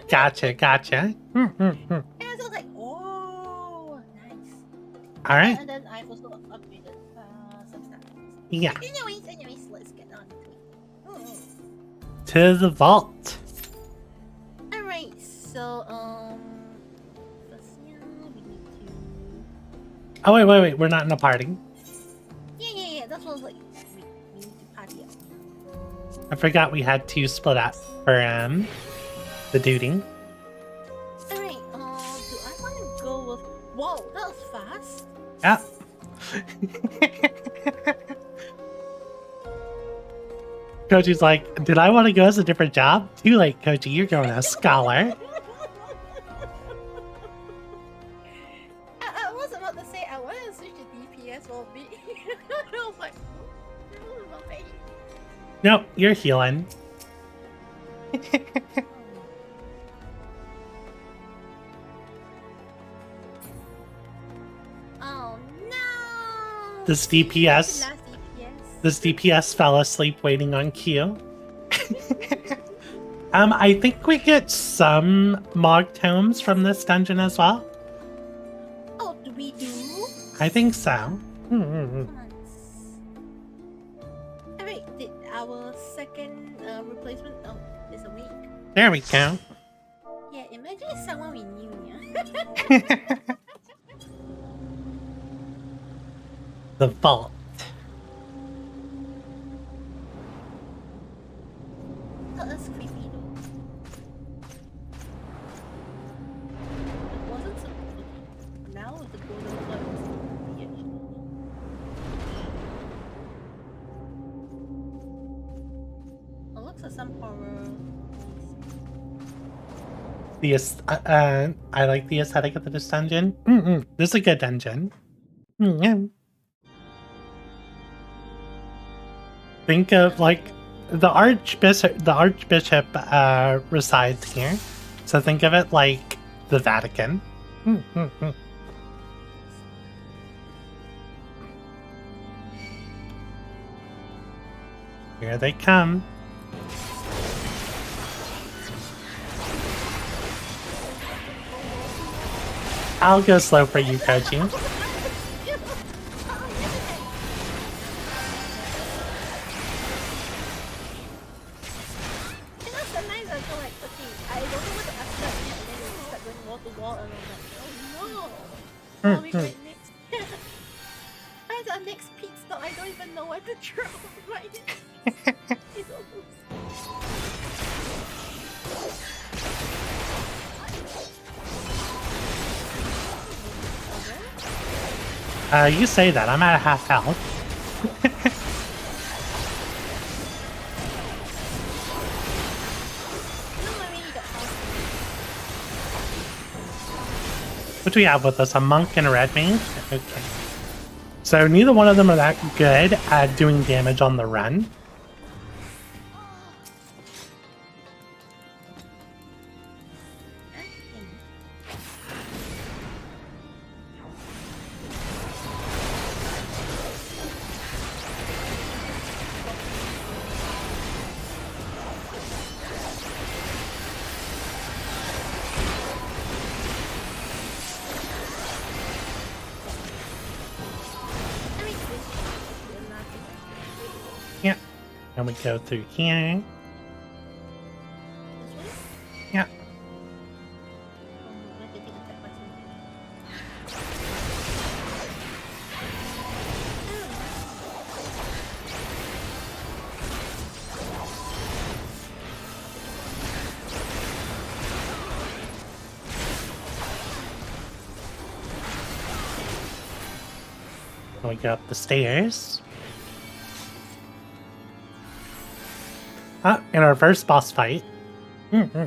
Gotcha. And so I was like, oh, nice. Alright. And then I've also upgraded some stuff. Yeah. Anyways, let's get on to it. To the vault. Alright, so first, yeah, we need to. Oh wait, we're not in a party. Yeah, that's what I was like. We need to party up. I forgot we had to split up for the duty. Alright, do I want to go with... Whoa, that was fast. Yeah. Koji's like, did I want to go as a different job? Too late, Koji. You're going as scholar. I was about to say I want to switch to DPS for a bit. I was like, okay. Nope, you're healing. Oh no! This DPS fell asleep waiting on Q. I think we get some Mog Tomes from this dungeon as well. Oh, do we do? I think so. Mm-hmm. Alright, did our second replacement is awake? There we go. Yeah, imagine it's someone we knew, yeah? The vault. That's creepy though. It wasn't so creepy. Now with the golden blood, it's creepy actually. It looks like some horror. I like the aesthetic of this dungeon. This is a good dungeon. Think of like the Archbishop. The Archbishop resides here, so think of it like the Vatican. Here they come. I'll go slow for you, Koji. What we going next? Where's our next pit stop? I don't even know where to drop right now. It's You say that. I'm at half health. What do we have with us? A monk and a red mage? Okay. So neither one of them are that good at doing damage on the run. And we go through here. Yeah. And we go up the stairs. In our first boss fight. Yep,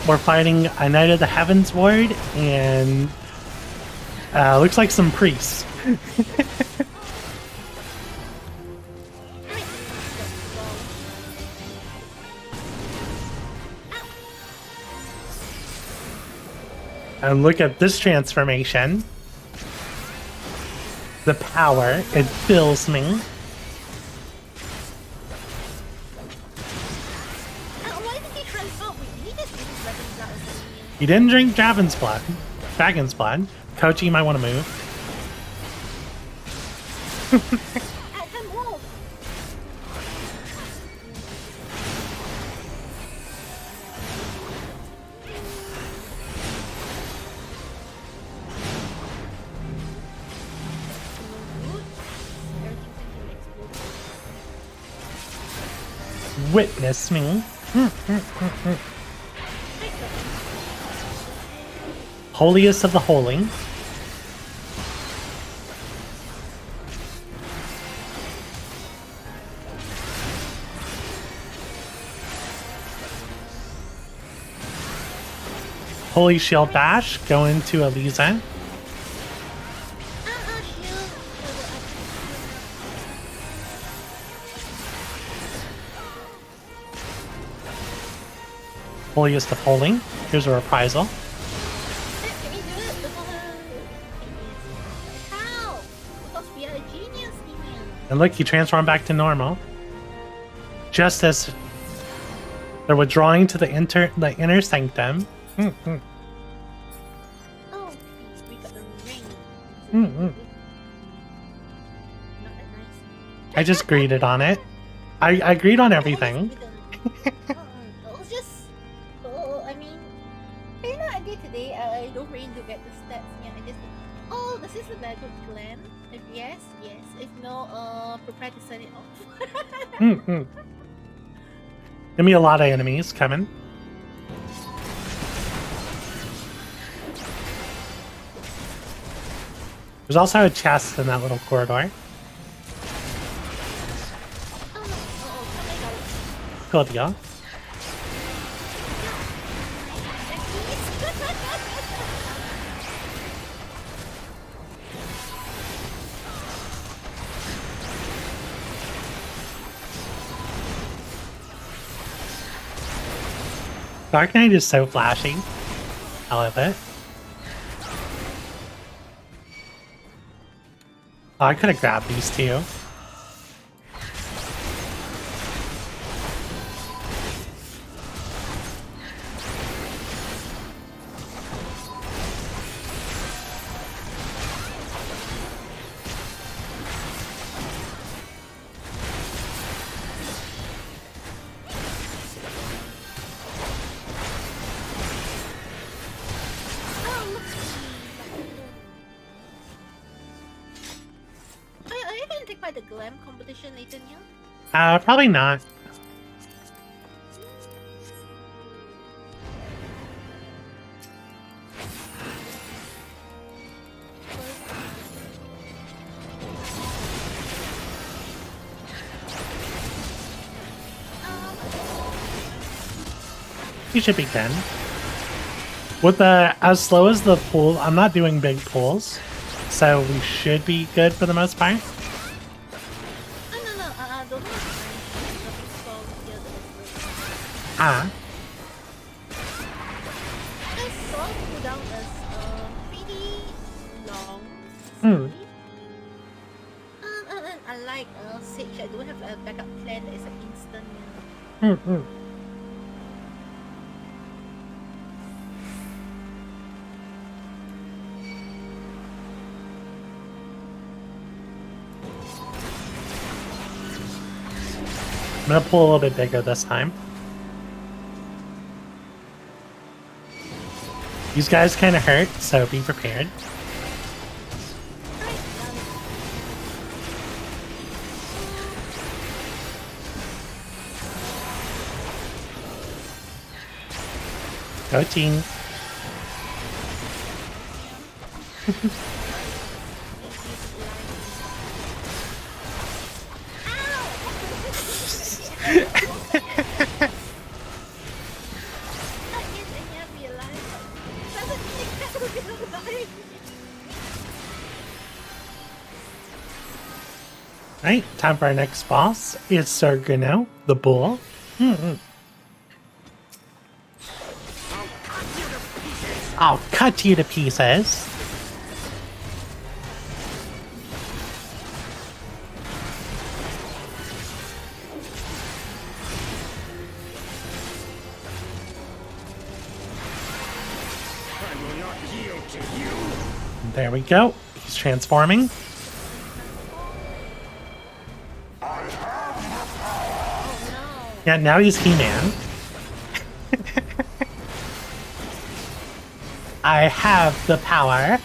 we're fighting a Knight of the Heavensward and looks like some priests. And look at this transformation. The power, it fills me. Why did he transform? He just didn't recognize me. You didn't drink Dragon's blood. Kochi, you might want to move. I can move. Witness me. Holiest of the holy. Holy Shield Bash, go into Eliza. Holiest of Holy. Here's a reprisal. Can we do it? How? Because we are a genius, Ian. And look, he transformed back to normal. Just as they're withdrawing to the inner sanctum. Oh, we got the ring. Mm-hmm. I just greeted on it. I agreed on everything. It's just, I mean, you know, I did today. I don't really look at the stats. Yeah, I just, oh, this is a very good clan. If yes, yes. If no, prepare to send it off. Mm-hmm. Give me a lot of enemies coming. There's also a chest in that little corridor. Good deal. Dark Knight is so flashy. I love it. Oh, I could have grabbed these two. The glam competition later, Neil? Probably not. You should be 10. With the as slow as the pool, I'm not doing big pulls, so we should be good for the most part. I saw cooldown as pretty long. Hmm. And unlike Sage, I don't have a backup plan that is an instant. Mm-hmm. I'm gonna pull a little bit bigger this time. These guys kind of hurt, so be prepared. Go team. Right, time for our next boss. It's Sargano, the bull. I'll cut you to pieces. There we go. He's transforming. Yeah, now he's He-Man. I have the power.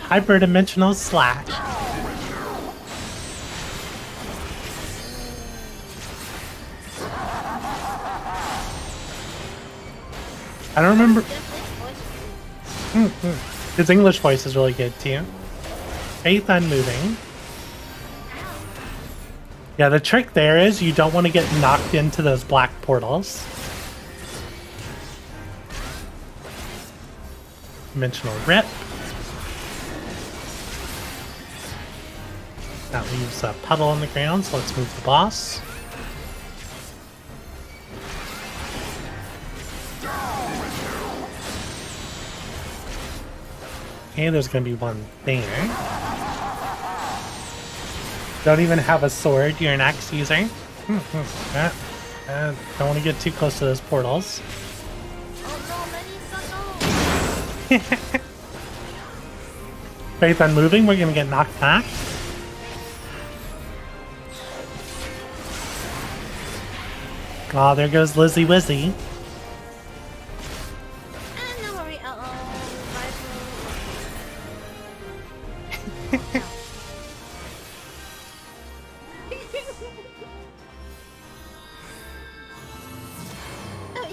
Hyperdimensional slash. I don't remember. His English voice is really good too. Faith Unmoving. Yeah, the trick there is you don't want to get knocked into those black portals. Dimensional Rip. That leaves a puddle on the ground, so let's move the boss. Okay, there's gonna be one there. Don't even have a sword, you're an axe user. Don't want to get too close to those portals. Faith on moving, we're gonna get knocked back. Oh, there goes Lizzie Wizzy. No worry, oh,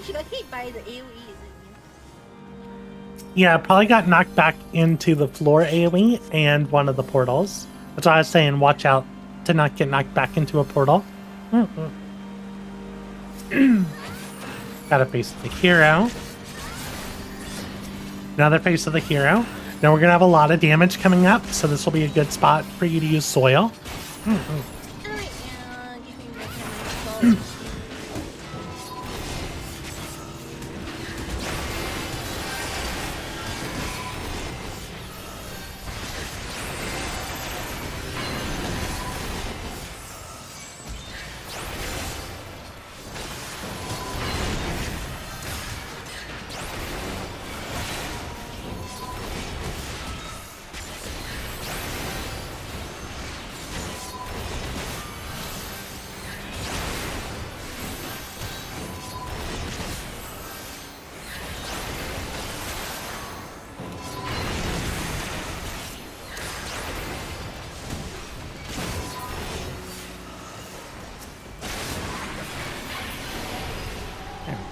she got hit by the AoE. Yeah, probably got knocked back into the floor AoE and one of the portals. That's why I was saying watch out to not get knocked back into a portal. Got a face of the hero. Another face of the hero. Now we're going to have a lot of damage coming up, so this will be a good spot for you to use soil.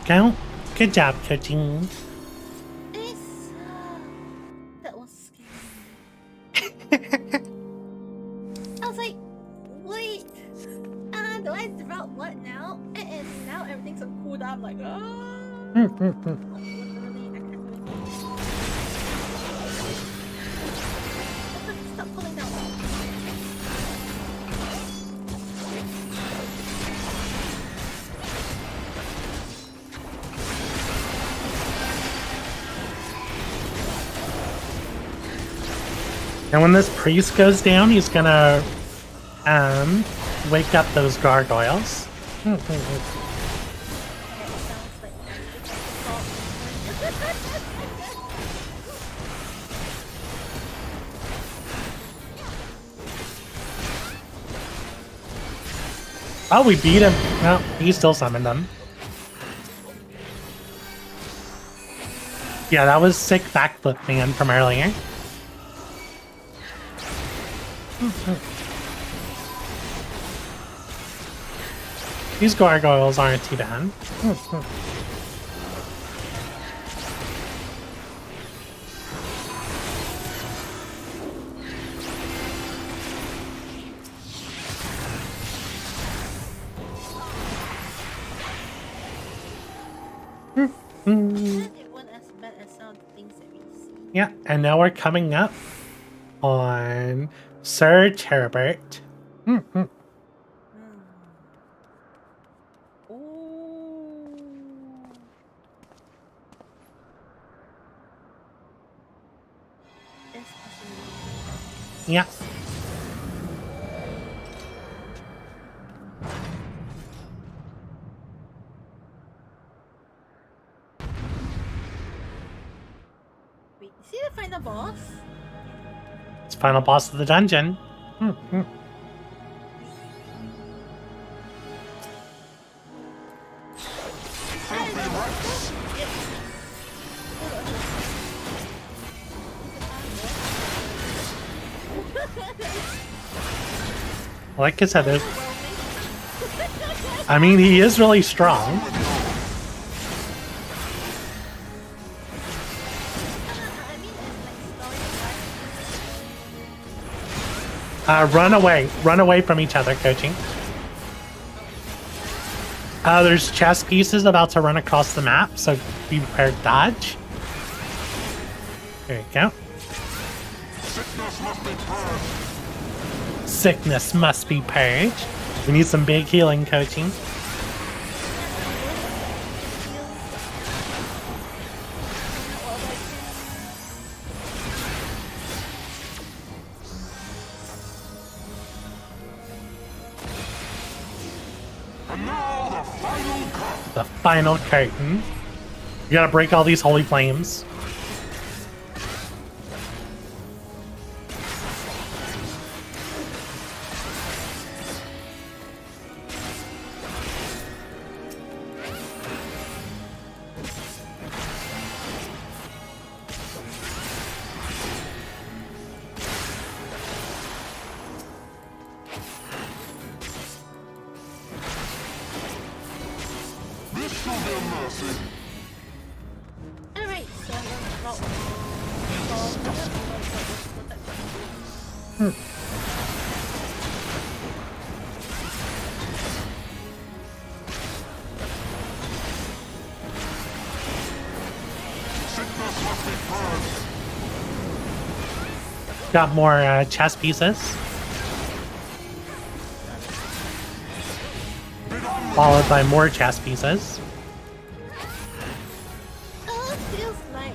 Go. Good job, coaching. That was scary. I was like, wait, do I drop what now? And now everything's on cooldown. I'm like, stop pulling down. And when this priest goes down, he's gonna wake up those gargoyles. Oh, we beat him. No, he still summoned them. Yeah, that was sick backflip man from earlier. These gargoyles aren't too bad. Yeah, and now we're coming up on Sir Terebert. Yeah. Wait, is he the final boss? It's final boss of the dungeon. Like I said, I mean, he is really strong. Run away from each other, coaching. There's chess pieces about to run across the map, so be prepared to dodge. There you go. Sickness must be purged. We need some big healing coaching. The final curtain. You gotta break all these holy flames. Alright, so I'm gonna drop Got more chess pieces. Followed by more chess pieces. Oh, it feels like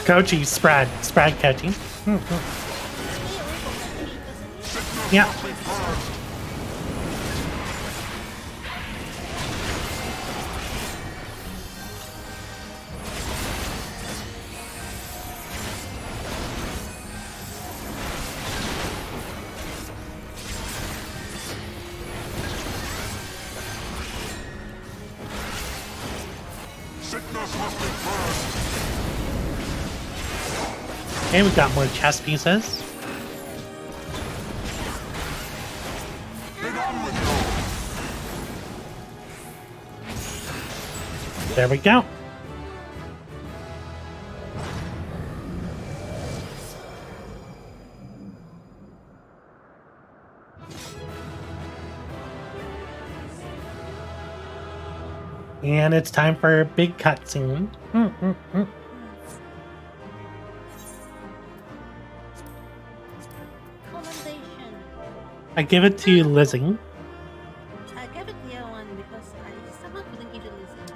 Kochi, spread coaching. Yeah. Okay, we got more chess pieces. There we go. And it's time for a big cutscene. I give it to Lizzie. I gave it the other one because someone couldn't give it Lizzie.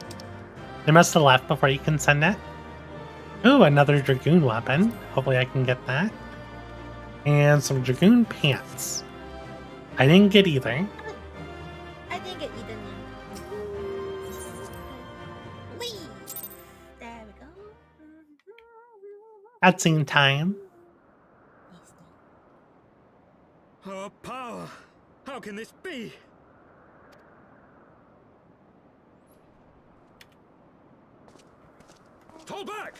They must have left before you can send it. Ooh, another Dragoon weapon. Hopefully I can get that. And some Dragoon pants. I didn't get either. I didn't get either name. Whee! There we go. Cutscene time. Our power! How can this be? Fall back!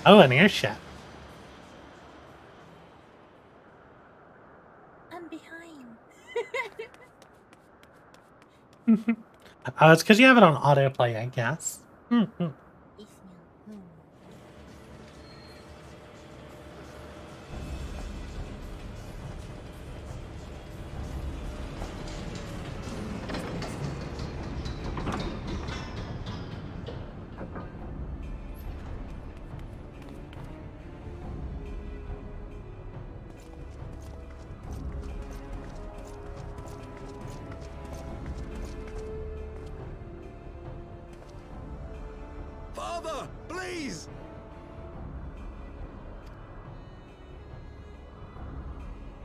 Oh, an airship. I'm behind. Oh, it's because you have it on autoplay, I guess. Father, please!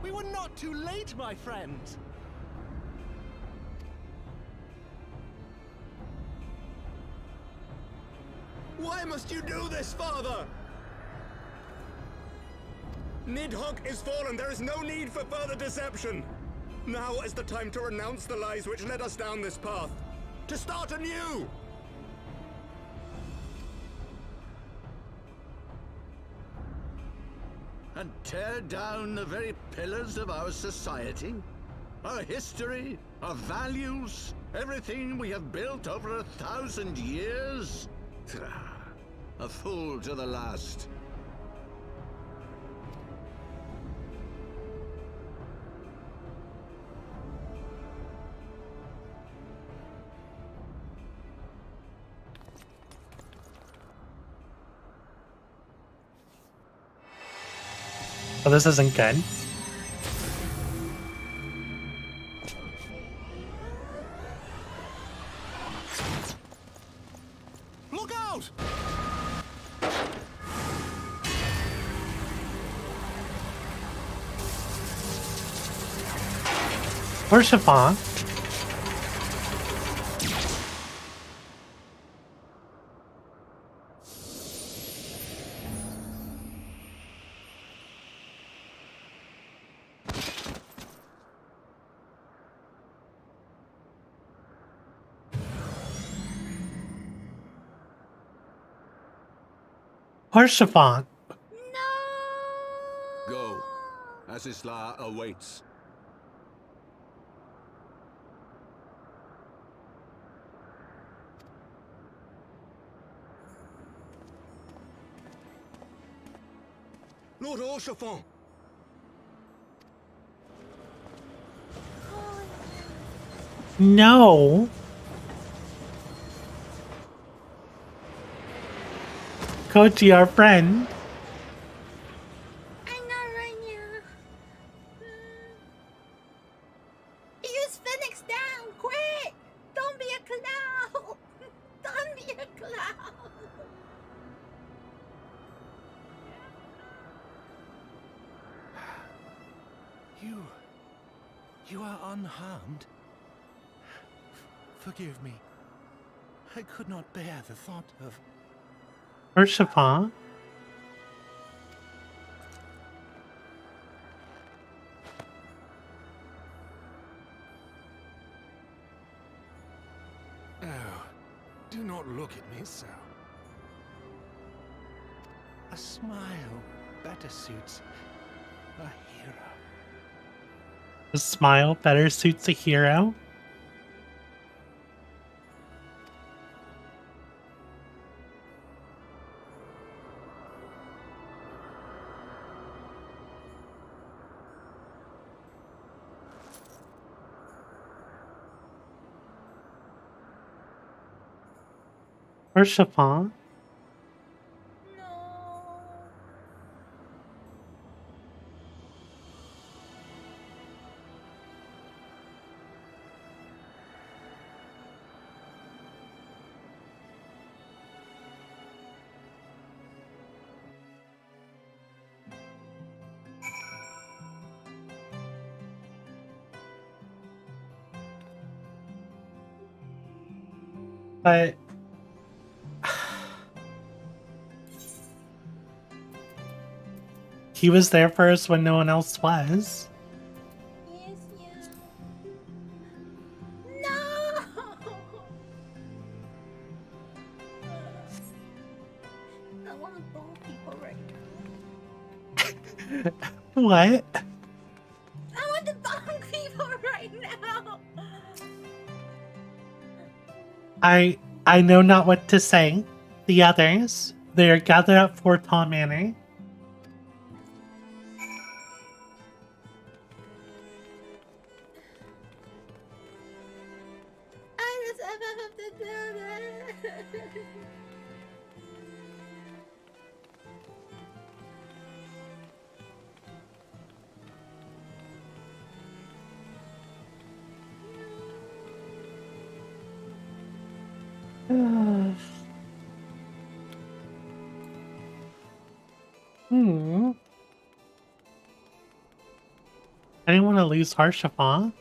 We were not too late, my friend. Why must you do this, Father? Nidhogg is fallen. There is no need for further deception. Now is the time to renounce the lies which led us down this path. To start anew! And tear down the very pillars of our society? Our history, our values, everything we have built over 1,000 years? A fool to the last. Oh, this isn't good. Look out! Or Chiffon. Or Chiffon. Go. Asisla awaits. Lord Orchefon! No. Koji, our friend. I know right now. Use Phoenix down, quick! Don't be a clown! Don't be a clown! You are unharmed. Forgive me. I could not bear the thought of... Or Chiffon. Oh, do not look at me so. A smile better suits a hero. The smile better suits a hero. Or Chiffon. But he was there for us when no one else was. No! I want to bone people right now. What? I want to bone people right now! I know not what to say. The others, they are gathered at Fort Tom Manor. I just have to do that. I didn't want to lose Harshafa.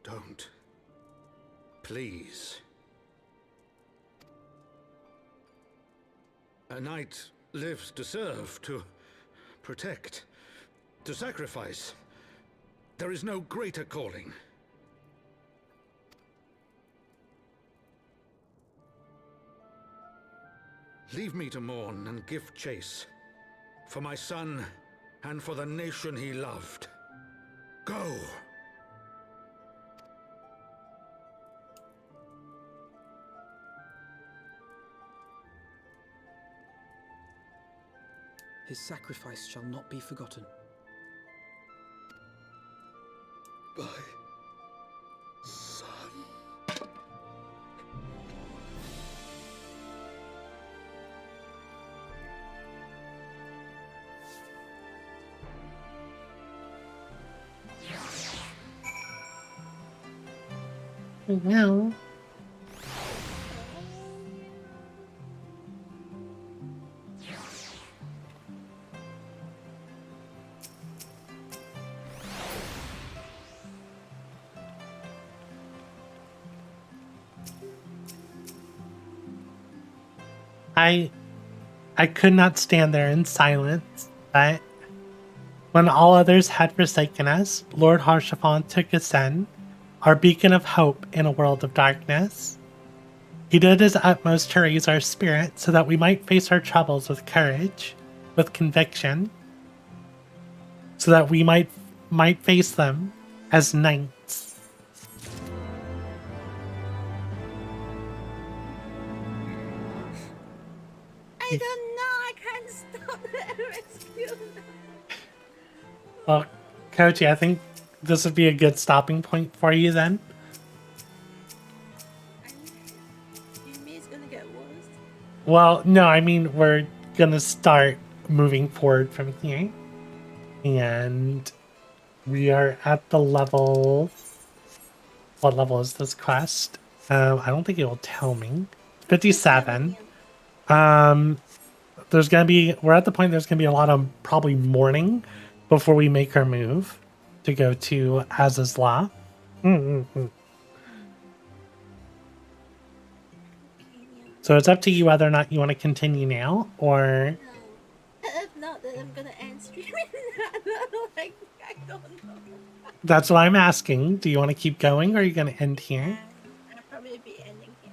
Don't. Please. A night lives to serve, to protect, to sacrifice. There is no greater calling. Leave me to mourn and give chase. For my son, and for the nation he loved. Go! His sacrifice shall not be forgotten. My son. No. I could not stand there in silence, but when all others had forsaken us, Lord Harshaphon took ascend, our beacon of hope in a world of darkness. He did his utmost to raise our spirit so that we might face our troubles with courage, with conviction, so that we might face them as knights. I don't know, I can't stop the MSQ. Well, Koji, I think this would be a good stopping point for you then. You mean it's gonna get worse? Well, no, I mean, we're gonna start moving forward from here. And we are at the level... What level is this quest? I don't think it will tell me. 57. There's gonna be... We're at the point there's gonna be a lot of probably mourning before we make our move to go to Az's Law. So it's up to you whether or not you want to continue now, or... If not, then I'm gonna end streaming. Like, I don't know. That's what I'm asking. Do you want to keep going, or are you going to end here? I'll probably be ending here.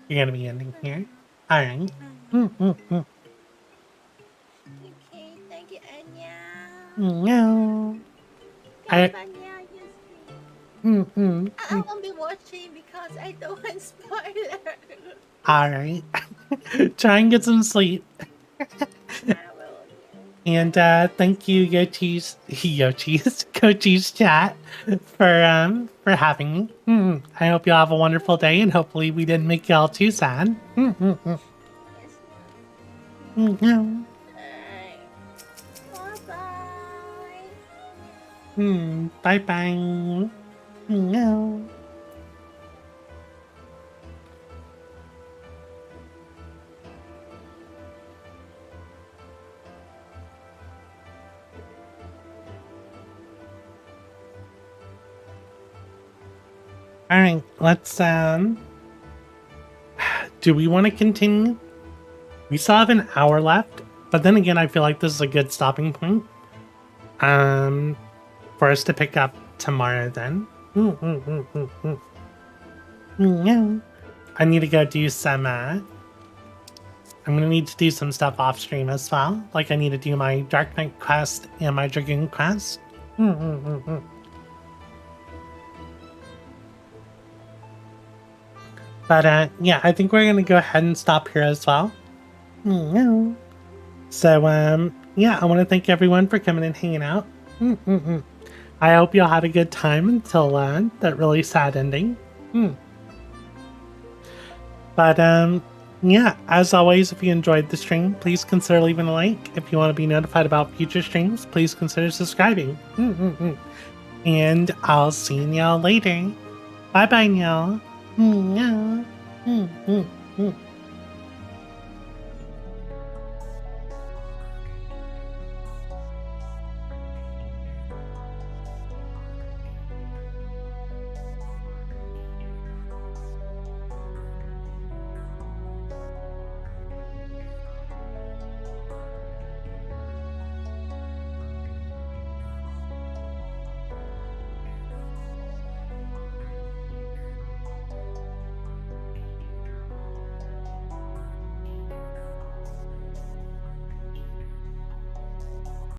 You're going to be ending here? Alright. Okay, thank you, Anya. No. I won't be watching because I don't want spoilers. Alright. Try and get some sleep. And thank you, Coachie's chat for having me. I hope you'll have a wonderful day, and hopefully we didn't make y'all too sad. Bye bye. No. Alright, let's, do we want to continue? We still have an hour left, but then again, I feel like this is a good stopping point, for us to pick up tomorrow then. I need to go do some, I'm gonna need to do some stuff off stream as well. Like, I need to do my Dark Knight quest and my Dragoon quest. But, yeah, I think we're going to go ahead and stop here as well. So, yeah, I want to thank everyone for coming and hanging out. I hope you all had a good time until that really sad ending. But, yeah, as always, if you enjoyed the stream, please consider leaving a like. If you want to be notified about future streams, please consider subscribing. And I'll see y'all later. Bye-bye, y'all.